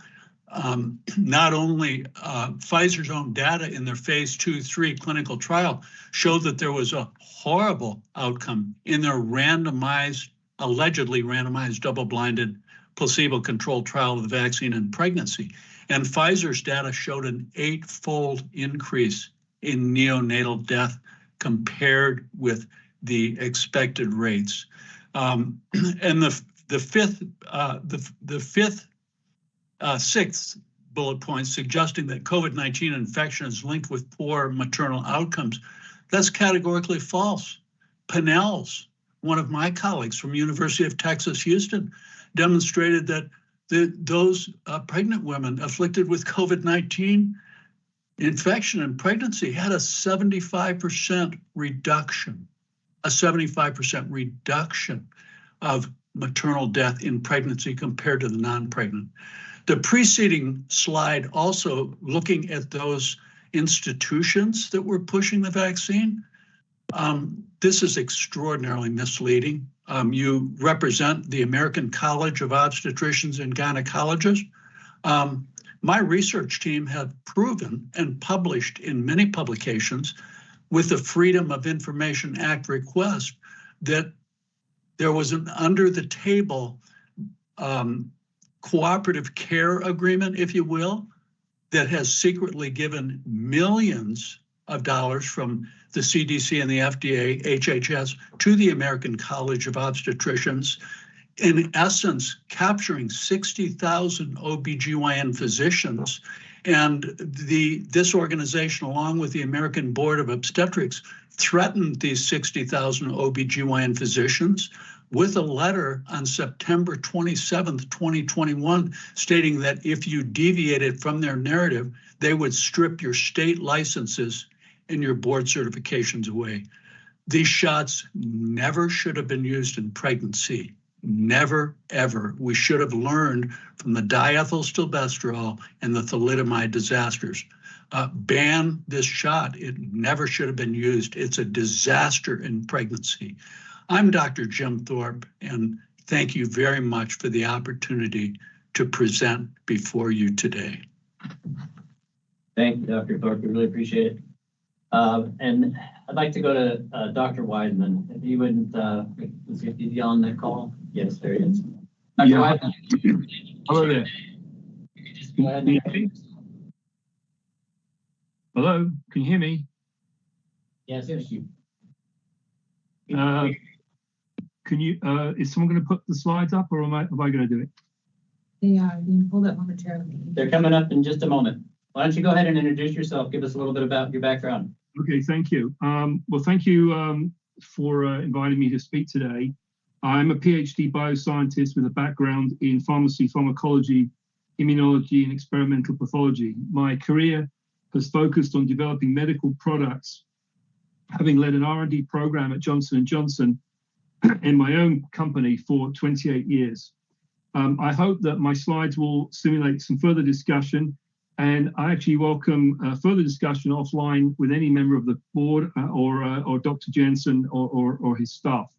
not only Pfizer's own data in their phase 2/3 clinical trial showed that there was a horrible outcome in their allegedly randomized, double-blinded, placebo-controlled trial of the vaccine in pregnancy. And Pfizer's data showed an 8-fold increase in neonatal death compared with the expected rates. And sixth bullet point suggesting that COVID-19 infection is linked with poor maternal outcomes. That's categorically false. Pinnell's, one of my colleagues from University of Texas, Houston, demonstrated that those pregnant women afflicted with COVID-19 infection and pregnancy had a 75% reduction, of maternal death in pregnancy compared to the non-pregnant. The preceding slide also looking at those institutions that were pushing the vaccine, this is extraordinarily misleading. You represent the American College of Obstetricians and Gynecologists. My research team have proven and published in many publications with the Freedom of Information Act request that there was an under-the-table cooperative care agreement, if you will, that has secretly given millions of dollars from the CDC and the FDA, HHS, to the American College of Obstetricians, in essence, capturing 60,000 OBGYN physicians. And this organization, along with the American Board of Obstetrics, threatened these 60,000 OBGYN physicians with a letter on September 27th, 2021, stating that if you deviated from their narrative, they would strip your state licenses and your board certifications away. These shots never should have been used in pregnancy. Never, ever. We should have learned from the diethylstilbestrol and the thalidomide disasters. Ban this shot. It never should have been used. It's a disaster in pregnancy. I'm Dr. Jim Thorpe, and thank you very much for the opportunity to present before you today. Thank you, Dr. Thorpe. We really appreciate it. And I'd like to go to Dr. Wiseman. If you wouldn't, is he on the call? Yes, there he is. Dr. Wiseman. Hello there. Go ahead. Hello, can you hear me? Yes, thank you. Can you, is someone going to put the slides up, or am I going to do it? They are being pulled up momentarily. They're coming up in just a moment. Why don't you go ahead and introduce yourself? Give us a little bit about your background. Okay, thank you. Well, thank you for inviting me to speak today. I'm a PhD bioscientist with a background in pharmacy, pharmacology, immunology, and experimental pathology. My career has focused on developing medical products, having led an R&D program at Johnson & Johnson in my own company for 28 years. I hope that my slides will stimulate some further discussion, and I actually welcome further discussion offline with any member of the board or Dr. Jensen or his staff.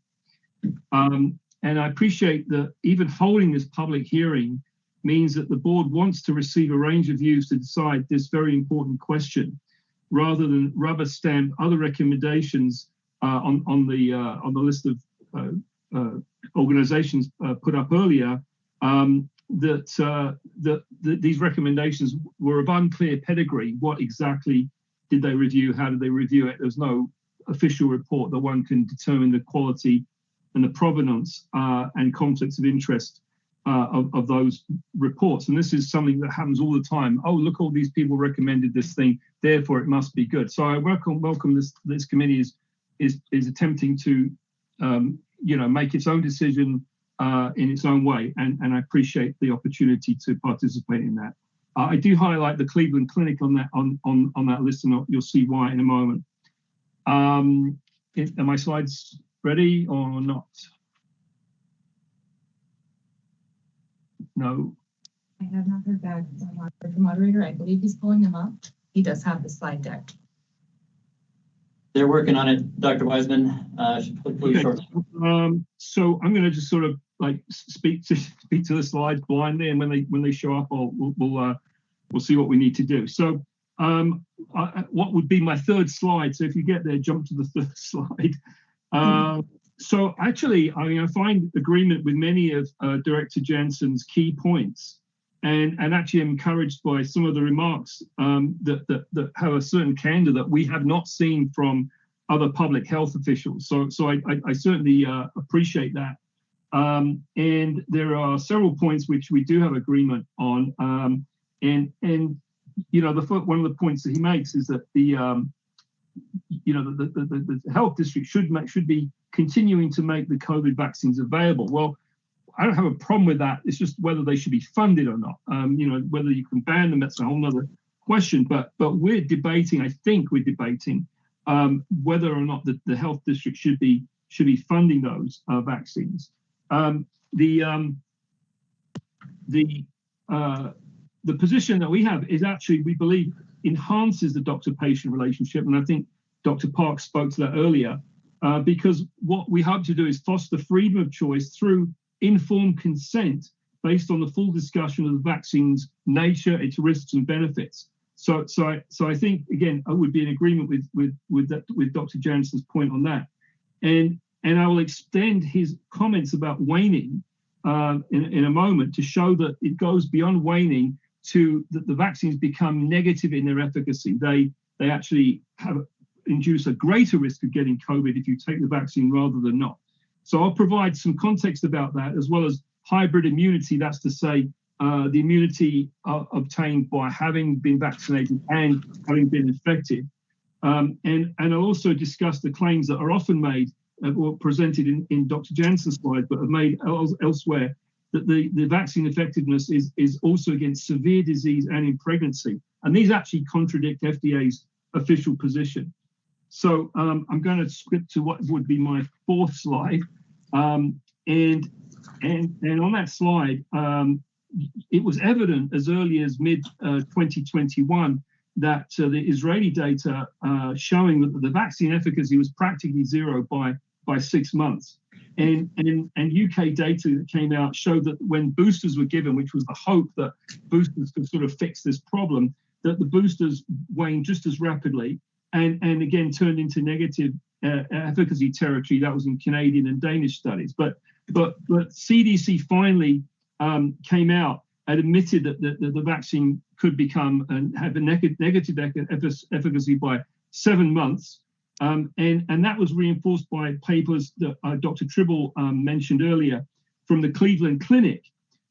And I appreciate that even holding this public hearing means that the board wants to receive a range of views to decide this very important question, rather than rubber stamp other recommendations on the list of organizations put up earlier. That these recommendations were of unclear pedigree. What exactly did they review? How did they review it? There's no official report that one can determine the quality and the provenance and conflicts of interest of those reports. And this is something that happens all the time. Oh, look, all these people recommended this thing, therefore it must be good. So I welcome this committee is attempting to make its own decision in its own way, and I appreciate the opportunity to participate in that. I do highlight the Cleveland Clinic on that list, and you'll see why in a moment. Are my slides ready or not? No. I have not heard back from the moderator. I believe he's pulling them up. He does have the slide deck. They're working on it, Dr. Wiseman. Okay. So I'm going to just sort of like speak to the slides blindly, and when they show up, we'll see what we need to do. So what would be my third slide? So if you get there, jump to the third slide. So actually, I find agreement with many of Director Jensen's key points, and actually I'm encouraged by some of the remarks that have a certain candor that we have not seen from other public health officials. So I certainly appreciate that. And there are several points which we do have agreement on. And one of the points that he makes is that the health district should be continuing to make the COVID vaccines available. Well, I don't have a problem with that. It's just whether they should be funded or not. Whether you can ban them, that's a whole other question. But we're debating, I think we're debating whether or not the health district should be funding those vaccines. The position that we have is actually, we believe, enhances the doctor-patient relationship, and I think Dr. Park spoke to that earlier, because what we hope to do is foster freedom of choice through informed consent based on the full discussion of the vaccine's nature, its risks and benefits. So I think, again, I would be in agreement with Dr. Jensen's point on that. And I will extend his comments about waning in a moment to show that it goes beyond waning to that the vaccines become negative in their efficacy. They actually induce a greater risk of getting COVID if you take the vaccine rather than not. So I'll provide some context about that, as well as hybrid immunity. That's to say, the immunity obtained by having been vaccinated and having been infected. And I'll also discuss the claims that are often made or presented in Dr. Jensen's slides, but are made elsewhere, that the vaccine effectiveness is also against severe disease and in pregnancy. And these actually contradict FDA's official position. So I'm going to skip to what would be my fourth slide. And And on that slide, it was evident as early as mid 2021 that the Israeli data showing that the vaccine efficacy was practically zero by 6 months. And UK data that came out showed that when boosters were given, which was the hope that boosters could sort of fix this problem, that the boosters waned just as rapidly and again turned into negative efficacy territory. That was in Canadian and Danish studies. But CDC finally came out and admitted that the vaccine could become and have a negative efficacy by 7 months. And that was reinforced by papers that Dr. Tribble mentioned earlier from the Cleveland Clinic,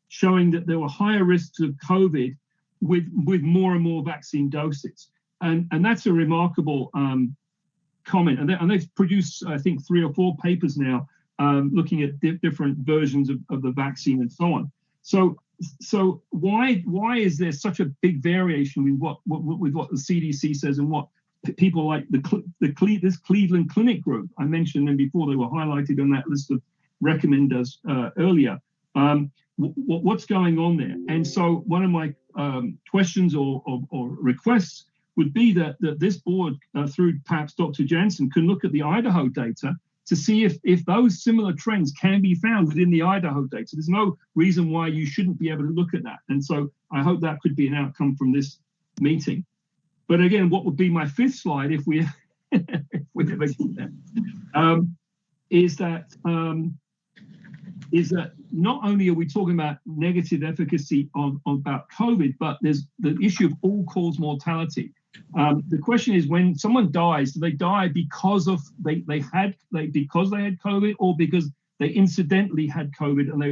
showing that there were higher risks of COVID with more and more vaccine doses. And that's a remarkable comment. And they've produced, I think, 3 or 4 papers now looking at different versions of the vaccine and so on. So why is there such a big variation with what the CDC says and what people like this Cleveland Clinic group, I mentioned them before, they were highlighted on that list of recommenders earlier. What's going on there? And so one of my questions or requests would be that this board, through perhaps Dr. Jensen, can look at the Idaho data to see if those similar trends can be found within the Idaho data. There's no reason why you shouldn't be able to look at that. And so I hope that could be an outcome from this meeting. But again, what would be my 5th slide if we ever get there, is that not only are we talking about negative efficacy about COVID, but there's the issue of all-cause mortality. The question is, when someone dies, do they die because of they had COVID, or because they incidentally had COVID and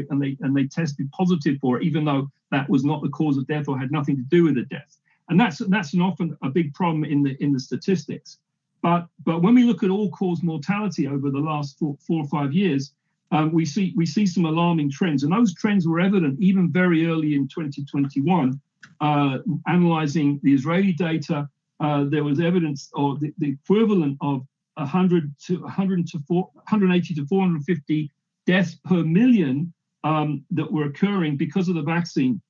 they tested positive for it, even though that was not the cause of death or had nothing to do with the death? And that's an often a big problem in the statistics. But when we look at all-cause mortality over the last 4 or 5 years, we see some alarming trends, and those trends were evident even very early in 2021. Analyzing the Israeli data, there was evidence, or the equivalent of 180 to 450 deaths per million that were occurring because of the vaccine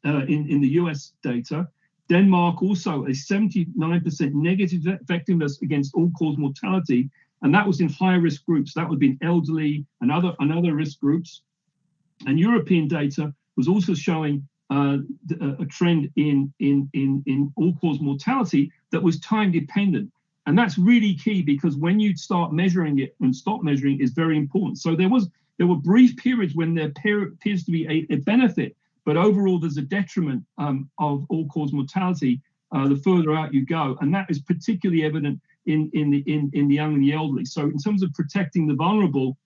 in the US data. Denmark also a 79% negative effectiveness against all-cause mortality, and that was in higher risk groups. That would be elderly and other risk groups. And European data was also showing a trend in all-cause mortality that was time dependent. And that's really key, because when you start measuring it and stop measuring is very important. So there were brief periods when there appears to be a benefit, but overall there's a detriment of all-cause mortality the further out you go. And that is particularly evident in the young and the elderly. So in terms of protecting the vulnerable,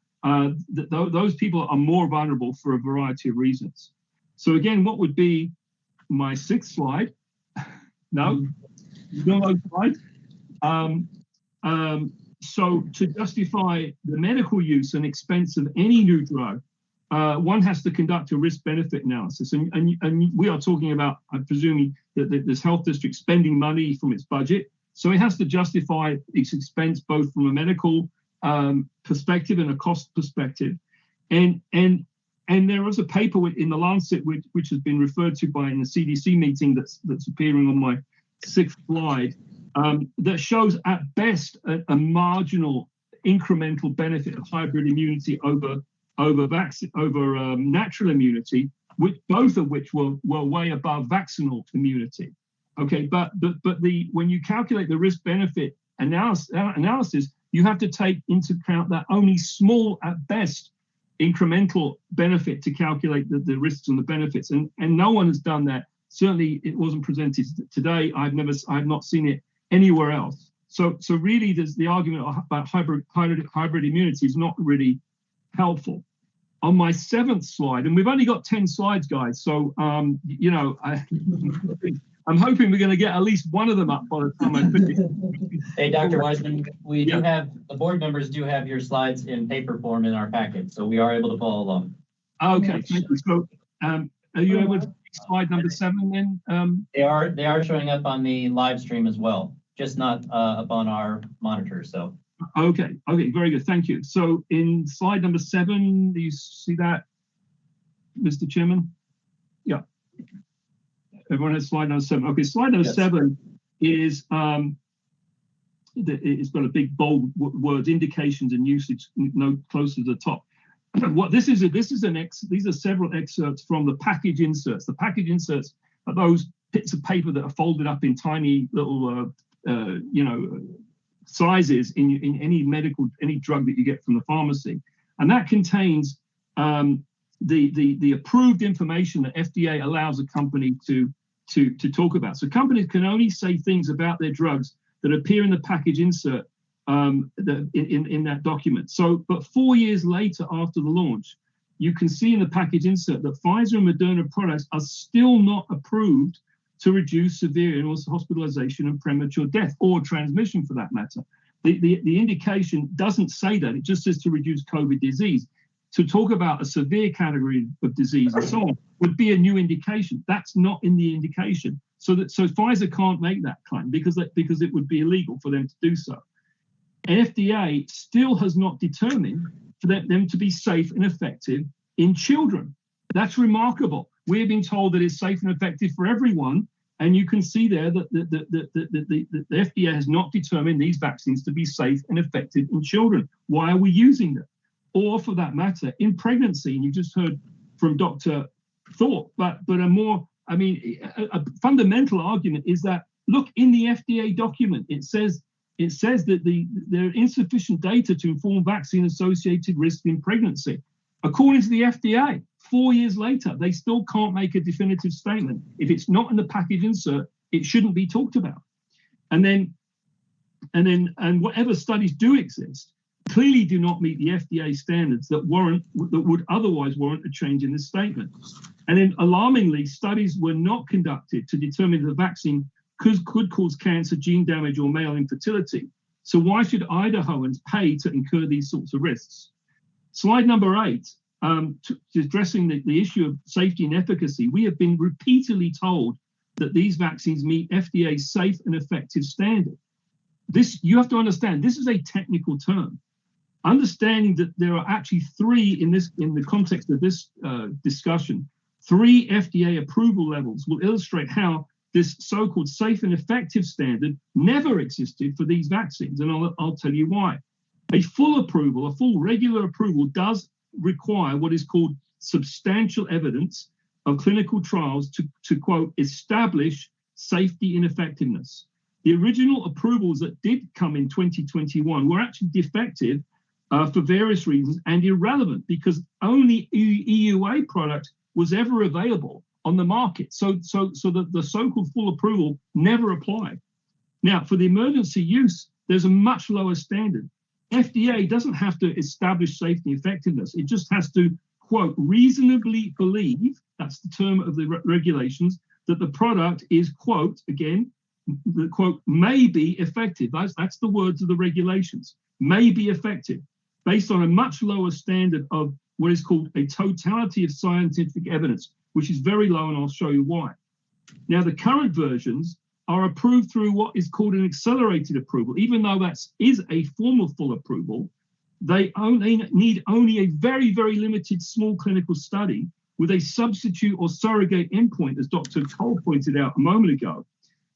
those people are more vulnerable for a variety of reasons. So again, what would be my 6th slide? No those slides. So to justify the medical use and expense of any new drug, one has to conduct a risk-benefit analysis. And we are talking about, I'm presuming, that this health district spending money from its budget. So it has to justify its expense both from a medical perspective and a cost perspective. And there was a paper in the Lancet, which has been referred to in the CDC meeting that's appearing on my 6th slide, that shows at best a marginal incremental benefit of hybrid immunity over natural immunity, both of which were way above vaccinal immunity. Okay, but when you calculate the risk-benefit analysis, you have to take into account that only small, at best, incremental benefit to calculate the risks and the benefits, and no one has done that. Certainly, it wasn't presented today. I've not seen it anywhere else. So really, there's the argument about hybrid immunity is not really helpful. On my 7th slide, and we've only got 10 slides, guys. So I'm hoping we're going to get at least one of them up by the time I finish. Hey, Dr. Wiseman, we do have, the board members do have your slides in paper form in our packet, so we are able to follow along. Okay, thank you. So are you able to see slide number 7 then? They are showing up on the live stream as well, just not up on our monitor, so. Okay, very good, thank you. So in slide number 7, do you see that? Mr. Chairman? Yeah. Everyone has slide number 7. Okay, slide number 7 is it's got a big bold words, indications and usage note closer to the top. What this is these are several excerpts from the package inserts. The package inserts are those bits of paper that are folded up in tiny little sizes in any drug that you get from the pharmacy, and that contains the approved information that FDA allows a company to talk about. So companies can only say things about their drugs that appear in the package insert in that document. So, but 4 years later after the launch, you can see in the package insert that Pfizer and Moderna products are still not approved to reduce severe illness, hospitalization, and premature death, or transmission for that matter. The indication doesn't say that. It just says to reduce COVID disease. To talk about a severe category of disease and so on would be a new indication. That's not in the indication. So Pfizer can't make that claim because it would be illegal for them to do so. FDA still has not determined for them to be safe and effective in children. That's remarkable. We're being told that it's safe and effective for everyone, and you can see there that the FDA has not determined these vaccines to be safe and effective in children. Why are we using them? Or for that matter, in pregnancy, and you just heard from Dr. Thorpe, but a fundamental argument is that, look, in the FDA document, it says that there are insufficient data to inform vaccine-associated risk in pregnancy. According to the FDA, 4 years later, they still can't make a definitive statement. If it's not in the package insert, it shouldn't be talked about. And whatever studies do exist clearly do not meet the FDA standards that would otherwise warrant a change in this statement. And then, alarmingly, studies were not conducted to determine if the vaccine could cause cancer, gene damage, or male infertility. So why should Idahoans pay to incur these sorts of risks? Slide number 8, addressing the issue of safety and efficacy. We have been repeatedly told that these vaccines meet FDA's safe and effective standard. This, you have to understand, this is a technical term. Understanding that there are actually 3 in the context of this discussion, 3 FDA approval levels will illustrate how this so-called safe and effective standard never existed for these vaccines, and I'll tell you why. A full approval, a full regular approval, does require what is called substantial evidence of clinical trials to quote, establish safety and effectiveness. The original approvals that did come in 2021 were actually defective for various reasons and irrelevant because only EUA product was ever available on the market. So the so-called full approval never applied. Now, for the emergency use, there's a much lower standard. FDA doesn't have to establish safety and effectiveness. It just has to, quote, reasonably believe, that's the term of the regulations, that the product is, quote, again, the quote, may be effective. That's the words of the regulations, may be effective, based on a much lower standard of what is called a totality of scientific evidence, which is very low, and I'll show you why. Now, the current versions are approved through what is called an accelerated approval. Even though that is a formal full approval, they need only a very, very limited small clinical study with a substitute or surrogate endpoint, as Dr. Cole pointed out a moment ago.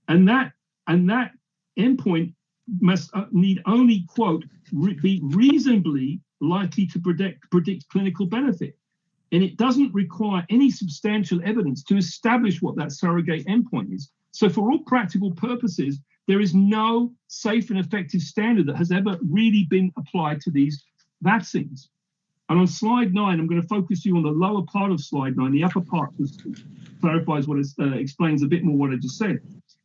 And that endpoint must need only, quote, be reasonably likely to predict clinical benefit. And it doesn't require any substantial evidence to establish what that surrogate endpoint is. So for all practical purposes, there is no safe and effective standard that has ever really been applied to these vaccines. And on slide 9, I'm going to focus you on the lower part of slide 9. The upper part just clarifies what it explains a bit more what I just said.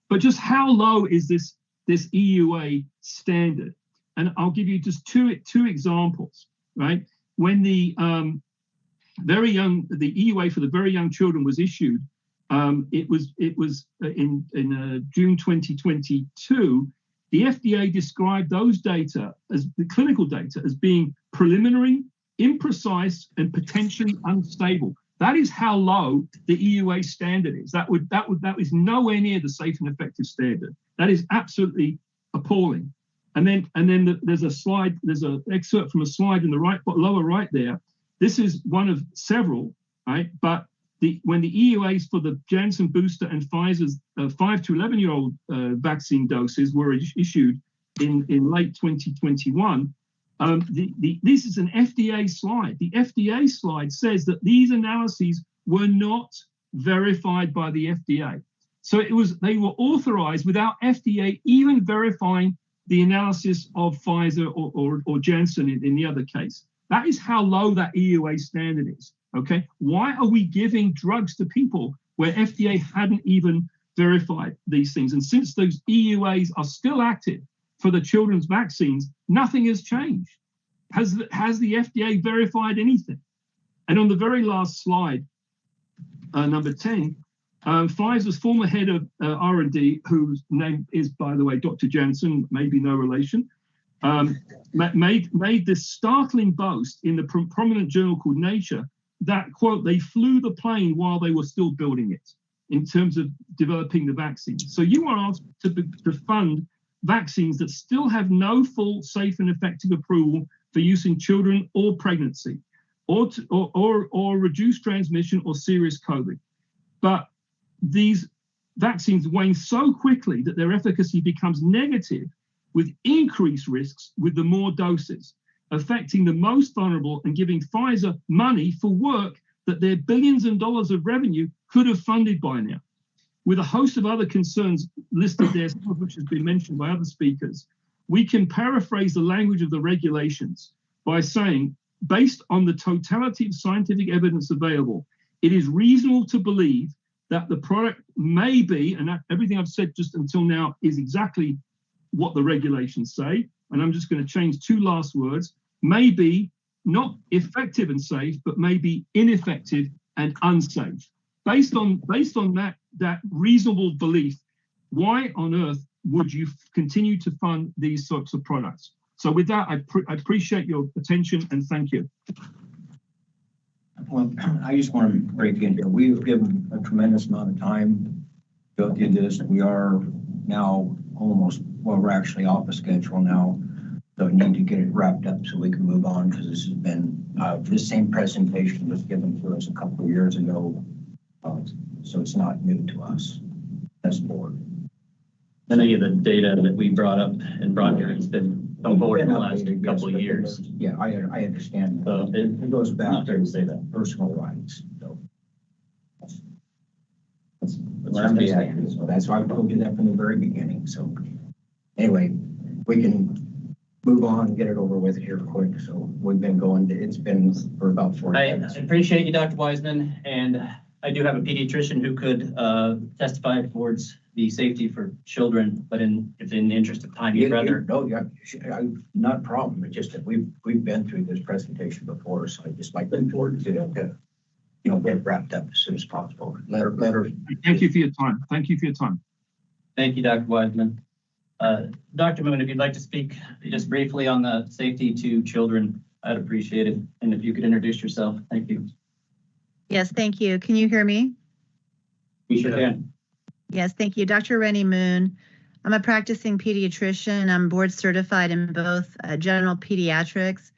But just how low is this EUA standard? And I'll give you just two examples, right? When the EUA for the very young children was issued, it was in June 2022. The FDA described those data, as the clinical data, as being preliminary, imprecise, and potentially unstable. That is how low the EUA standard is. That is nowhere near the safe and effective standard. That is absolutely appalling. And then there's an excerpt from a slide in the lower right there. This is one of several right? But when the EUAs for the Janssen booster and Pfizer's 5 to 11-year-old vaccine doses were issued in late 2021, this is an FDA slide. The FDA slide says that these analyses were not verified by the FDA. So they were authorized without FDA even verifying the analysis of Pfizer or Janssen in the other case. That is how low that EUA standard is, okay? Why are we giving drugs to people where FDA hadn't even verified these things? And since those EUAs are still active for the children's vaccines, nothing has changed. Has the FDA verified anything? And on the very last slide, number 10, Pfizer's former head of R&D, whose name is, by the way, Dr. Janssen, maybe no relation, made this startling boast in the prominent journal called Nature that, quote, they flew the plane while they were still building it in terms of developing the vaccine. So you are asked to fund vaccines that still have no full, safe, and effective approval for use in children or pregnancy, or reduce transmission or serious COVID. But these vaccines wane so quickly that their efficacy becomes negative with increased risks with the more doses, affecting the most vulnerable and giving Pfizer money for work that their billions of dollars of revenue could have funded by now. With a host of other concerns listed there, some of which has been mentioned by other speakers, we can paraphrase the language of the regulations by saying, based on the totality of scientific evidence available, it is reasonable to believe that the product may be, and everything I've said just until now is exactly what the regulations say, and I'm just going to change two last words, may be not effective and safe, but may be ineffective and unsafe. Based on that reasonable belief, why on earth would you continue to fund these sorts of products? So with that, I appreciate your attention and thank you. Well, I just want to break in here. We've given a tremendous amount of time to do this. We are now we're actually off a schedule now. So we need to get it wrapped up so we can move on, because this has been, this same presentation was given to us a couple of years ago. So it's not new to us as board. Any of the data that we brought up and brought here has been come forward in the last couple of years. Yeah, I understand. So it goes back to say that personal rights. So so that's why I told you that from the very beginning. So anyway, we can move on and get it over with here quick. So we've been going, it's been for about 40 minutes. I appreciate you, Dr. Wiseman, and I do have a pediatrician who could testify towards the safety for children, but if in the interest of time, you'd rather. No, not a problem. It's just that we've been through this presentation before, so I just like them forward to get wrapped up as soon as possible. Letter. Thank you for your time. Thank you for your time. Thank you, Dr. Wiseman. Dr. Moon, if you'd like to speak just briefly on the safety to children, I'd appreciate it. And if you could introduce yourself, thank you. Yes, thank you. Can you hear me? We sure can. Yes, thank you. Dr. Rennie Moon. I'm a practicing pediatrician. I'm board certified in both general pediatrics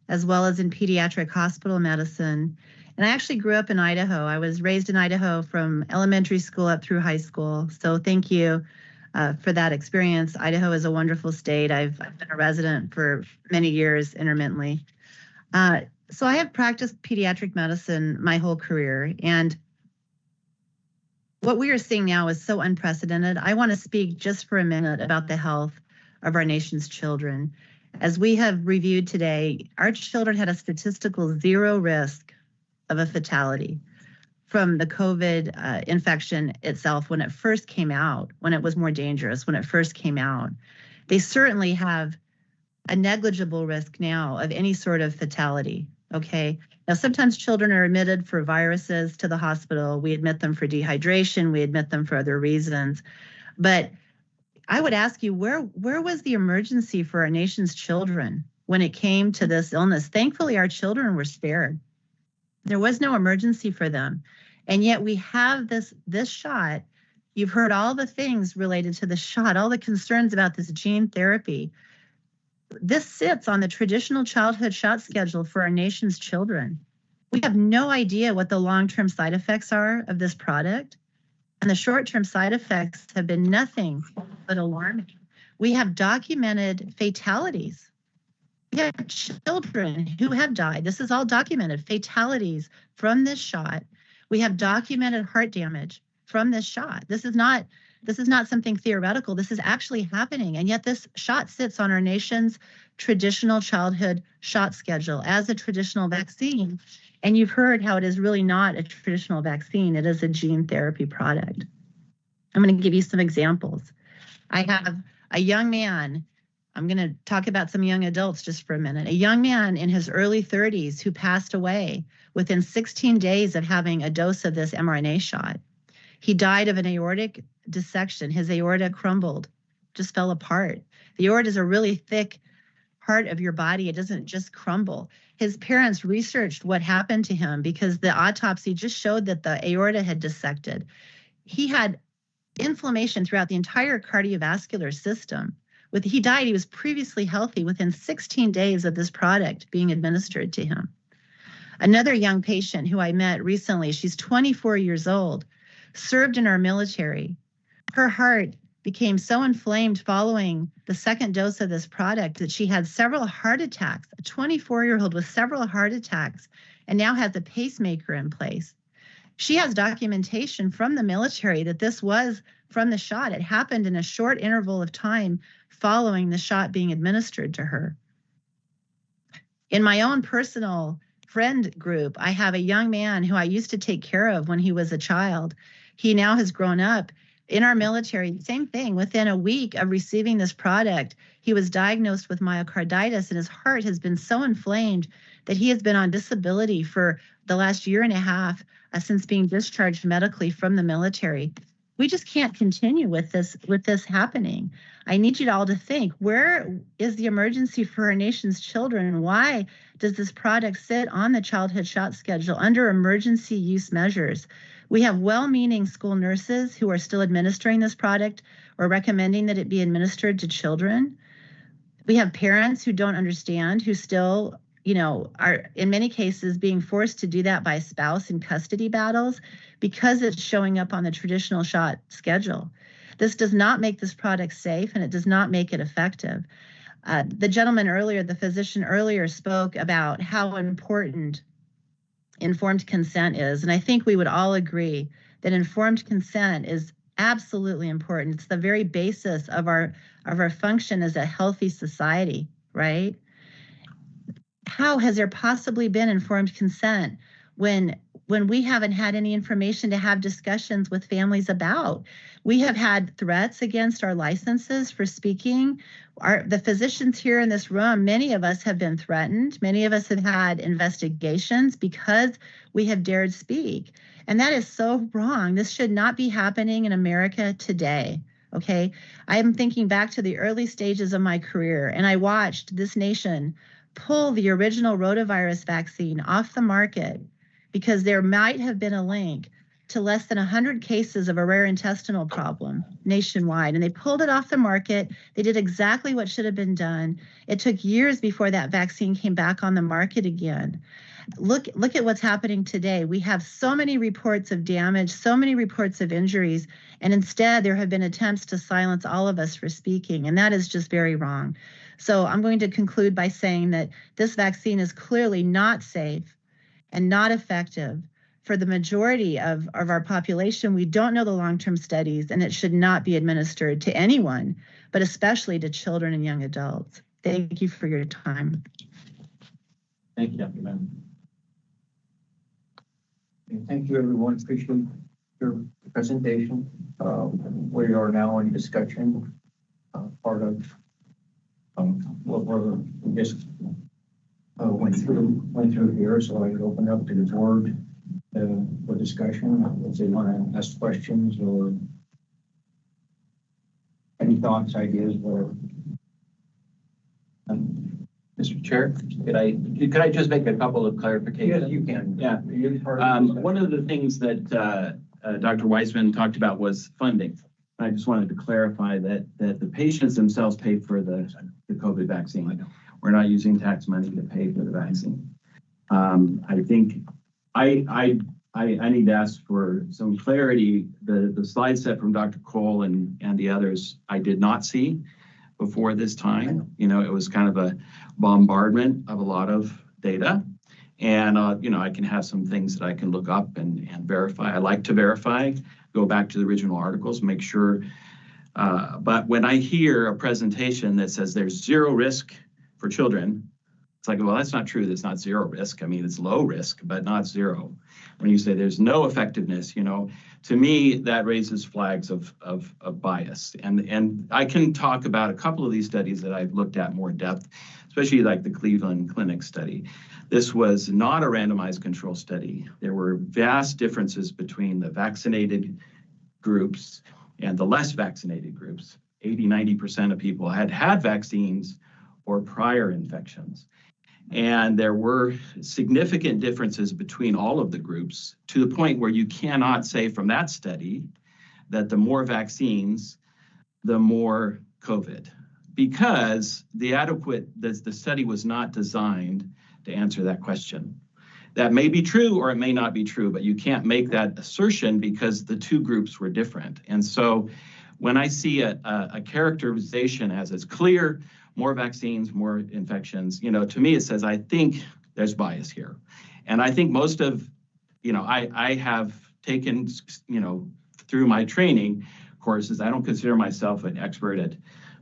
as well as in pediatric hospital medicine. And I actually grew up in Idaho. I was raised in Idaho from elementary school up through high school. So thank you for that experience. Idaho is a wonderful state. I've been a resident for many years intermittently. So I have practiced pediatric medicine my whole career, and what we are seeing now is so unprecedented. I want to speak just for a minute about the health of our nation's children. As we have reviewed today, our children had a statistical 0 risk of a fatality from the COVID infection itself when it first came out, when it was more dangerous, when it first came out. They certainly have a negligible risk now of any sort of fatality. Okay. Now, sometimes children are admitted for viruses to the hospital. We admit them for dehydration. We admit them for other reasons. But I would ask you, where was the emergency for our nation's children when it came to this illness? Thankfully, our children were spared. There was no emergency for them. And yet we have this shot. You've heard all the things related to the shot, all the concerns about this gene therapy. This sits on the traditional childhood shot schedule for our nation's children. We have no idea what the long-term side effects are of this product. And the short-term side effects have been nothing but alarming. We have documented fatalities. We have children who have died. This is all documented, fatalities from this shot. We have documented heart damage from this shot. This is not something theoretical. This is actually happening. And yet this shot sits on our nation's traditional childhood shot schedule as a traditional vaccine. And you've heard how it is really not a traditional vaccine. It is a gene therapy product. I'm going to give you some examples. I have a young man. I'm going to talk about some young adults just for a minute. A young man in his early 30s who passed away within 16 days of having a dose of this mRNA shot. He died of an aortic dissection. His aorta crumbled, just fell apart. The aorta is a really thick part of your body. It doesn't just crumble. His parents researched what happened to him because the autopsy just showed that the aorta had dissected. He had inflammation throughout the entire cardiovascular system. He died, he was previously healthy within 16 days of this product being administered to him. Another young patient who I met recently, she's 24 years old, served in our military. Her heart became so inflamed following the second dose of this product that she had several heart attacks, a 24-year-old with several heart attacks, and now has a pacemaker in place. She has documentation from the military that this was from the shot. It happened in a short interval of time following the shot being administered to her. In my own personal friend group, I have a young man who I used to take care of when he was a child. He now has grown up in our military. Same thing, within a week of receiving this product, he was diagnosed with myocarditis and his heart has been so inflamed that he has been on disability for the last year and a half since being discharged medically from the military. We just can't continue with this happening. I need you all to think, where is the emergency for our nation's children? Why does this product sit on the childhood shot schedule under emergency use measures? We have well-meaning school nurses who are still administering this product or recommending that it be administered to children. We have parents who don't understand, who still, are in many cases being forced to do that by spouse in custody battles because it's showing up on the traditional shot schedule. This does not make this product safe and it does not make it effective. The gentleman earlier, the physician earlier, spoke about how important informed consent is. And I think we would all agree that informed consent is absolutely important. It's the very basis of our function as a healthy society, right? How has there possibly been informed consent when we haven't had any information to have discussions with families about? We have had threats against our licenses for speaking. The physicians here in this room, many of us have been threatened. Many of us have had investigations because we have dared speak. And that is so wrong. This should not be happening in America today. Okay, I am thinking back to the early stages of my career, and I watched this nation pull the original rotavirus vaccine off the market because there might have been a link to less than 100 cases of a rare intestinal problem nationwide. And they pulled it off the market. They did exactly what should have been done. It took years before that vaccine came back on the market again. Look at what's happening today. We have so many reports of damage, so many reports of injuries, and instead there have been attempts to silence all of us for speaking, and that is just very wrong. So I'm going to conclude by saying that this vaccine is clearly not safe and not effective for the majority of our population. We don't know the long-term studies, and it should not be administered to anyone, but especially to children and young adults. Thank you for your time. Thank you, Dr. Mann. Thank you, everyone. Appreciate your presentation. We are now in discussion, part of what we just went through here. So I open up to the board for discussion. If they want to ask questions or any thoughts, ideas, whatever. Mr. Chair, could I just make a couple of clarifications? Yes, you can. Yeah. One of the things that Dr. Weissman talked about was funding. I just wanted to clarify that the patients themselves pay for the COVID vaccine. We're not using tax money to pay for the vaccine. I think I need to ask for some clarity. The slide set from Dr. Cole and the others, I did not see before this time. You know, it was kind of a bombardment of a lot of data. And, you know, I can have some things that I can look up and verify. I like to verify, go back to the original articles, make sure. But when I hear a presentation that says there's zero risk for children, it's like, well, that's not true. That's not zero risk. I mean, it's low risk, but not zero. When you say there's no effectiveness, you know, to me, that raises flags of bias. And I can talk about a couple of these studies that I've looked at more in depth, especially like the Cleveland Clinic study. This was not a randomized control study. There were vast differences between the vaccinated groups and the less vaccinated groups. 80–90% of people had vaccines or prior infections. And there were significant differences between all of the groups to the point where you cannot say from that study that the more vaccines, the more COVID, because the study was not designed to answer that question. That may be true or it may not be true, but you can't make that assertion because the two groups were different. And so when I see a characterization as it's clear, more vaccines, more infections, you know, to me it says, I think there's bias here. And I think most of, you know, I have taken, you know, through my training courses, I don't consider myself an expert at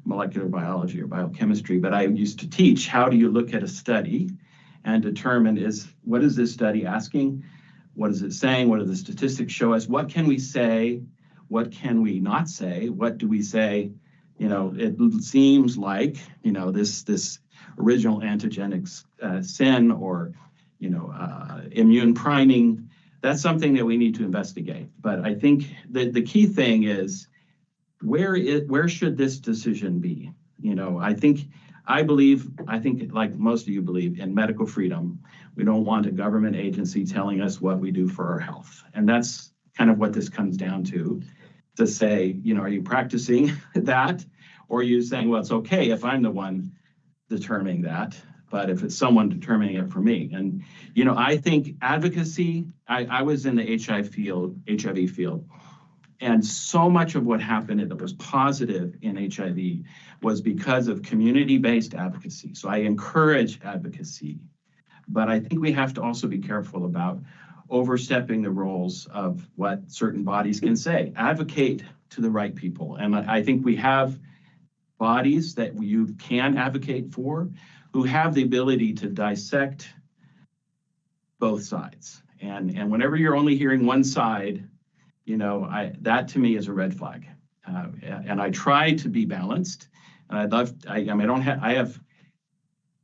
molecular biology or biochemistry, but I used to teach how do you look at a study and determine what is this study asking? What is it saying? What do the statistics show us? What can we say? What can we not say? What do we say? You know, it seems like, you know, this original antigenic sin or, you know, immune priming, that's something that we need to investigate. But I think the key thing is where should this decision be? You know, I think like most of you believe in medical freedom. We don't want a government agency telling us what we do for our health. And that's kind of what this comes down to say, you know, are you practicing that? Or are you saying, well, it's okay if I'm the one determining that, but if it's someone determining it for me. And, you know, I think advocacy, I was in the HIV field, and so much of what happened that was positive in HIV was because of community-based advocacy. So I encourage advocacy, but I think we have to also be careful about overstepping the roles of what certain bodies can say. Advocate to the right people. And I think we have bodies that you can advocate for who have the ability to dissect both sides. And whenever you're only hearing one side, you know, that to me is a red flag. And I try to be balanced. And I have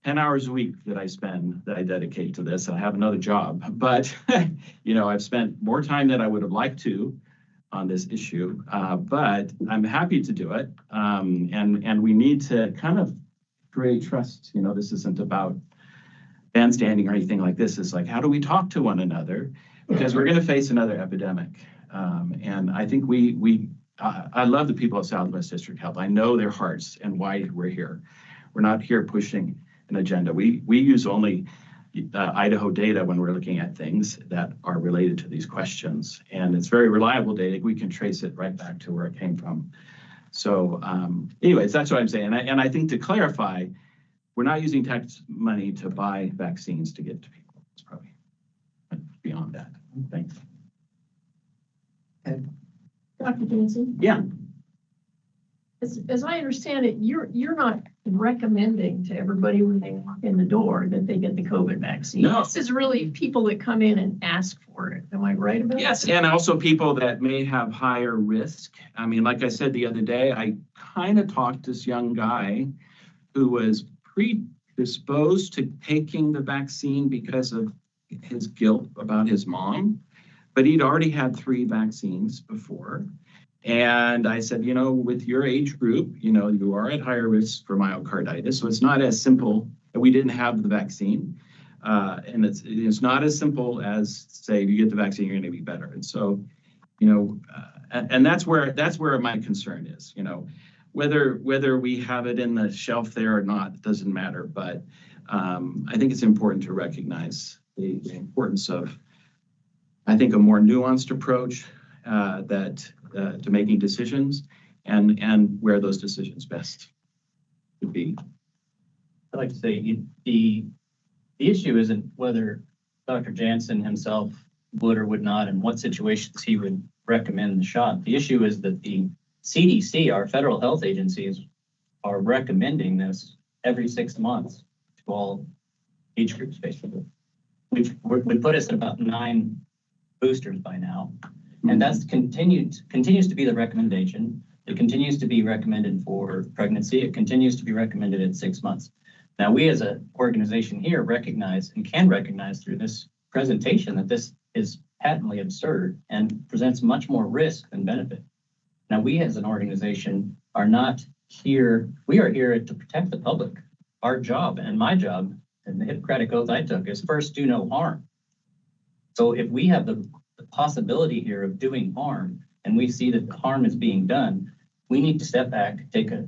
10 hours a week that I dedicate to this. I have another job, but, you know, I've spent more time than I would have liked to on this issue, but I'm happy to do it. And we need to kind of create trust. You know, this isn't about bandstanding or anything like this. It's like, how do we talk to one another? Because we're going to face another epidemic. And I think I love the people of Southwest District Health. I know their hearts and why we're here. We're not here pushing an agenda. We use only Idaho data when we're looking at things that are related to these questions. And it's very reliable data. We can trace it right back to where it came from. So anyways, that's what I'm saying. And I think to clarify, we're not using tax money to buy vaccines to get to people. It's probably beyond that. Thanks. Dr. Jensen? Yeah. As I understand it, you're not recommending to everybody when they walk in the door that they get the COVID vaccine. No. This is really people that come in and ask for it. Am I right about that? Yes, and also people that may have higher risk. I mean, like I said the other day, I kind of talked to this young guy who was predisposed to taking the vaccine because of his guilt about his mom, but he'd already had 3 vaccines before. And I said, you know, with your age group, you know, you are at higher risk for myocarditis. So it's not as simple that we didn't have the vaccine. And it's not as simple as say, if you get the vaccine, you're going to be better. And so, you know, and that's where my concern is, you know, whether we have it in the shelf there or not, doesn't matter. But I think it's important to recognize the importance of I think, a more nuanced approach to making decisions and where those decisions best would be. I'd like to say the issue isn't whether Dr. Jansen himself would or would not, and what situations he would recommend the shot. The issue is that the CDC, our federal health agencies, are recommending this every 6 months to all age groups, basically. We put us at about 9 boosters by now, and that's continues to be the recommendation. It continues to be recommended for pregnancy. It continues to be recommended at 6 months. Now, we as an organization here recognize and can recognize through this presentation that this is patently absurd and presents much more risk than benefit. Now, we as an organization are not here, we are here to protect the public. Our job and my job and the Hippocratic Oath I took is first do no harm. So if we have the possibility here of doing harm and we see that the harm is being done, we need to step back, take a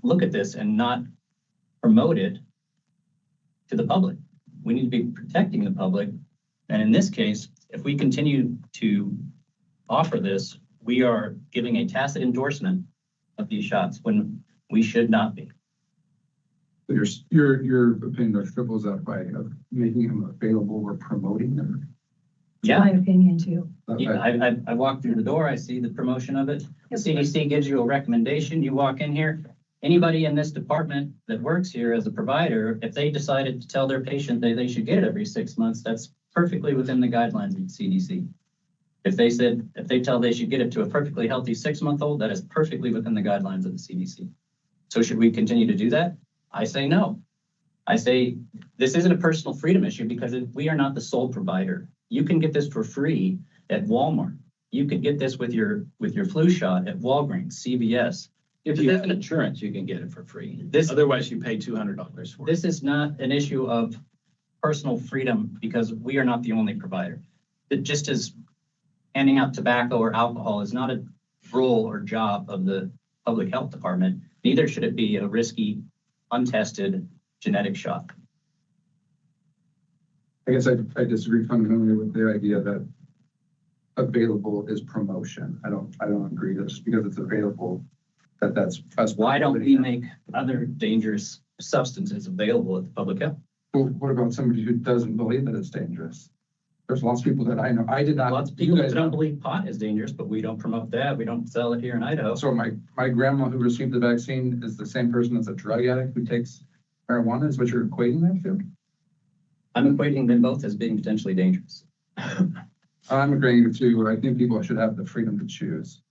look at this and not promote it to the public. We need to be protecting the public. And in this case, if we continue to offer this, we are giving a tacit endorsement of these shots when we should not be. Your opinion, Dr. Triple, is that by making them available or promoting them? Yeah. My opinion too. Yeah, I walk through the door, I see the promotion of it. The CDC gives you a recommendation. You walk in here. Anybody in this department that works here as a provider, if they decided to tell their patient they should get it every 6 months, that's perfectly within the guidelines of the CDC. If they tell they should get it to a perfectly healthy 6-month-old, that is perfectly within the guidelines of the CDC. So should we continue to do that? I say no. I say this isn't a personal freedom issue because we are not the sole provider. You can get this for free at Walmart. You can get this with your flu shot at Walgreens, CVS. If you have insurance, you can get it for free. Otherwise, you pay $200 for it. This is not an issue of personal freedom because we are not the only provider. It just as handing out tobacco or alcohol is not a role or job of the public health department. Neither should it be a risky, untested genetic shot. I guess I disagree fundamentally with the idea that available is promotion. I don't agree that just because it's available, that's why don't we make other dangerous substances available at the public health? Well, what about somebody who doesn't believe that it's dangerous? There's lots of people that I know. I did not. Lots of people that don't believe pot is dangerous, but we don't promote that. We don't sell it here in Idaho. So my grandma who received the vaccine is the same person as a drug addict who takes marijuana, is what you're equating that to? I'm equating them both as being potentially dangerous. I'm agreeing to, I think people should have the freedom to choose.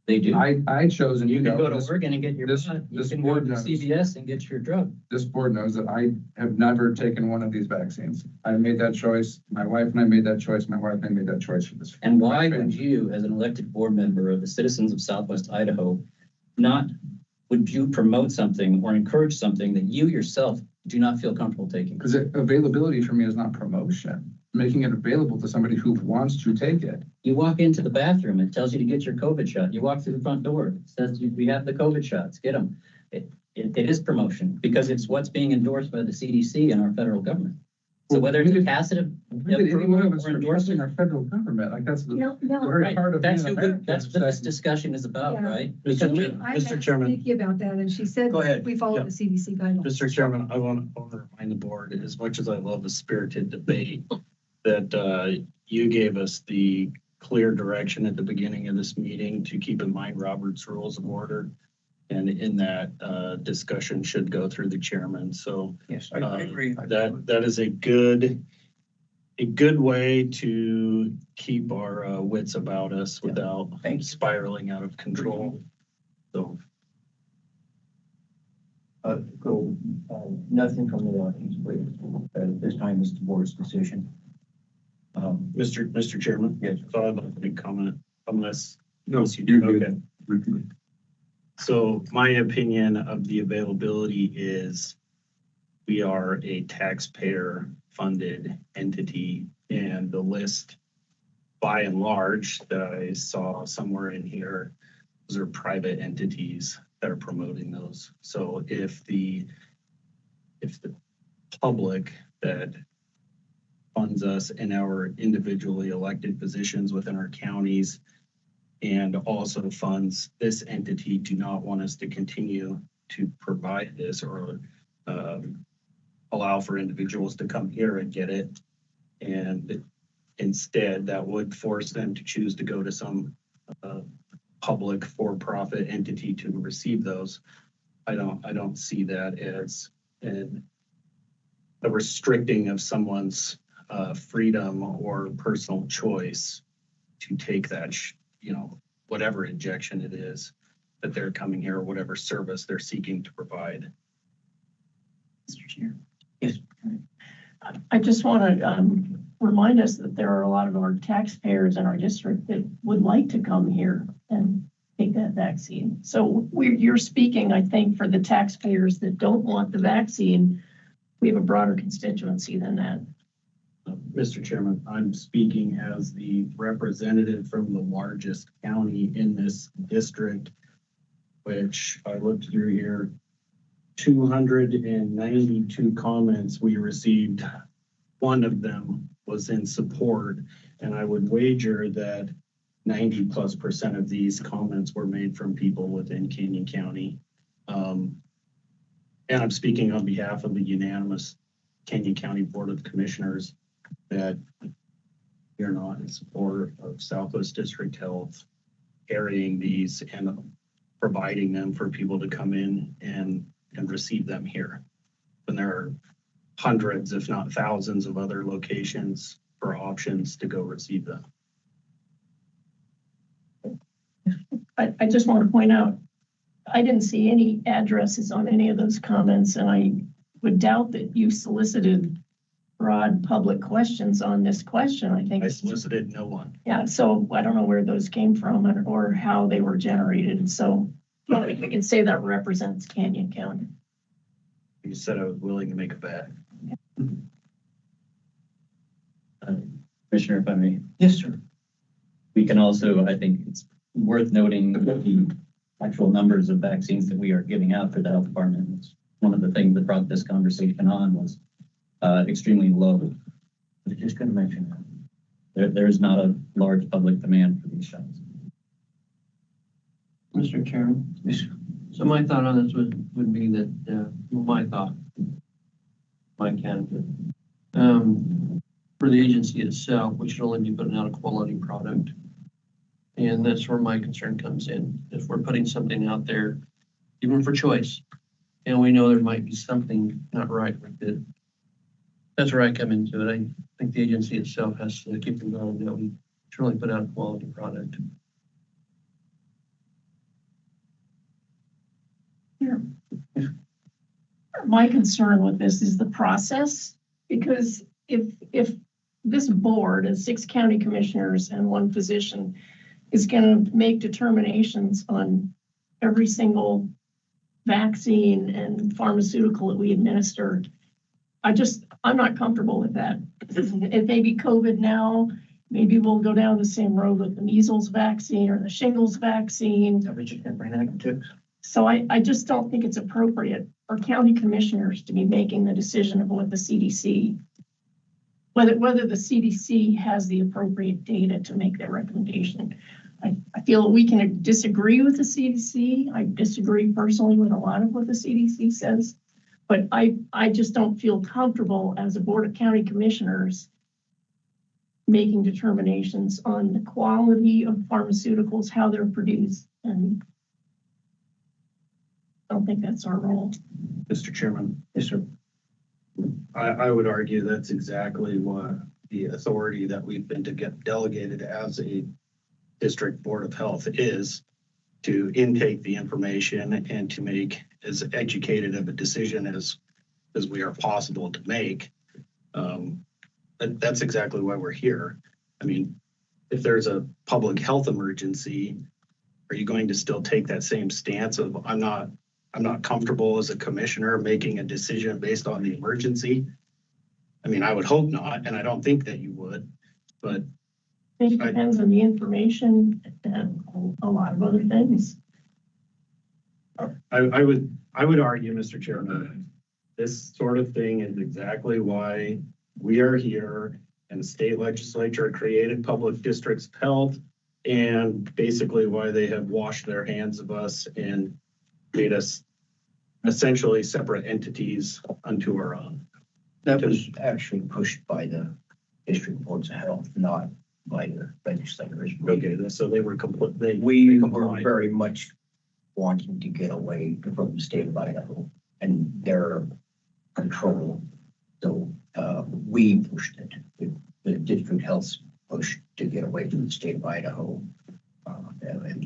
They do. I chose, and you can go to Oregon and get your pot. You can go to CVS and get your drug. This board knows that I have never taken one of these vaccines. I made that choice. My wife and I made that choice. My wife and I made that choice for this. And why would you, as an elected board member of the citizens of Southwest Idaho, would you promote something or encourage something that you yourself do not feel comfortable taking? Because availability for me is not promotion. Making it available to somebody who wants to take it. You walk into the bathroom, it tells you to get your COVID shot. You walk through the front door, it says we have the COVID shots, get them. It is promotion because it's what's being endorsed by the CDC and our federal government. So whether it's tacit approval or endorsing our federal government, like that's the very heart of that's what this discussion is about, right? I Mr. Chairman. Nikki about that, and she said Go ahead. we follow the CDC guidelines. Mr. Chairman, I want to remind the board, as much as I love a spirited debate, that you gave us the clear direction at the beginning of this meeting to keep in mind Robert's Rules of Order. And in that discussion should go through the chairman. So yes, I agree. That is a good way to keep our wits about us without spiraling out of control. So. Nothing from the audience, please. This time is the board's decision. Mr. Chairman. Yes. So I'd like to comment unless you do. Okay. So my opinion of the availability is we are a taxpayer funded entity, and the list by and large that I saw somewhere in here, those are private entities that are promoting those. So if the public that funds funds us in our individually elected positions within our counties, and also funds this entity, do not want us to continue to provide this or allow for individuals to come here and get it. And instead, that would force them to choose to go to some public for-profit entity to receive those. I don't see that as a restricting of someone's freedom or personal choice to take that, whatever injection it is that they're coming here, or whatever service they're seeking to provide. Mr. Chair. Yes. I just want to remind us that there are a lot of our taxpayers in our district that would like to come here and take that vaccine. So you're speaking, I think, for the taxpayers that don't want the vaccine. We have a broader constituency than that. Mr. Chairman, I'm speaking as the representative from the largest county in this district, which I looked through here, 292 comments we received. One of them was in support, and I would wager that 90+% of these comments were made from people within Canyon County. And I'm speaking on behalf of the unanimous Canyon County Board of Commissioners that you're not in support of Southwest District Health carrying these and providing them for people to come in and receive them here. And there are hundreds, if not thousands, of other locations or options to go receive them. I just want to point out, I didn't see any addresses on any of those comments, and I would doubt that you solicited broad public questions on this question. I think I solicited no one. Yeah, so I don't know where those came from or how they were generated. So we can say that represents Canyon County. You said I was willing to make a bet. Commissioner, if I may. Yes, sir. We can also, I think it's worth noting the actual numbers of vaccines that we are giving out for the health department. It's one of the things that brought this conversation on was extremely low. I was just going to mention that. There's not a large public demand for these shots. Mr. Chairman. So my thought on this would be that, my candidate, for the agency itself, we should only be putting out a quality product. And that's where my concern comes in. If we're putting something out there, even for choice, and we know there might be something not right with it, that's where I come into it. I think the agency itself has to keep in mind that we should only put out a quality product. My concern with this is the process, because if this board of 6 county commissioners and 1 physician is going to make determinations on every single vaccine and pharmaceutical that we administer, I'm not comfortable with that. It may be COVID now, maybe we'll go down the same road with the measles vaccine or the shingles vaccine. So I just don't think it's appropriate for county commissioners to be making the decision of what the CDC, whether the CDC has the appropriate data to make their recommendation. I feel we can disagree with the CDC. I disagree personally with a lot of what the CDC says, but I just don't feel comfortable as a board of county commissioners making determinations on the quality of pharmaceuticals, how they're produced, and I don't think that's our role. Mr. Chairman. Yes, sir. I would argue that's exactly what the authority that we've been to get delegated as a district board of health is, to intake the information and to make as educated of a decision as we are possible to make. That's exactly why we're here. I mean, if there's a public health emergency, are you going to still take that same stance of I'm not comfortable as a commissioner making a decision based on the emergency? I mean, I would hope not, and I don't think that you would, but it depends on the information and a lot of other things. I would argue, Mr. Chairman, this sort of thing is exactly why we are here and the state legislature created public districts of health, and basically why they have washed their hands of us and made us essentially separate entities unto our own. That was actually pushed by the district boards of health, not by the legislators. Okay, so they were complete. We were very much wanting to get away from the state of Idaho and their control. So we pushed it. The district health pushed to get away from the state of Idaho,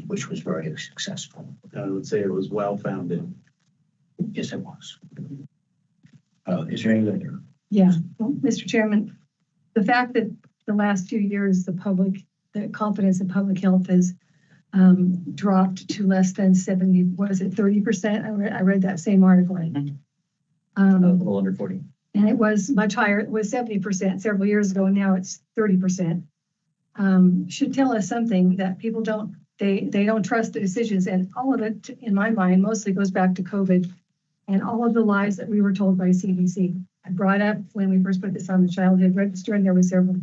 which was very successful. I would say it was well-founded. Yes, it was. Is there any other? Yeah, well, Mr. Chairman, the fact that the last few years, the confidence in public health has dropped to less than 70, what is it, 30%? I read that same article. A little under 40. And it was much higher. It was 70% several years ago. And now it's 30%. Should tell us something that people don't trust the decisions. And all of it, in my mind, mostly goes back to COVID and all of the lies that we were told by CDC. I brought up when we first put this on the childhood register, and there were several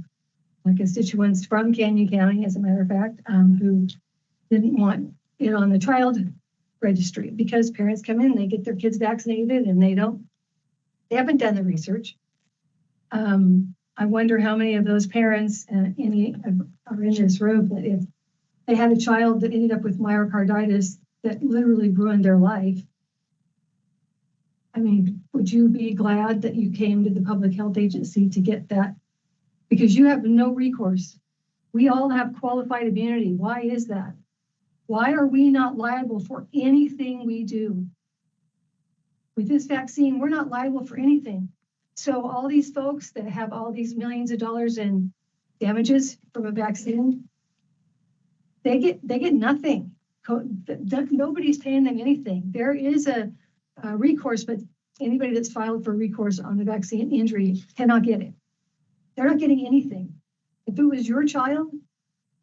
constituents from Canyon County, as a matter of fact, who didn't want it on the child registry because parents come in, they get their kids vaccinated, and they haven't done the research. I wonder how many of those parents are in this room that if they had a child that ended up with myocarditis that literally ruined their life. I mean, would you be glad that you came to the public health agency to get that? Because you have no recourse. We all have qualified immunity. Why is that? Why are we not liable for anything we do? With this vaccine, we're not liable for anything. So all these folks that have all these millions of dollars in damages from a vaccine, they get nothing. Nobody's paying them anything. There is a recourse, but anybody that's filed for recourse on the vaccine injury cannot get it. They're not getting anything. If it was your child,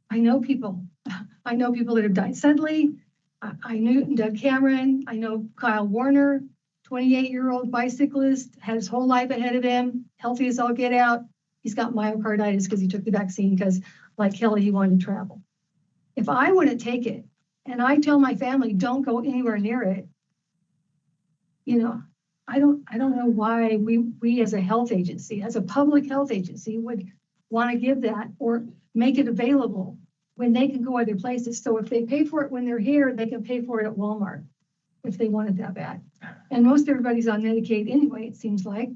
I know people that have died suddenly. I knew Doug Cameron. I know Kyle Warner, 28-year-old bicyclist, had his whole life ahead of him, healthy as all get out. He's got myocarditis because he took the vaccine because, like Kelly, he wanted to travel. If I wouldn't take it and I tell my family, don't go anywhere near it, I don't know why we as a health agency, as a public health agency, would want to give that or make it available when they can go other places. So if they pay for it when they're here, they can pay for it at Walmart if they want it that bad. And most everybody's on Medicaid anyway, it seems like.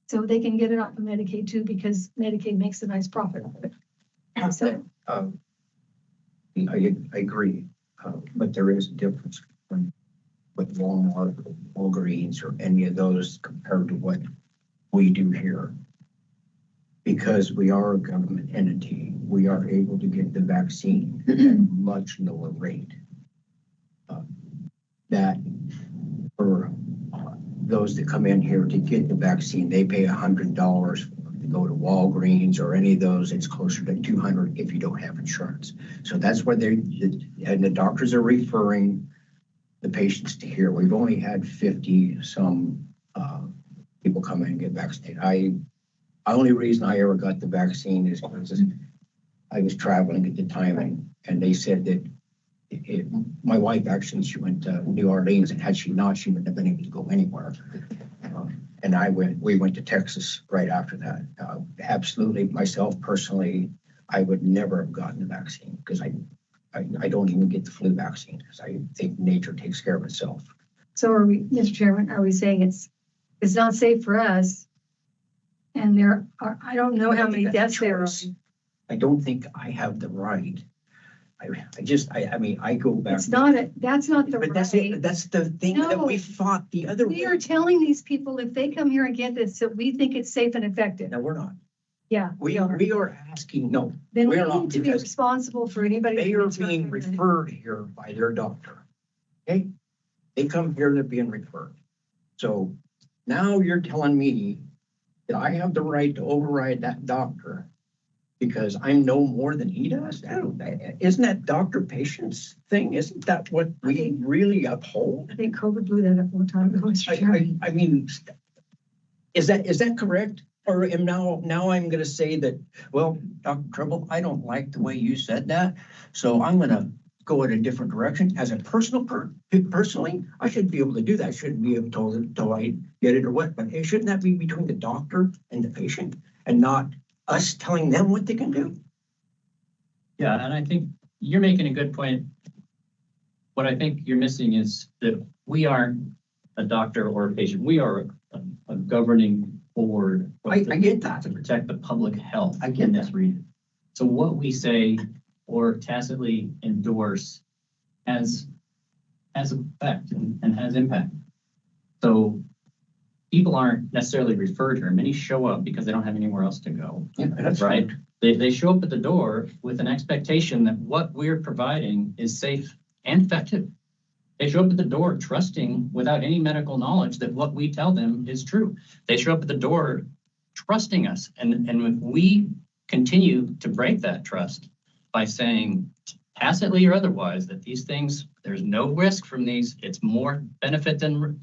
So they can get it off of Medicaid too, because Medicaid makes a nice profit out of it. So I agree, but there is a difference with Walmart, Walgreens, or any of those compared to what we do here. Because we are a government entity, we are able to get the vaccine at a much lower rate. That for those that come in here to get the vaccine, they pay $100 to go to Walgreens or any of those. It's closer to $200 if you don't have insurance. So that's where and the doctors are referring the patients to here. We've only had 50 some people come in and get vaccinated. The only reason I ever got the vaccine is because I was traveling at the time, and they said that my wife actually, she went to New Orleans, and had she not, she wouldn't have been able to go anywhere. And we went to Texas right after that. Absolutely, myself personally, I would never have gotten the vaccine because I don't even get the flu vaccine because I think nature takes care of itself. So are we, Mr. Chairman, are we saying it's not safe for us? And there are, I don't know how many deaths there are. I don't think I have the right. I mean, I go back. That's not the right. That's the thing that we fought the other way. We are telling these people if they come here and get this, that we think it's safe and effective. No, we're not. Yeah, we are asking, no. Then we need to be responsible for anybody. They are being referred here by their doctor. Okay? They come here, they're being referred. So now you're telling me that I have the right to override that doctor because I know more than he does? Isn't that doctor-patient's thing? Isn't that what we really uphold? I think COVID blew that up a long time ago, Mr. Chairman. I mean, is that correct? Or am now I'm gonna say that, well, Dr. Trouble, I don't like the way you said that, so I'm gonna go in a different direction. As a personally, I should be able to do that. I shouldn't be able to until I get it or what, but shouldn't that be between the doctor and the patient and not us telling them what they can do? Yeah, and I think you're making a good point. What I think you're missing is that we aren't a doctor or a patient. We are a governing board. I get that. To protect the public health. I get in this region. So what we say or tacitly endorse has effect and has impact. So people aren't necessarily referred here. Many show up because they don't have anywhere else to go. Yeah, that's right. They show up at the door with an expectation that what we're providing is safe and effective. They show up at the door trusting without any medical knowledge that what we tell them is true. They show up at the door trusting us. And if we continue to break that trust by saying tacitly or otherwise that these things, there's no risk from these, it's more benefit than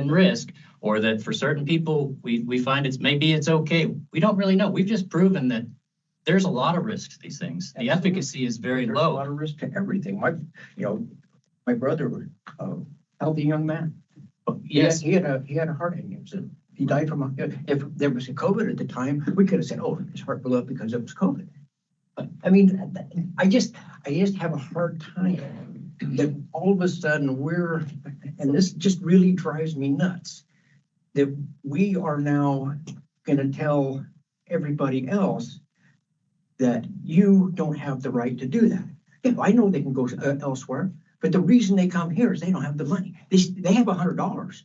risk, or that for certain people, we find maybe it's okay. We don't really know. We've just proven that there's a lot of risk to these things. The efficacy is very There's low. a lot of risk to everything. My brother, healthy young man. Yes. He had a heart aneurysm. He died from if there was a COVID at the time, we could have said, oh, his heart blew up because it was COVID. But I mean, I just have a hard time that all of a sudden and this just really drives me nuts, that we are now going to tell everybody else that you don't have the right to do that. Yeah, I know they can go elsewhere. But the reason they come here is they don't have the money. They have $100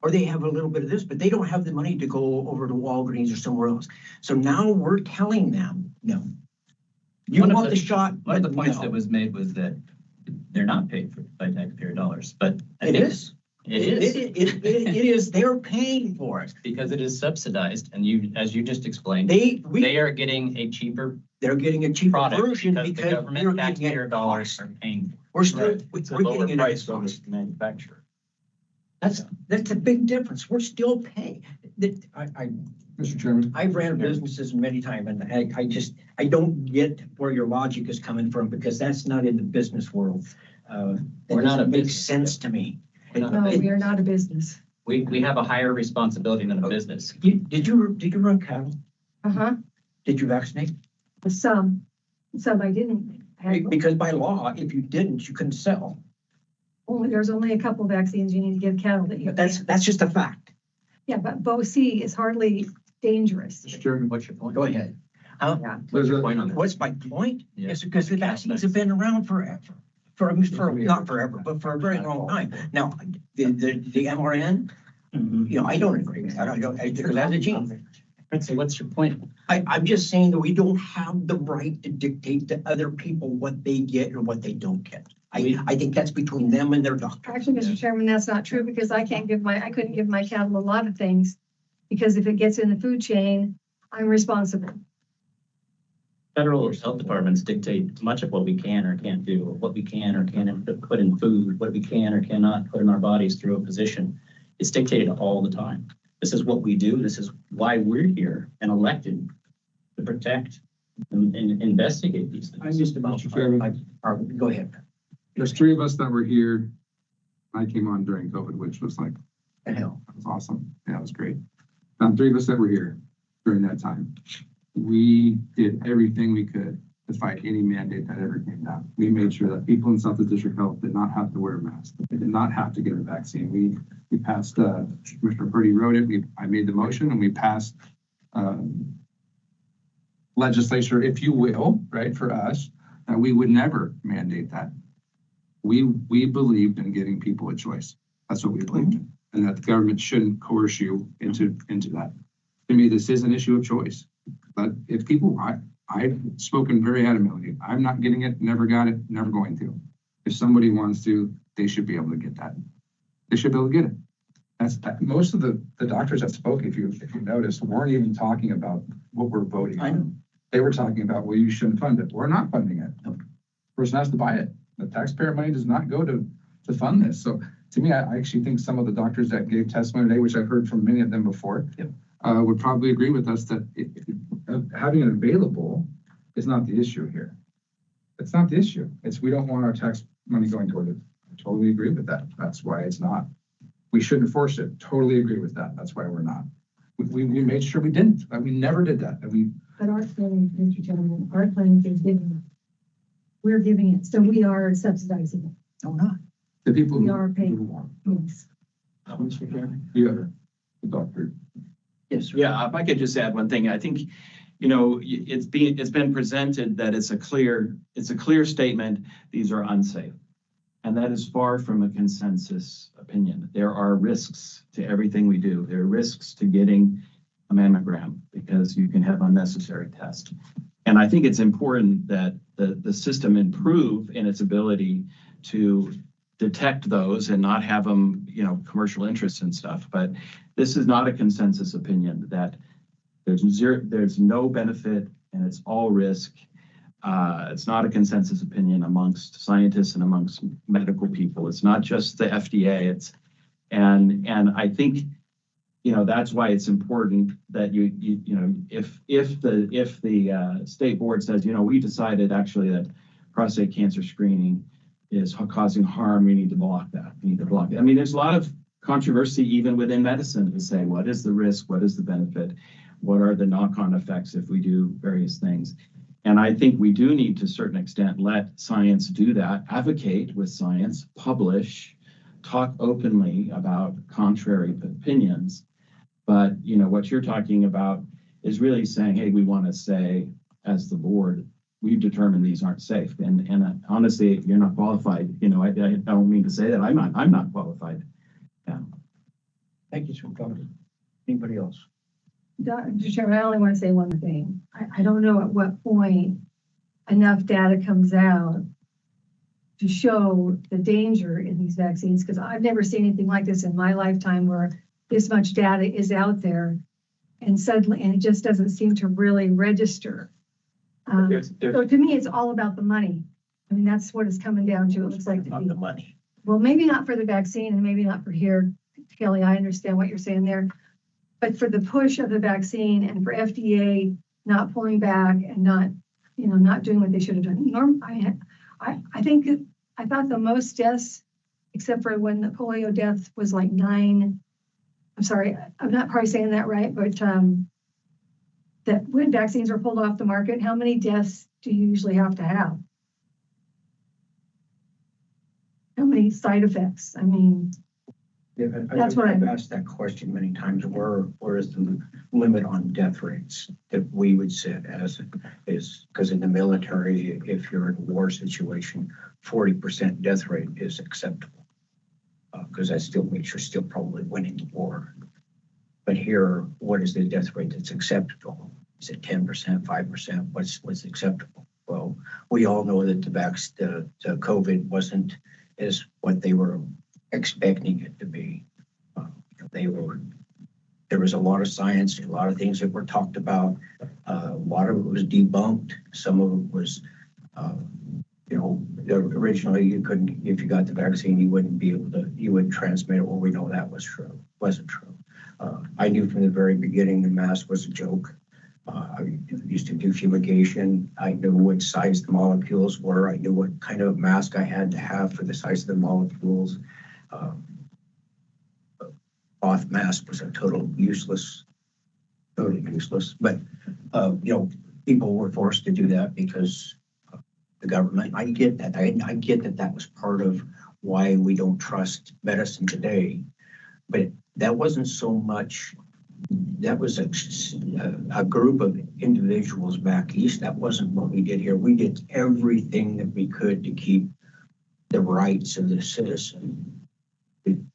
or they have a little bit of this, but they don't have the money to go over to Walgreens or somewhere else. So now we're telling them, no. You want the shot? One of the points no. that was made was that they're not paid for by taxpayer dollars, but I It think is. It is. It is. They're paying for it. Because it is subsidized, and as you just explained, they are getting a cheaper. They're getting a cheaper product version because because the government taxpayer dollars are paying for it. We're still Right. It's a we're lower getting it price at from cost. the manufacturer. That's a big difference. We're still paying. Mr. Chairman. I've ran businesses many times and I don't get where your logic is coming from because that's not in the business world. That We're not doesn't a make business. sense to me. Oh, No, we are not a business. We have a higher responsibility than a business. Did you run cattle? Uh-huh. Did you vaccinate? Some I didn't. I had- Because by law, if you didn't, you couldn't sell. There's only a couple vaccines you need to give cattle that you. But that's just a fact. Yeah, but BOC is hardly dangerous. Mr. Chairman. What's your point? Go ahead. Yeah. What's your point on that? What's my point? Yeah. Is because the vaccines have been around forever. Not forever, but for a very long time. Now, the mRNA, I don't agree with that. I don't, because that's a gene. So what's your point? I'm just saying that we don't have the right to dictate to other people what they get and what they don't get. I think that's between them and their doctor. Actually, Mr. Chairman, that's not true because I couldn't give my cattle a lot of things because if it gets in the food chain, I'm responsible. Federal health departments dictate much of what we can or can't do, what we can or can't put in food, what we can or cannot put in our bodies through a physician. It's dictated all the time. This is what we do. This is why we're here and elected to protect and investigate these things. I'm just about, Mr. Chairman. go ahead. There's three of us that were here. I came on during COVID, which was like, The hell. that was awesome. Yeah, it was great. Three of us that were here during that time. We did everything we could to fight any mandate that ever came down. We made sure that people in South District Health did not have to wear a mask. They did not have to get a vaccine. We passed, Commissioner Purdy wrote it. I made the motion and we passed legislature, if you will, right, for us, that we would never mandate that. We believed in giving people a choice. That's what we believed in. And that the government shouldn't coerce you into that. To me, this is an issue of choice. But if people, I've spoken very adamantly. I'm not getting it, never got it, never going to. If somebody wants to, they should be able to get that. They should be able to get it. That's most of the doctors that spoke, if you noticed, weren't even talking about what we're voting on. I know. They were talking about, well, you shouldn't fund it. We're not funding it. The person has to buy it. The taxpayer money does not go to fund this. So to me, I actually think some of the doctors that gave testimony today, which I've heard from many of them before, would probably agree with us that having it available is not the issue here. It's not the issue. It's we don't want our tax money going toward it. I totally agree with that. That's why it's not. We shouldn't force it. Totally agree with that. That's why we're not. We made sure we didn't. We never did that. But our planning, Mr. Chairman, our planning is giving it. We're giving it, so we are subsidizing it. No, not. The people We who are paying. want. Yes. Yeah. The doctor. Yes, yeah, if I could just add one thing, I think, you know, it's been presented that it's a clear statement, these are unsafe. And that is far from a consensus opinion. There are risks to everything we do. There are risks to getting a mammogram because you can have unnecessary tests. And I think it's important that the system improve in its ability to detect those and not have them, you know, commercial interests and stuff. But this is not a consensus opinion that there's no benefit and it's all risk. It's not a consensus opinion amongst scientists and amongst medical people. It's not just the FDA. And I think, you know, that's why it's important that you know, if the state board says, you know, we decided actually that prostate cancer screening is causing harm, we need to block that. We need to block it. I mean, there's a lot of controversy even within medicine to say, what is the risk? What is the benefit? What are the knock-on effects if we do various things? And I think we do need to a certain extent let science do that, advocate with science, publish, talk openly about contrary opinions. But, you know, what you're talking about is really saying, hey, we want to say as the board, we've determined these aren't safe. And honestly, you're not qualified. You know, I don't mean to say that. I'm not qualified. Yeah. Thank you, Dr. Anybody else? Dr. Chairman, I only want to say one thing. I don't know at what point enough data comes out to show the danger in these vaccines, because I've never seen anything like this in my lifetime where this much data is out there and suddenly, and it just doesn't seem to really register. So to me, it's all about the money. I mean, that's what it's coming down to. It looks like to be. The money. Well, maybe not for the vaccine and maybe not for here. Kelly, I understand what you're saying there. But for the push of the vaccine and for FDA not pulling back and not, you know, not doing what they should have done. I think I thought the most deaths, except for when the polio death was like 9. I'm sorry, I'm not probably saying that right, but that when vaccines are pulled off the market, how many deaths do you usually have to have? How many side effects? I mean, Yeah, that's what I've asked that question many times. Where is the limit on death rates that we would set as is? Because in the military, if you're in a war situation, 40% death rate is acceptable. Because that still means you're still probably winning the war. But here, what is the death rate that's acceptable? Is it 10%, 5%? What's acceptable? Well, we all know that the COVID wasn't as what they were expecting it to be. There was a lot of science, a lot of things that were talked about. A lot of it was debunked. Some of it was, you know, originally you couldn't, if you got the vaccine, you wouldn't transmit it. Well, we know that wasn't true. I knew from the very beginning the mask was a joke. I used to do fumigation. I knew what size the molecules were. I knew what kind of mask I had to have for the size of the molecules. Cloth mask was a totally useless. But, you know, people were forced to do that because of the government. I get that. I get that that was part of why we don't trust medicine today. But that wasn't so much, that was a group of individuals back east. That wasn't what we did here. We did everything that we could to keep the rights of the citizen,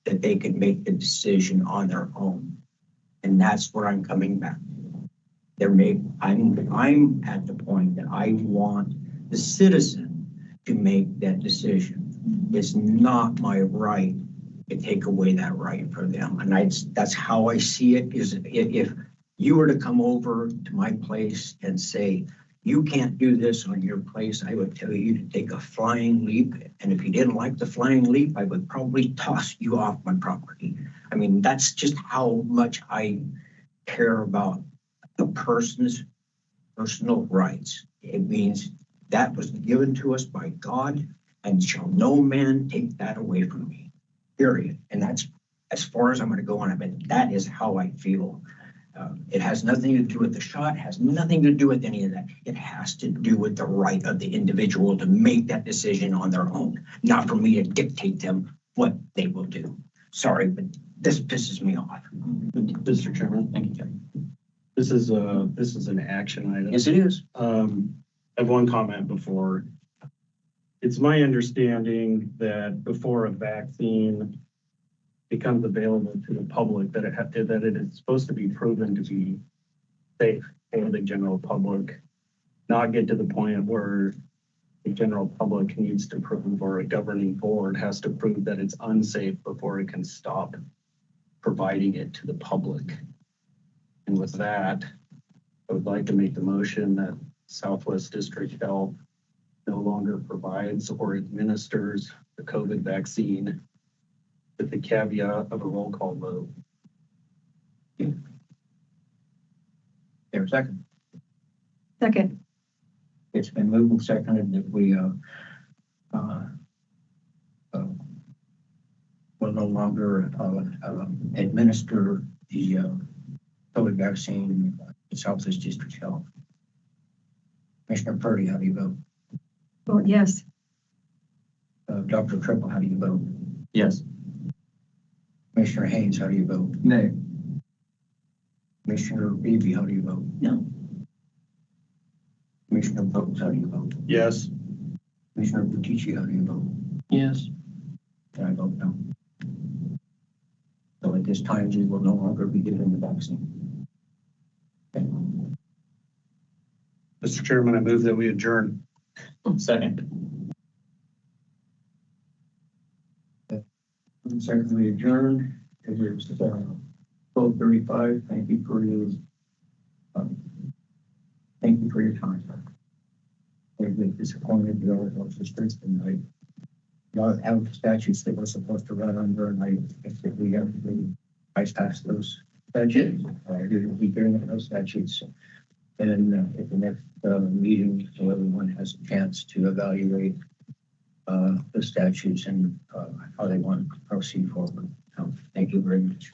that they could make the decision on their own. And that's where I'm coming back. I'm at the point that I want the citizen to make that decision. It's not my right to take away that right from them. And that's how I see it. Is if you were to come over to my place and say, you can't do this on your place, I would tell you to take a flying leap. And if you didn't like the flying leap, I would probably toss you off my property. I mean, that's just how much I care about a person's personal rights. It means that was given to us by God, and shall no man take that away from me, period. And that's as far as I'm going to go on it, but that is how I feel. It has nothing to do with the shot, has nothing to do with any of that. It has to do with the right of the individual to make that decision on their own, not for me to dictate them what they will do. Sorry, but this pisses me off. Mr. Chairman, thank you, Kevin. This is an action item. Yes, it is. I have one comment before. It's my understanding that before a vaccine becomes available to the public, that it is supposed to be proven to be safe for the general public, not get to the point where the general public needs to prove, or a governing board has to prove that it's unsafe before it can stop providing it to the public. And with that, I would like to make the motion that Southwest District Health no longer provides or administers the COVID vaccine, with the caveat of a roll call vote. There, second. Second. It's been moved and seconded that we will no longer administer the COVID vaccine in Southwest District Health. Commissioner Purdy, how do you vote? Vote yes. Dr. Triple, how do you vote? Yes. Commissioner Haynes, how do you vote? Nay. Commissioner Beebe, how do you vote? No. Commissioner Brooks, how do you vote? Yes. Commissioner Bukichi, how do you vote? Yes. And I vote no. So at this time, we will no longer be given the vaccine. Okay. Mr. Chairman, I move that we adjourn. Second. Second, we adjourn. It is 12:35. Thank you for your time. I'm really disappointed with our districts, and I have statutes that we're supposed to run under, and I think that we have to bypass those statutes. We bring up those statutes, and at the next meeting, so everyone has a chance to evaluate the statutes and how they want to proceed forward. So, thank you very much.